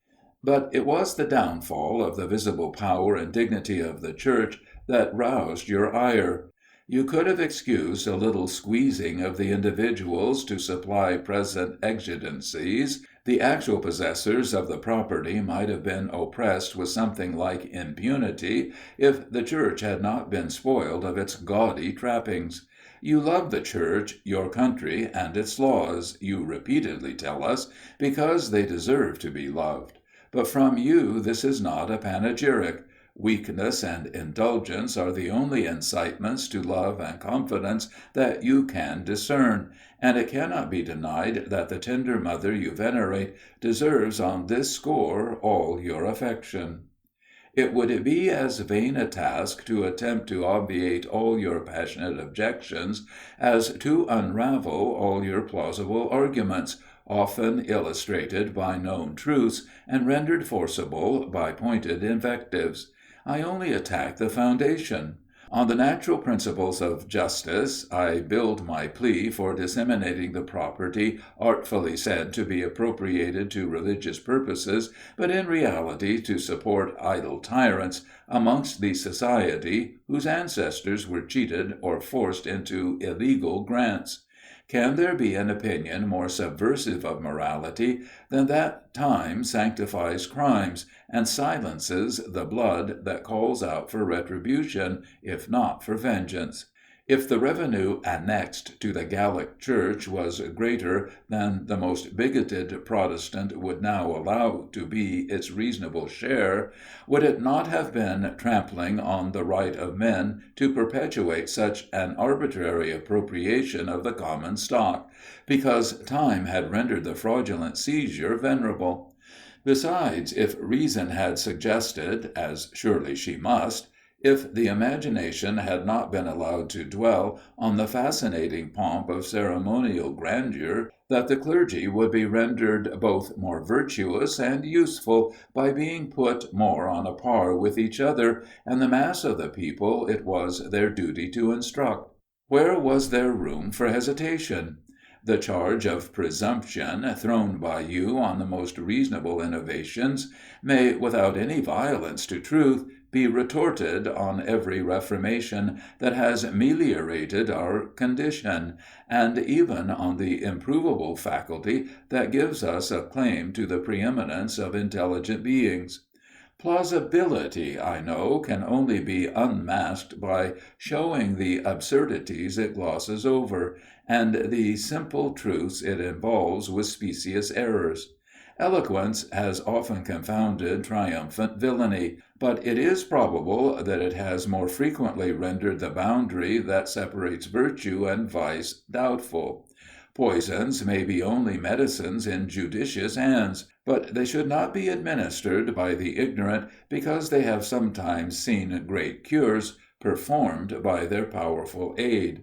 But it was the downfall of the visible power and dignity of the Church that roused your ire. You could have excused a little squeezing of the individuals to supply present exigencies, The actual possessors of the property might have been oppressed with something like impunity if the Church had not been spoiled of its gaudy trappings. You love the Church, your country, and its laws, you repeatedly tell us, because they deserve to be loved. But from you this is not a panegyric. Weakness and indulgence are the only incitements to love and confidence that you can discern, and it cannot be denied that the tender mother you venerate deserves on this score all your affection. It would be as vain a task to attempt to obviate all your passionate objections as to unravel all your plausible arguments, often illustrated by known truths and rendered forcible by pointed invectives. I only attack the foundation. On the natural principles of justice, I build my plea for disseminating the property artfully said to be appropriated to religious purposes, but in reality to support idle tyrants, amongst the society whose ancestors were cheated or forced into illegal grants. Can there be an opinion more subversive of morality than that time sanctifies crimes, and silences the blood that calls out for retribution, if not for vengeance? If the revenue annexed to the Gallic Church was greater than the most bigoted Protestant would now allow to be its reasonable share, would it not have been trampling on the right of men to perpetuate such an arbitrary appropriation of the common stock, because time had rendered the fraudulent seizure venerable? Besides, if reason had suggested, as surely she must, if the imagination had not been allowed to dwell on the fascinating pomp of ceremonial grandeur, that the clergy would be rendered both more virtuous and useful by being put more on a par with each other, and the mass of the people it was their duty to instruct. Where was there room for hesitation? The charge of presumption thrown by you on the most reasonable innovations may, without any violence to truth, be retorted on every reformation that has meliorated our condition, and even on the improvable faculty that gives us a claim to the preeminence of intelligent beings. Plausibility, I know, can only be unmasked by showing the absurdities it glosses over, and the simple truths it involves with specious errors. Eloquence has often confounded triumphant villainy, but it is probable that it has more frequently rendered the boundary that separates virtue and vice doubtful. Poisons may be only medicines in judicious hands, but they should not be administered by the ignorant because they have sometimes seen great cures performed by their powerful aid.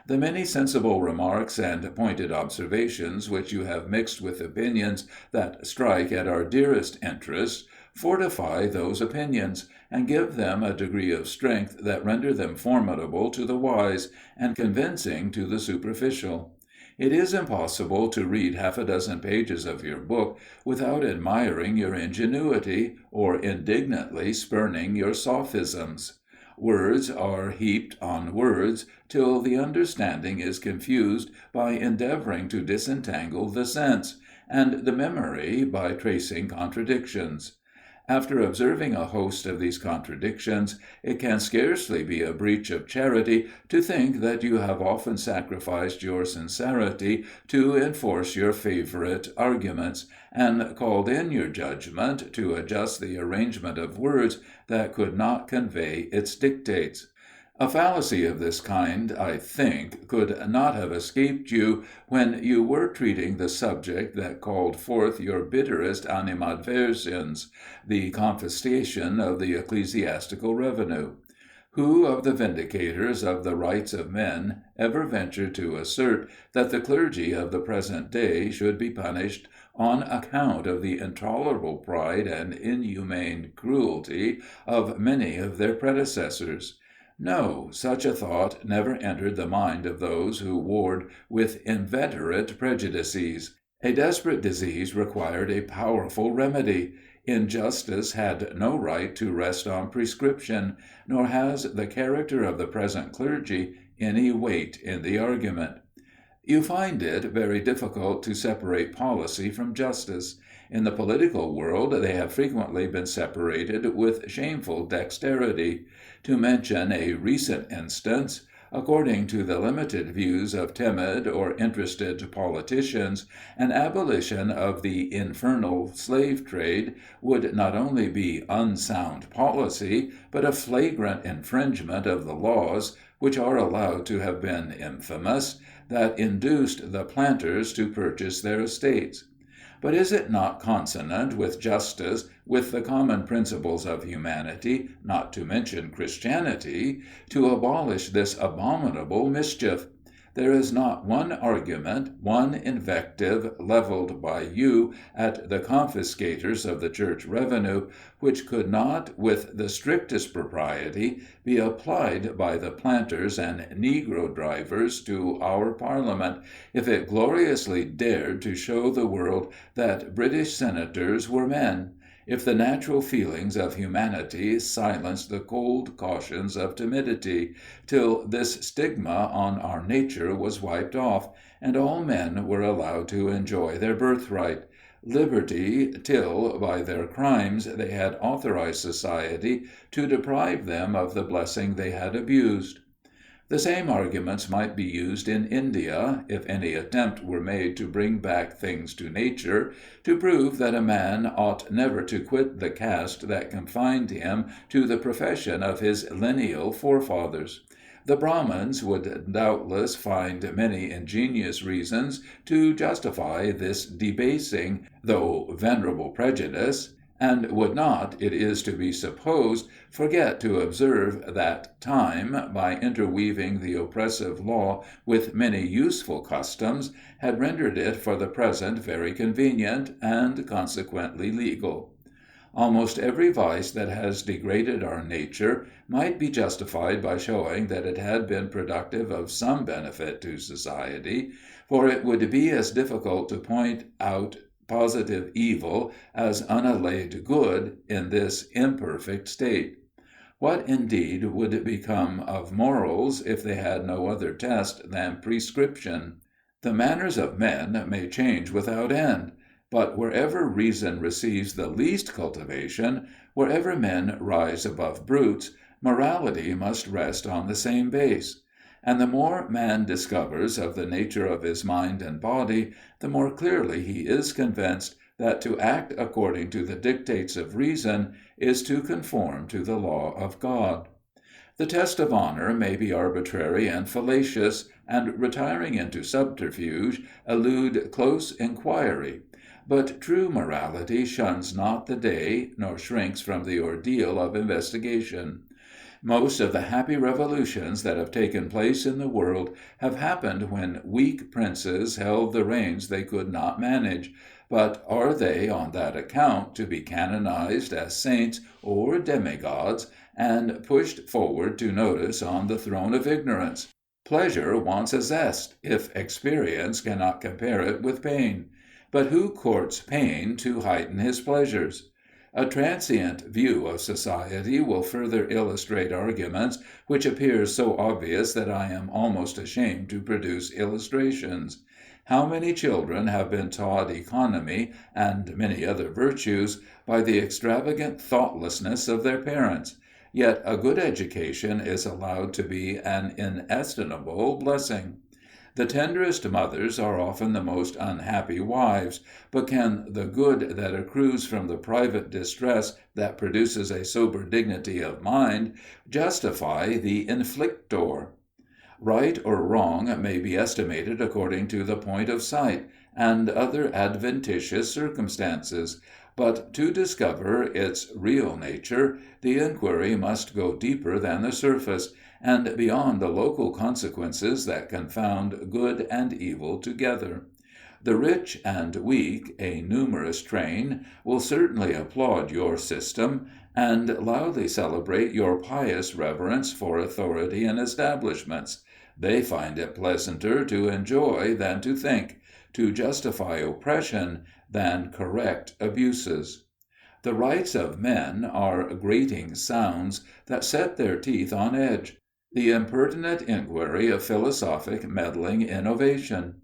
The many sensible remarks and pointed observations which you have mixed with opinions that strike at our dearest interests fortify those opinions, and give them a degree of strength that render them formidable to the wise, and convincing to the superficial. It is impossible to read half a dozen pages of your book without admiring your ingenuity, or indignantly spurning your sophisms. Words are heaped on words, till the understanding is confused by endeavouring to disentangle the sense, and the memory by tracing contradictions. After observing a host of these contradictions, it can scarcely be a breach of charity to think that you have often sacrificed your sincerity to enforce your favourite arguments, and called in your judgment to adjust the arrangement of words that could not convey its dictates. A fallacy of this kind, I think, could not have escaped you when you were treating the subject that called forth your bitterest animadversions, the confiscation of the ecclesiastical revenue. Who of the vindicators of the rights of men ever ventured to assert that the clergy of the present day should be punished on account of the intolerable pride and inhumane cruelty of many of their predecessors? No, such a thought never entered the mind of those who warred with inveterate prejudices. A desperate disease required a powerful remedy. Injustice had no right to rest on prescription, nor has the character of the present clergy any weight in the argument. You find it very difficult to separate policy from justice. In the political world they have frequently been separated with shameful dexterity. To mention a recent instance, according to the limited views of timid or interested politicians, an abolition of the infernal slave trade would not only be unsound policy, but a flagrant infringement of the laws, which are allowed to have been infamous, that induced the planters to purchase their estates. But is it not consonant with justice, with the common principles of humanity, not to mention Christianity, to abolish this abominable mischief? There is not one argument, one invective levelled by you at the confiscators of the church revenue, which could not, with the strictest propriety, be applied by the planters and negro drivers to our Parliament, if it gloriously dared to show the world that British senators were men, if the natural feelings of humanity silenced the cold cautions of timidity, till this stigma on our nature was wiped off, and all men were allowed to enjoy their birthright, liberty, till, by their crimes, they had authorized society to deprive them of the blessing they had abused. The same arguments might be used in India, if any attempt were made to bring back things to nature, to prove that a man ought never to quit the caste that confined him to the profession of his lineal forefathers. The Brahmins would doubtless find many ingenious reasons to justify this debasing, though venerable prejudice, and would not, it is to be supposed, forget to observe that time, by interweaving the oppressive law with many useful customs, had rendered it for the present very convenient, and consequently legal. Almost every vice that has degraded our nature might be justified by showing that it had been productive of some benefit to society, for it would be as difficult to point out positive evil as unallayed good in this imperfect state. What, indeed, would become of morals if they had no other test than prescription? The manners of men may change without end, but wherever reason receives the least cultivation, wherever men rise above brutes, morality must rest on the same base. And the more man discovers of the nature of his mind and body, the more clearly he is convinced that to act according to the dictates of reason is to conform to the law of God. The test of honour may be arbitrary and fallacious, and, retiring into subterfuge, elude close inquiry. But true morality shuns not the day, nor shrinks from the ordeal of investigation. Most of the happy revolutions that have taken place in the world have happened when weak princes held the reins they could not manage, but are they on that account to be canonized as saints or demigods, and pushed forward to notice on the throne of ignorance? Pleasure wants a zest, if experience cannot compare it with pain. But who courts pain to heighten his pleasures? A transient view of society will further illustrate arguments which appear so obvious that I am almost ashamed to produce illustrations. How many children have been taught economy, and many other virtues, by the extravagant thoughtlessness of their parents? Yet a good education is allowed to be an inestimable blessing. The tenderest mothers are often the most unhappy wives, but can the good that accrues from the private distress that produces a sober dignity of mind justify the inflictor? Right or wrong may be estimated according to the point of sight, and other adventitious circumstances, but to discover its real nature, the inquiry must go deeper than the surface, and beyond the local consequences that confound good and evil together. The rich and weak, a numerous train, will certainly applaud your system, and loudly celebrate your pious reverence for authority and establishments. They find it pleasanter to enjoy than to think, to justify oppression than correct abuses. The rights of men are grating sounds that set their teeth on edge. The impertinent inquiry of philosophic meddling innovation.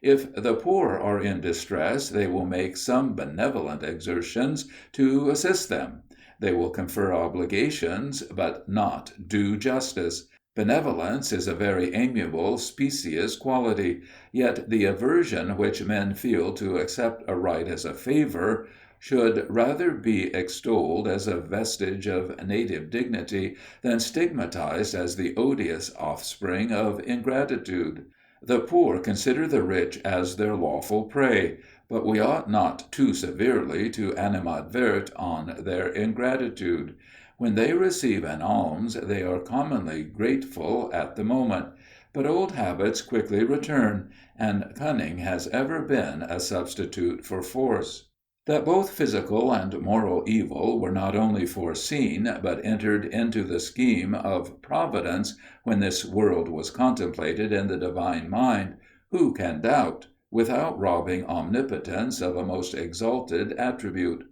If the poor are in distress, they will make some benevolent exertions to assist them. They will confer obligations, but not do justice. Benevolence is a very amiable, specious quality, yet the aversion which men feel to accept a right as a favour should rather be extolled as a vestige of native dignity than stigmatized as the odious offspring of ingratitude. The poor consider the rich as their lawful prey, but we ought not too severely to animadvert on their ingratitude. When they receive an alms, they are commonly grateful at the moment, but old habits quickly return, and cunning has ever been a substitute for force. That both physical and moral evil were not only foreseen, but entered into the scheme of Providence when this world was contemplated in the divine mind, who can doubt, without robbing omnipotence of a most exalted attribute?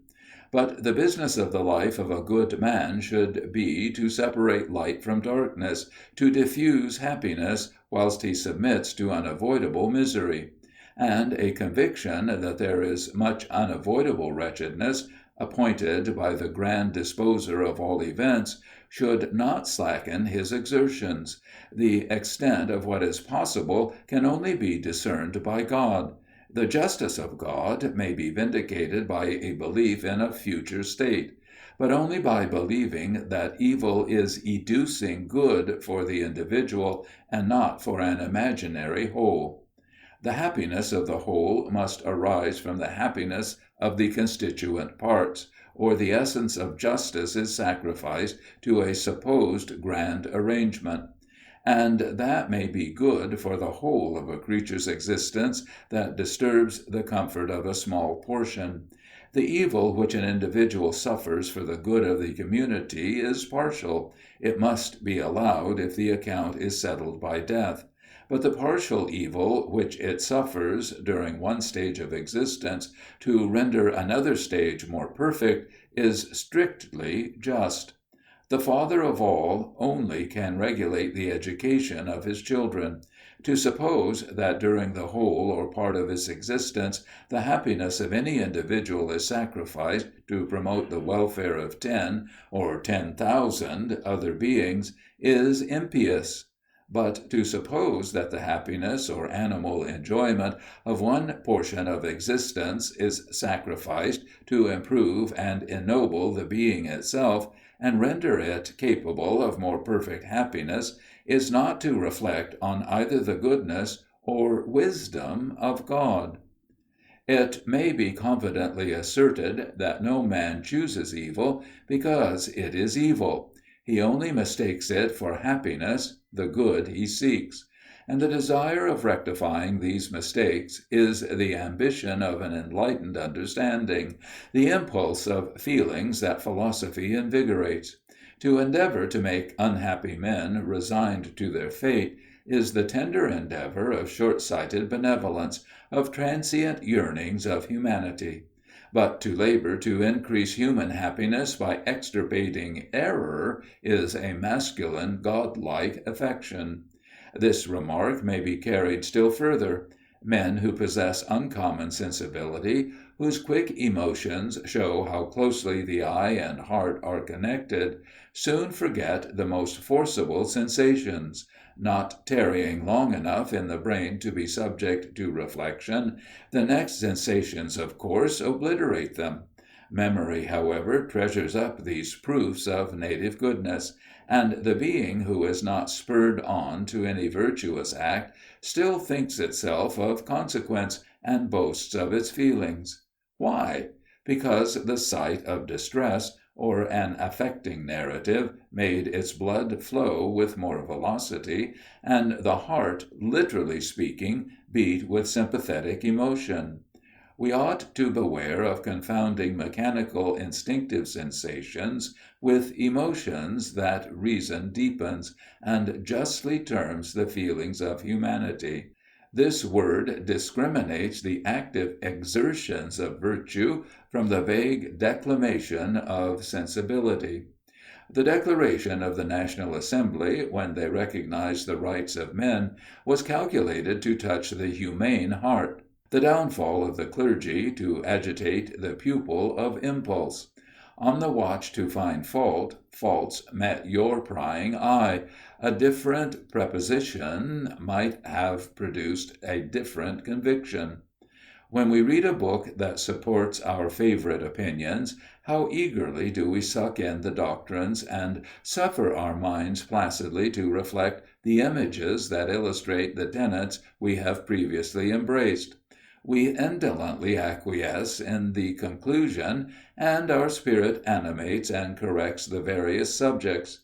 But the business of the life of a good man should be to separate light from darkness, to diffuse happiness, whilst he submits to unavoidable misery. And a conviction that there is much unavoidable wretchedness, appointed by the grand disposer of all events, should not slacken his exertions. The extent of what is possible can only be discerned by God. The justice of God may be vindicated by a belief in a future state, but only by believing that evil is educing good for the individual and not for an imaginary whole. The happiness of the whole must arise from the happiness of the constituent parts, or the essence of justice is sacrificed to a supposed grand arrangement. And that may be good for the whole of a creature's existence that disturbs the comfort of a small portion. The evil which an individual suffers for the good of the community is partial, it must be allowed if the account is settled by death. But the partial evil which it suffers during one stage of existence to render another stage more perfect is strictly just. The Father of all only can regulate the education of his children. To suppose that during the whole or part of his existence the happiness of any individual is sacrificed to promote the welfare of 10 or 10,000 other beings is impious. But to suppose that the happiness or animal enjoyment of one portion of existence is sacrificed to improve and ennoble the being itself, and render it capable of more perfect happiness, is not to reflect on either the goodness or wisdom of God. It may be confidently asserted that no man chooses evil because it is evil. He only mistakes it for happiness, the good he seeks. And the desire of rectifying these mistakes is the ambition of an enlightened understanding, the impulse of feelings that philosophy invigorates. To endeavour to make unhappy men resigned to their fate is the tender endeavour of short-sighted benevolence, of transient yearnings of humanity. But to labour to increase human happiness by extirpating error is a masculine, godlike affection. This remark may be carried still further. Men who possess uncommon sensibility, whose quick emotions show how closely the eye and heart are connected, soon forget the most forcible sensations. Not tarrying long enough in the brain to be subject to reflection, the next sensations of course obliterate them. Memory, however, treasures up these proofs of native goodness, and the being who is not spurred on to any virtuous act still thinks itself of consequence, and boasts of its feelings. Why? Because the sight of distress, or an affecting narrative, made its blood flow with more velocity, and the heart, literally speaking, beat with sympathetic emotion. We ought to beware of confounding mechanical instinctive sensations with emotions that reason deepens, and justly terms the feelings of humanity. This word discriminates the active exertions of virtue from the vague declamation of sensibility. The Declaration of the National Assembly, when they recognized the rights of men, was calculated to touch the humane heart. The downfall of the clergy, to agitate the pupil of impulse. On the watch to find faults met your prying eye. A different preposition might have produced a different conviction. When we read a book that supports our favourite opinions, how eagerly do we suck in the doctrines and suffer our minds placidly to reflect the images that illustrate the tenets we have previously embraced. We indolently acquiesce in the conclusion, and our spirit animates and corrects the various subjects.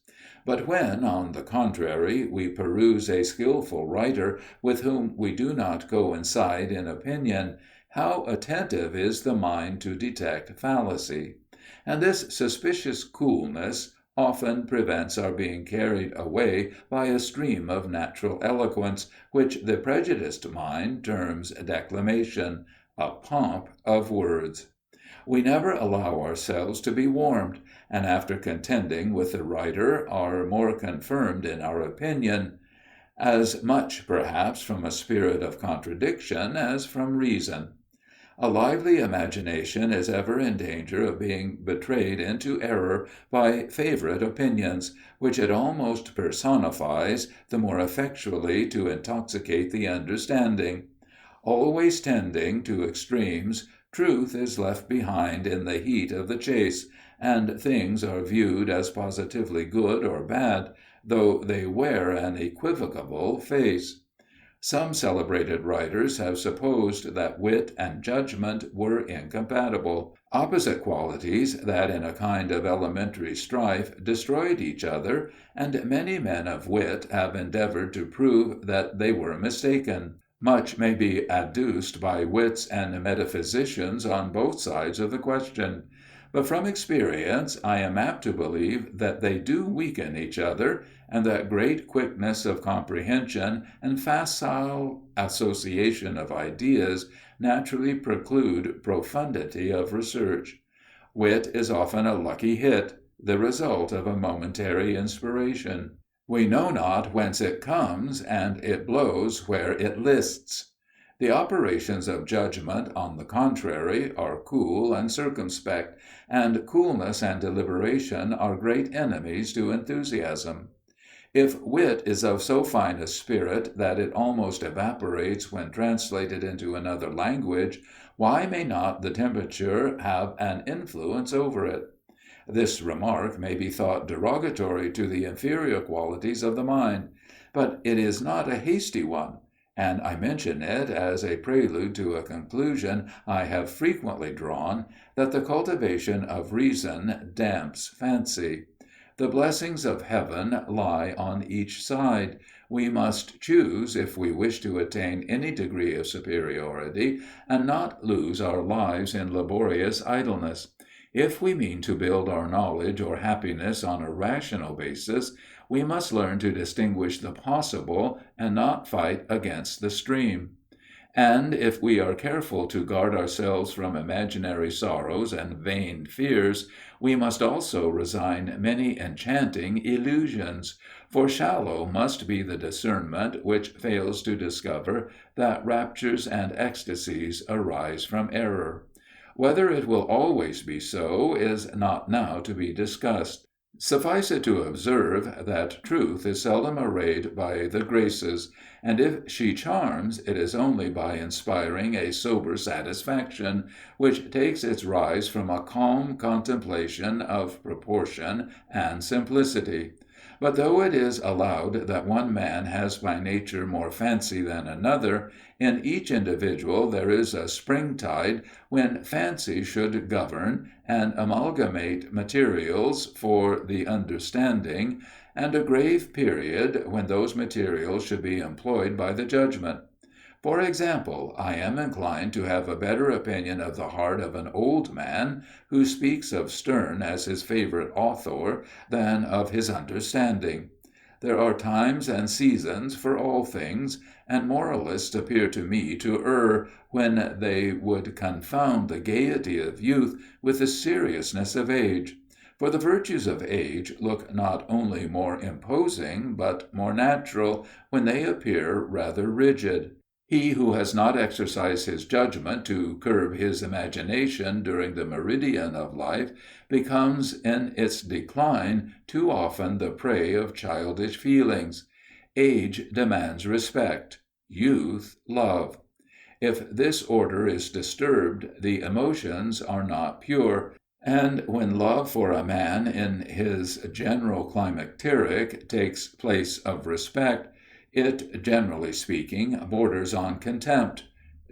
But when, on the contrary, we peruse a skilful writer with whom we do not coincide in opinion, how attentive is the mind to detect fallacy! And this suspicious coolness often prevents our being carried away by a stream of natural eloquence, which the prejudiced mind terms declamation, a pomp of words. We never allow ourselves to be warmed, and after contending with the writer are more confirmed in our opinion, as much perhaps from a spirit of contradiction as from reason. A lively imagination is ever in danger of being betrayed into error by favourite opinions, which it almost personifies the more effectually to intoxicate the understanding. Always tending to extremes, truth is left behind in the heat of the chase, and things are viewed as positively good or bad, though they wear an equivocal face. Some celebrated writers have supposed that wit and judgment were incompatible, opposite qualities that in a kind of elementary strife destroyed each other, and many men of wit have endeavoured to prove that they were mistaken. Much may be adduced by wits and metaphysicians on both sides of the question. But from experience I am apt to believe that they do weaken each other, and that great quickness of comprehension and facile association of ideas naturally preclude profundity of research. Wit is often a lucky hit, the result of a momentary inspiration. We know not whence it comes, and it blows where it lists. The operations of judgment, on the contrary, are cool and circumspect, and coolness and deliberation are great enemies to enthusiasm. If wit is of so fine a spirit that it almost evaporates when translated into another language, why may not the temperature have an influence over it? This remark may be thought derogatory to the inferior qualities of the mind, but it is not a hasty one, and I mention it as a prelude to a conclusion I have frequently drawn, that the cultivation of reason damps fancy. The blessings of heaven lie on each side. We must choose if we wish to attain any degree of superiority, and not lose our lives in laborious idleness. If we mean to build our knowledge or happiness on a rational basis, we must learn to distinguish the possible, and not fight against the stream. And if we are careful to guard ourselves from imaginary sorrows and vain fears, we must also resign many enchanting illusions, for shallow must be the discernment which fails to discover that raptures and ecstasies arise from error. Whether it will always be so is not now to be discussed. Suffice it to observe that truth is seldom arrayed by the graces, and if she charms, it is only by inspiring a sober satisfaction, which takes its rise from a calm contemplation of proportion and simplicity. But though it is allowed that one man has by nature more fancy than another, in each individual there is a springtide when fancy should govern and amalgamate materials for the understanding, and a grave period when those materials should be employed by the judgment. For example, I am inclined to have a better opinion of the heart of an old man, who speaks of Sterne as his favourite author, than of his understanding. There are times and seasons for all things, and moralists appear to me to err, when they would confound the gaiety of youth with the seriousness of age. For the virtues of age look not only more imposing, but more natural, when they appear rather rigid. He who has not exercised his judgment to curb his imagination during the meridian of life becomes in its decline too often the prey of childish feelings. Age demands respect, youth love. If this order is disturbed, the emotions are not pure, and when love for a man in his general climacteric takes place of respect, it, generally speaking, borders on contempt.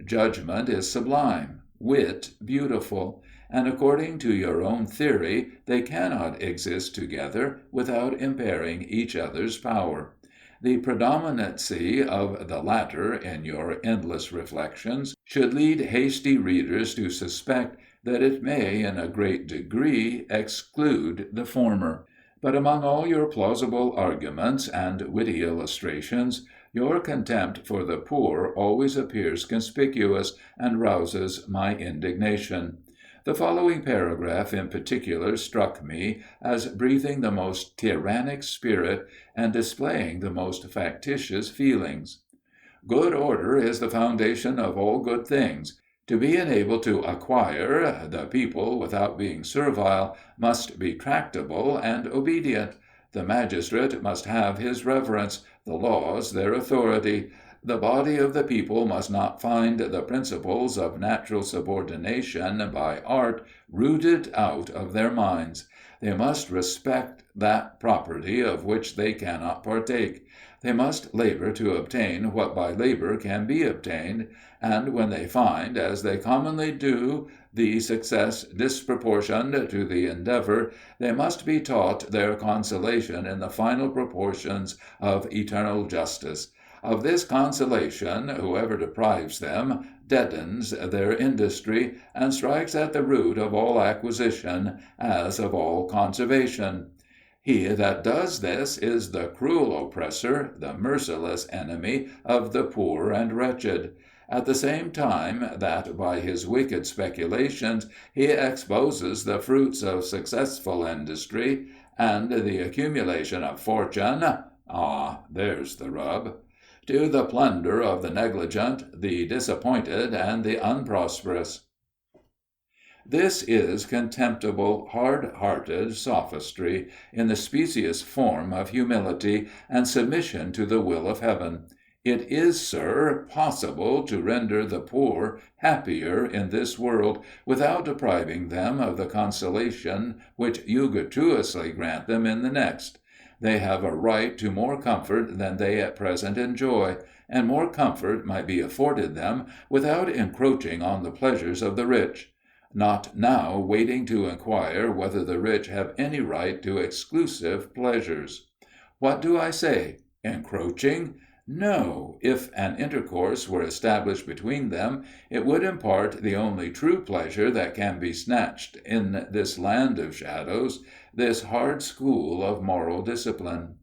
Judgment is sublime, wit beautiful, and according to your own theory they cannot exist together without impairing each other's power. The predominancy of the latter in your endless reflections should lead hasty readers to suspect that it may, in a great degree, exclude the former. But among all your plausible arguments and witty illustrations, your contempt for the poor always appears conspicuous and rouses my indignation. The following paragraph in particular struck me as breathing the most tyrannic spirit and displaying the most factitious feelings. Good order is the foundation of all good things. To be enabled to acquire, the people, without being servile, must be tractable and obedient. The magistrate must have his reverence, the laws their authority. The body of the people must not find the principles of natural subordination by art rooted out of their minds. They must respect that property of which they cannot partake. They must labor to obtain what by labor can be obtained, and when they find, as they commonly do, the success disproportioned to the endeavor, they must be taught their consolation in the final proportions of eternal justice. Of this consolation, whoever deprives them deadens their industry, and strikes at the root of all acquisition, as of all conservation. He that does this is the cruel oppressor, the merciless enemy of the poor and wretched. At the same time that by his wicked speculations he exposes the fruits of successful industry, and the accumulation of fortune there's the rub to the plunder of the negligent, the disappointed, and the unprosperous. This is contemptible, hard-hearted sophistry in the specious form of humility and submission to the will of Heaven. It is, sir, possible to render the poor happier in this world without depriving them of the consolation which you gratuitously grant them in the next. They have a right to more comfort than they at present enjoy, and more comfort might be afforded them without encroaching on the pleasures of the rich. Not now waiting to inquire whether the rich have any right to exclusive pleasures. What do I say? Encroaching? No, if an intercourse were established between them, it would impart the only true pleasure that can be snatched in this land of shadows, this hard school of moral discipline.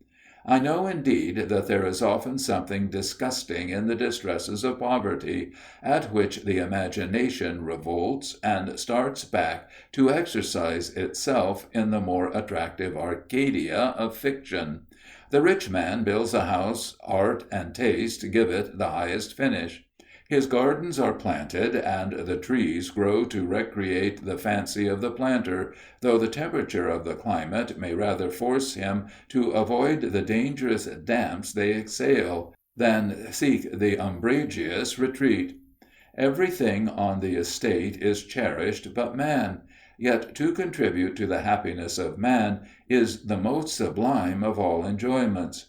I know, indeed, that there is often something disgusting in the distresses of poverty, at which the imagination revolts and starts back to exercise itself in the more attractive Arcadia of fiction. The rich man builds a house, art and taste give it the highest finish. His gardens are planted, and the trees grow to recreate the fancy of the planter, though the temperature of the climate may rather force him to avoid the dangerous damps they exhale, than seek the umbrageous retreat. Everything on the estate is cherished but man, yet to contribute to the happiness of man is the most sublime of all enjoyments.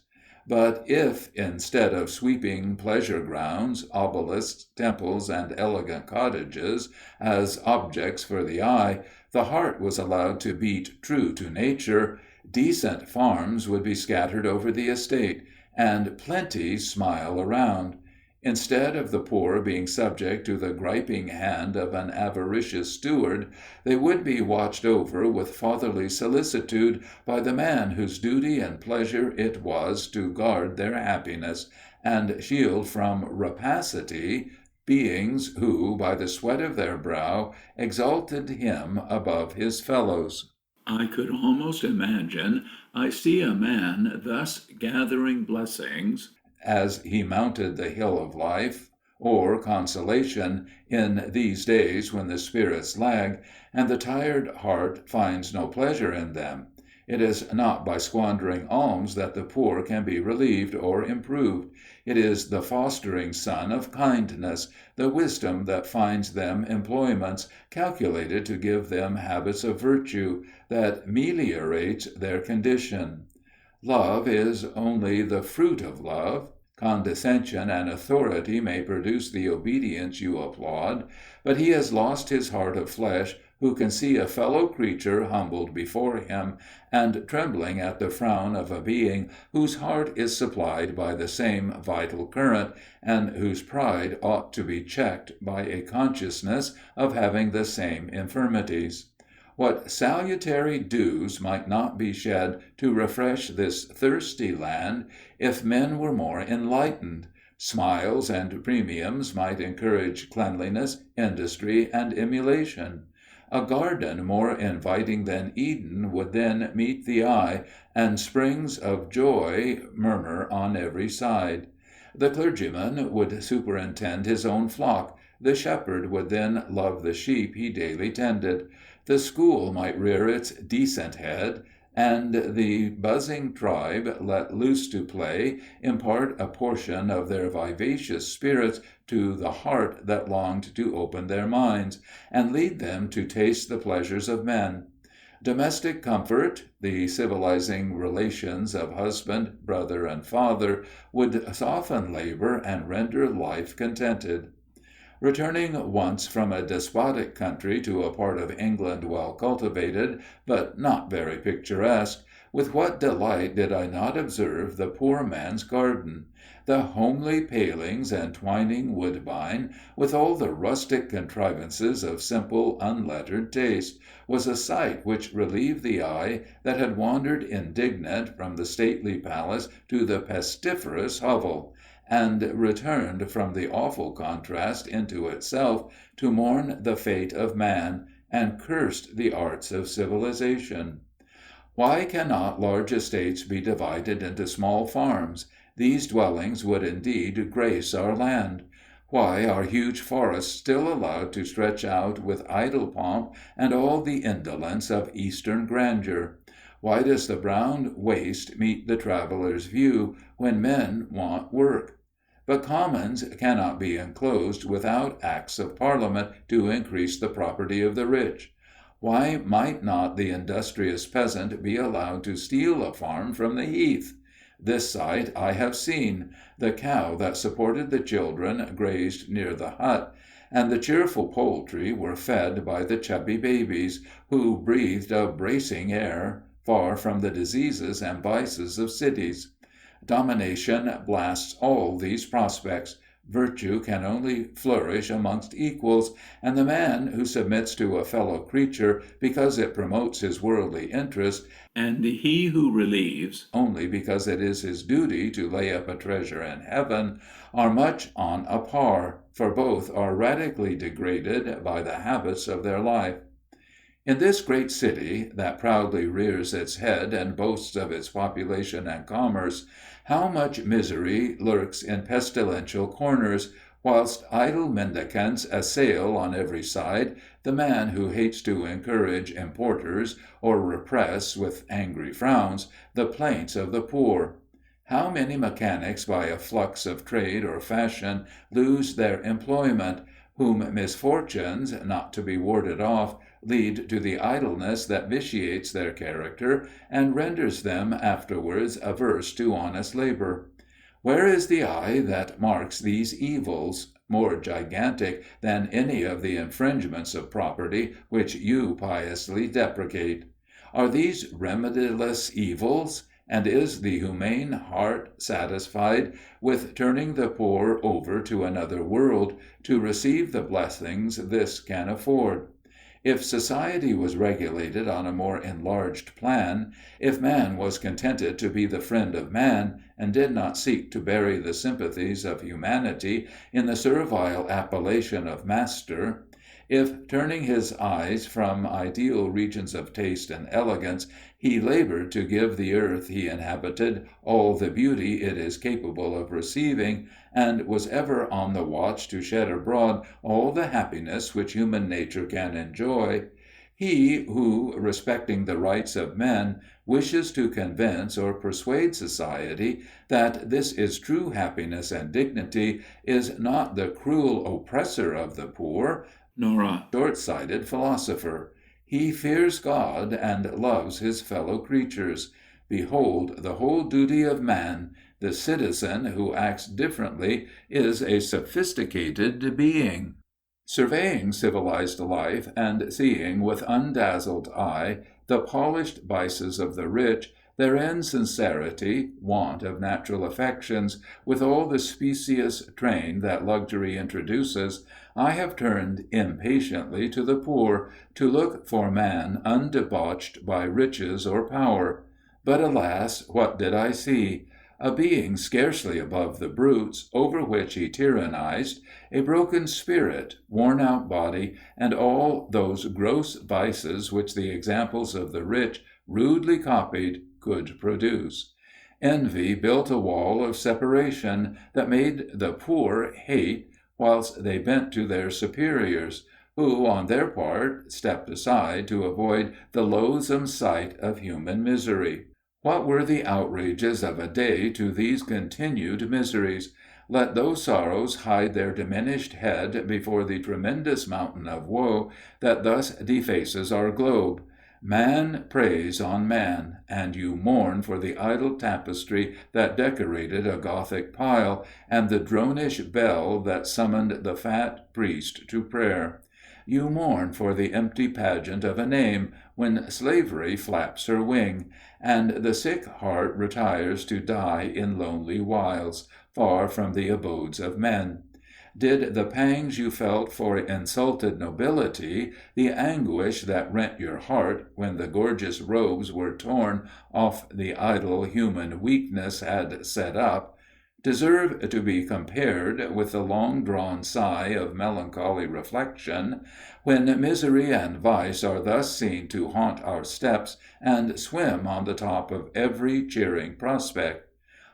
But if, instead of sweeping pleasure grounds, obelisks, temples, and elegant cottages, as objects for the eye, the heart was allowed to beat true to nature, decent farms would be scattered over the estate, and plenty smile around. Instead of the poor being subject to the griping hand of an avaricious steward, they would be watched over with fatherly solicitude by the man whose duty and pleasure it was to guard their happiness, and shield from rapacity beings who, by the sweat of their brow, exalted him above his fellows. I could almost imagine I see a man thus gathering blessings as he mounted the hill of life, or consolation in these days when the spirits lag, and the tired heart finds no pleasure in them. It is not by squandering alms that the poor can be relieved or improved. It is the fostering sun of kindness, the wisdom that finds them employments calculated to give them habits of virtue, that meliorates their condition. Love is only the fruit of love. Condescension and authority may produce the obedience you applaud, but he has lost his heart of flesh who can see a fellow creature humbled before him, and trembling at the frown of a being whose heart is supplied by the same vital current, and whose pride ought to be checked by a consciousness of having the same infirmities. What salutary dews might not be shed to refresh this thirsty land if men were more enlightened! Smiles and premiums might encourage cleanliness, industry, and emulation. A garden more inviting than Eden would then meet the eye, and springs of joy murmur on every side. The clergyman would superintend his own flock, the shepherd would then love the sheep he daily tended, the school might rear its decent head, and the buzzing tribe, let loose to play, impart a portion of their vivacious spirits to the heart that longed to open their minds, and lead them to taste the pleasures of men. Domestic comfort, the civilizing relations of husband, brother, and father, would soften labor and render life contented. Returning once from a despotic country to a part of England well cultivated, but not very picturesque, with what delight did I not observe the poor man's garden! The homely palings and twining woodbine, with all the rustic contrivances of simple, unlettered taste, was a sight which relieved the eye that had wandered indignant from the stately palace to the pestiferous hovel, and returned from the awful contrast into itself to mourn the fate of man, and cursed the arts of civilization. Why cannot large estates be divided into small farms? These dwellings would indeed grace our land. Why are huge forests still allowed to stretch out with idle pomp and all the indolence of Eastern grandeur? Why does the brown waste meet the traveller's view when men want work? But commons cannot be enclosed without Acts of Parliament to increase the property of the rich. Why might not the industrious peasant be allowed to steal a farm from the heath? This sight I have seen. The cow that supported the children grazed near the hut, and the cheerful poultry were fed by the chubby babies, who breathed a bracing air, far from the diseases and vices of cities. Domination blasts all these prospects. Virtue can only flourish amongst equals, and the man who submits to a fellow creature because it promotes his worldly interest, and he who relieves only because it is his duty to lay up a treasure in heaven, are much on a par, for both are radically degraded by the habits of their life. In this great city, that proudly rears its head and boasts of its population and commerce, how much misery lurks in pestilential corners, whilst idle mendicants assail on every side the man who hates to encourage importers, or repress, with angry frowns, the plaints of the poor. How many mechanics by a flux of trade or fashion lose their employment, whom misfortunes, not to be warded off, lead to the idleness that vitiates their character, and renders them afterwards averse to honest labor. Where is the eye that marks these evils, more gigantic than any of the infringements of property which you piously deprecate? Are these remediless evils? And is the humane heart satisfied with turning the poor over to another world, to receive the blessings this can afford? If society was regulated on a more enlarged plan, if man was contented to be the friend of man, and did not seek to bury the sympathies of humanity in the servile appellation of master, If, turning his eyes from ideal regions of taste and elegance, he laboured to give the earth he inhabited all the beauty it is capable of receiving, and was ever on the watch to shed abroad all the happiness which human nature can enjoy, he who, respecting the rights of men, wishes to convince or persuade society that this is true happiness and dignity, is not the cruel oppressor of the poor, nor a short-sighted philosopher. He fears God and loves his fellow creatures. Behold the whole duty of man. The citizen who acts differently is a sophisticated being. Surveying civilized life, and seeing with undazzled eye the polished vices of the rich, their insincerity, want of natural affections, with all the specious train that luxury introduces, I have turned impatiently to the poor, to look for man undebauched by riches or power. But, alas, what did I see? A being scarcely above the brutes, over which he tyrannized, a broken spirit, worn-out body, and all those gross vices which the examples of the rich, rudely copied, could produce. Envy built a wall of separation that made the poor hate, whilst they bent to their superiors, who, on their part, stepped aside to avoid the loathsome sight of human misery. What were the outrages of a day to these continued miseries? Let those sorrows hide their diminished head before the tremendous mountain of woe that thus defaces our globe. Man preys on man, and you mourn for the idle tapestry that decorated a Gothic pile, and the dronish bell that summoned the fat priest to prayer. You mourn for the empty pageant of a name, when slavery flaps her wing, and the sick heart retires to die in lonely wilds, far from the abodes of men. Did the pangs you felt for insulted nobility, the anguish that rent your heart when the gorgeous robes were torn off the idol human weakness had set up, deserve to be compared with the long-drawn sigh of melancholy reflection, when misery and vice are thus seen to haunt our steps and swim on the top of every cheering prospect?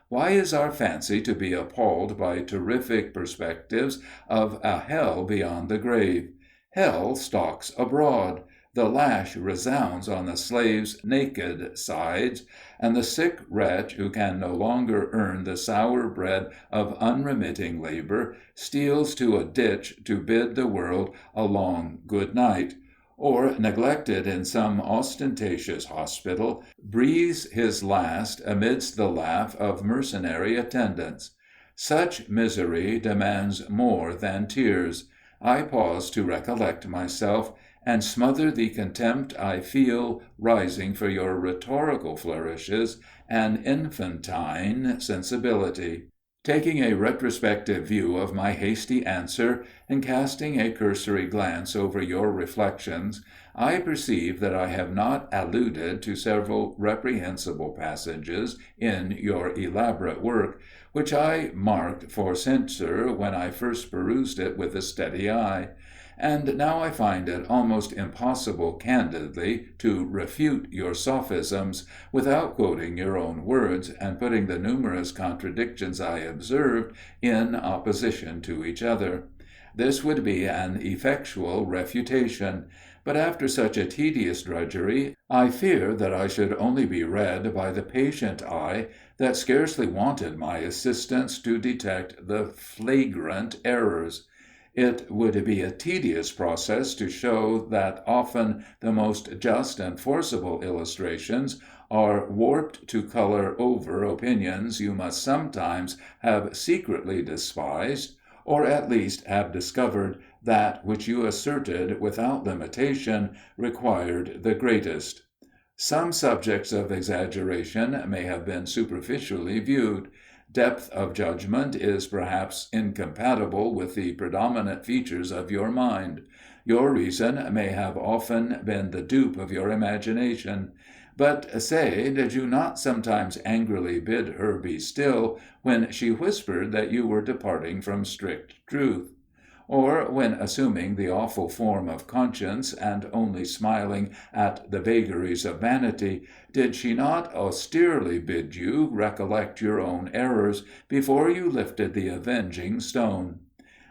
Why is our fancy to be appalled by terrific perspectives of a hell beyond the grave? Hell stalks abroad. The lash resounds on the slave's naked sides, and the sick wretch who can no longer earn the sour bread of unremitting labor steals to a ditch to bid the world a long good night, or, neglected in some ostentatious hospital, breathes his last amidst the laugh of mercenary attendants. Such misery demands more than tears. I pause to recollect myself, and smother the contempt I feel rising for your rhetorical flourishes and infantine sensibility. Taking a retrospective view of my hasty answer, and casting a cursory glance over your reflections, I perceive that I have not alluded to several reprehensible passages in your elaborate work, which I marked for censure when I first perused it with a steady eye. And now I find it almost impossible candidly to refute your sophisms, without quoting your own words, and putting the numerous contradictions I observed in opposition to each other. This would be an effectual refutation; but after such a tedious drudgery, I fear that I should only be read by the patient eye that scarcely wanted my assistance to detect the flagrant errors. It would be a tedious process to show that often the most just and forcible illustrations are warped to color over opinions you must sometimes have secretly despised, or at least have discovered that which you asserted without limitation required the greatest. Some subjects of exaggeration may have been superficially viewed. Depth of judgment is perhaps incompatible with the predominant features of your mind. Your reason may have often been the dupe of your imagination. But say, did you not sometimes angrily bid her be still, when she whispered that you were departing from strict truth? or when assuming the awful form of conscience, and only smiling at the vagaries of vanity, did she not austerely bid you recollect your own errors before you lifted the avenging stone?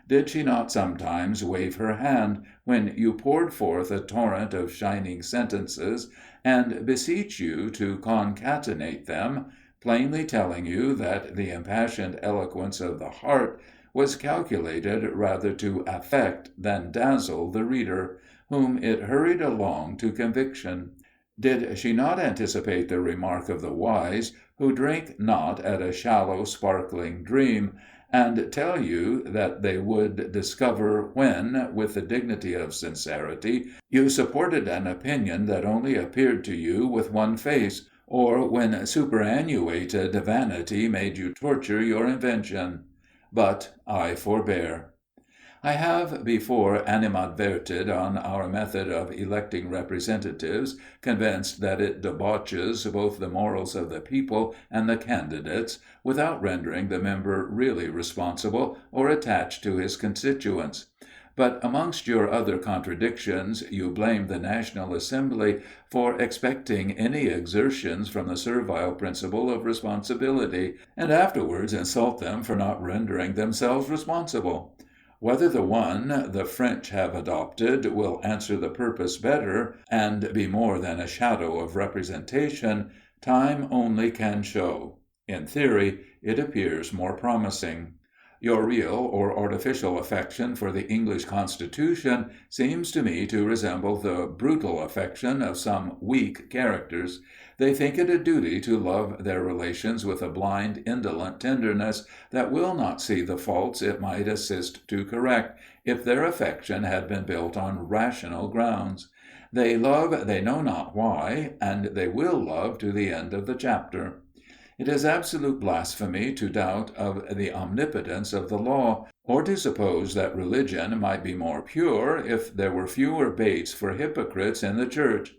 Did she not sometimes wave her hand, when you poured forth a torrent of shining sentences, and beseech you to concatenate them, plainly telling you that the impassioned eloquence of the heart was calculated rather to affect than dazzle the reader, whom it hurried along to conviction? Did she not anticipate the remark of the wise, who drink not at a shallow sparkling dream, and tell you that they would discover when, with the dignity of sincerity, you supported an opinion that only appeared to you with one face, or when superannuated vanity made you torture your invention? But I forbear. I have before animadverted on our method of electing representatives, convinced that it debauches both the morals of the people and the candidates, without rendering the member really responsible or attached to his constituents. But amongst your other contradictions, you blame the National Assembly for expecting any exertions from the servile principle of responsibility, and afterwards insult them for not rendering themselves responsible. Whether the one the French have adopted will answer the purpose better, and be more than a shadow of representation, time only can show. In theory, it appears more promising. Your real or artificial affection for the English Constitution seems to me to resemble the brutal affection of some weak characters. They think it a duty to love their relations with a blind, indolent tenderness that will not see the faults it might assist to correct, if their affection had been built on rational grounds. They love they know not why, and they will love to the end of the chapter. It is absolute blasphemy to doubt of the omnipotence of the law, or to suppose that religion might be more pure if there were fewer baits for hypocrites in the Church.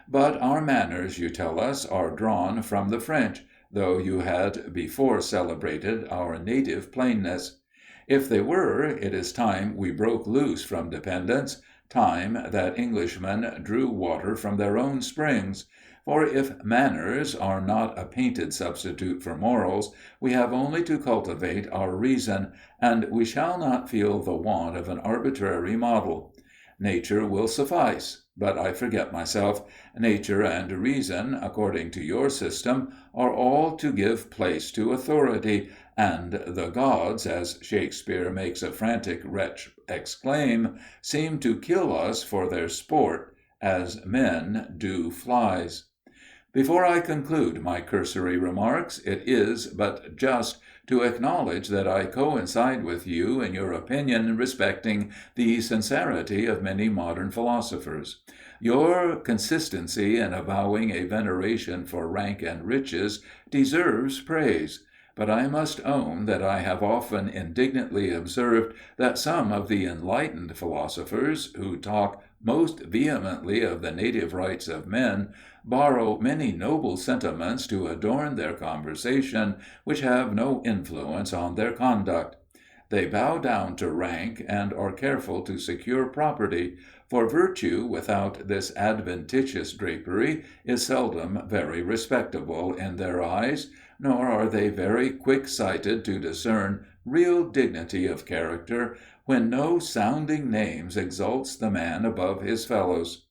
But our manners, you tell us, are drawn from the French, though you had before celebrated our native plainness. If they were, it is time we broke loose from dependence, time that Englishmen drew water from their own springs. For if manners are not a painted substitute for morals, we have only to cultivate our reason, and we shall not feel the want of an arbitrary model. Nature will suffice, but I forget myself. Nature and reason, according to your system, are all to give place to authority, and the gods, as Shakespeare makes a frantic wretch exclaim, seem to kill us for their sport, as men do flies. Before I conclude my cursory remarks, it is but just to acknowledge that I coincide with you in your opinion respecting the sincerity of many modern philosophers. Your consistency in avowing a veneration for rank and riches deserves praise. But I must own that I have often indignantly observed that some of the enlightened philosophers, who talk most vehemently of the native rights of men, borrow many noble sentiments to adorn their conversation, which have no influence on their conduct. They bow down to rank, and are careful to secure property, for virtue without this adventitious drapery is seldom very respectable in their eyes, nor are they very quick-sighted to discern real dignity of character, when no sounding names exalts the man above his fellows.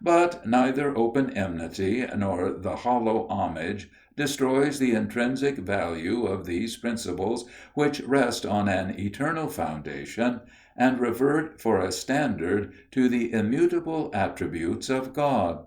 But neither open enmity nor the hollow homage destroys the intrinsic value of these principles, which rest on an eternal foundation, and revert for a standard to the immutable attributes of God.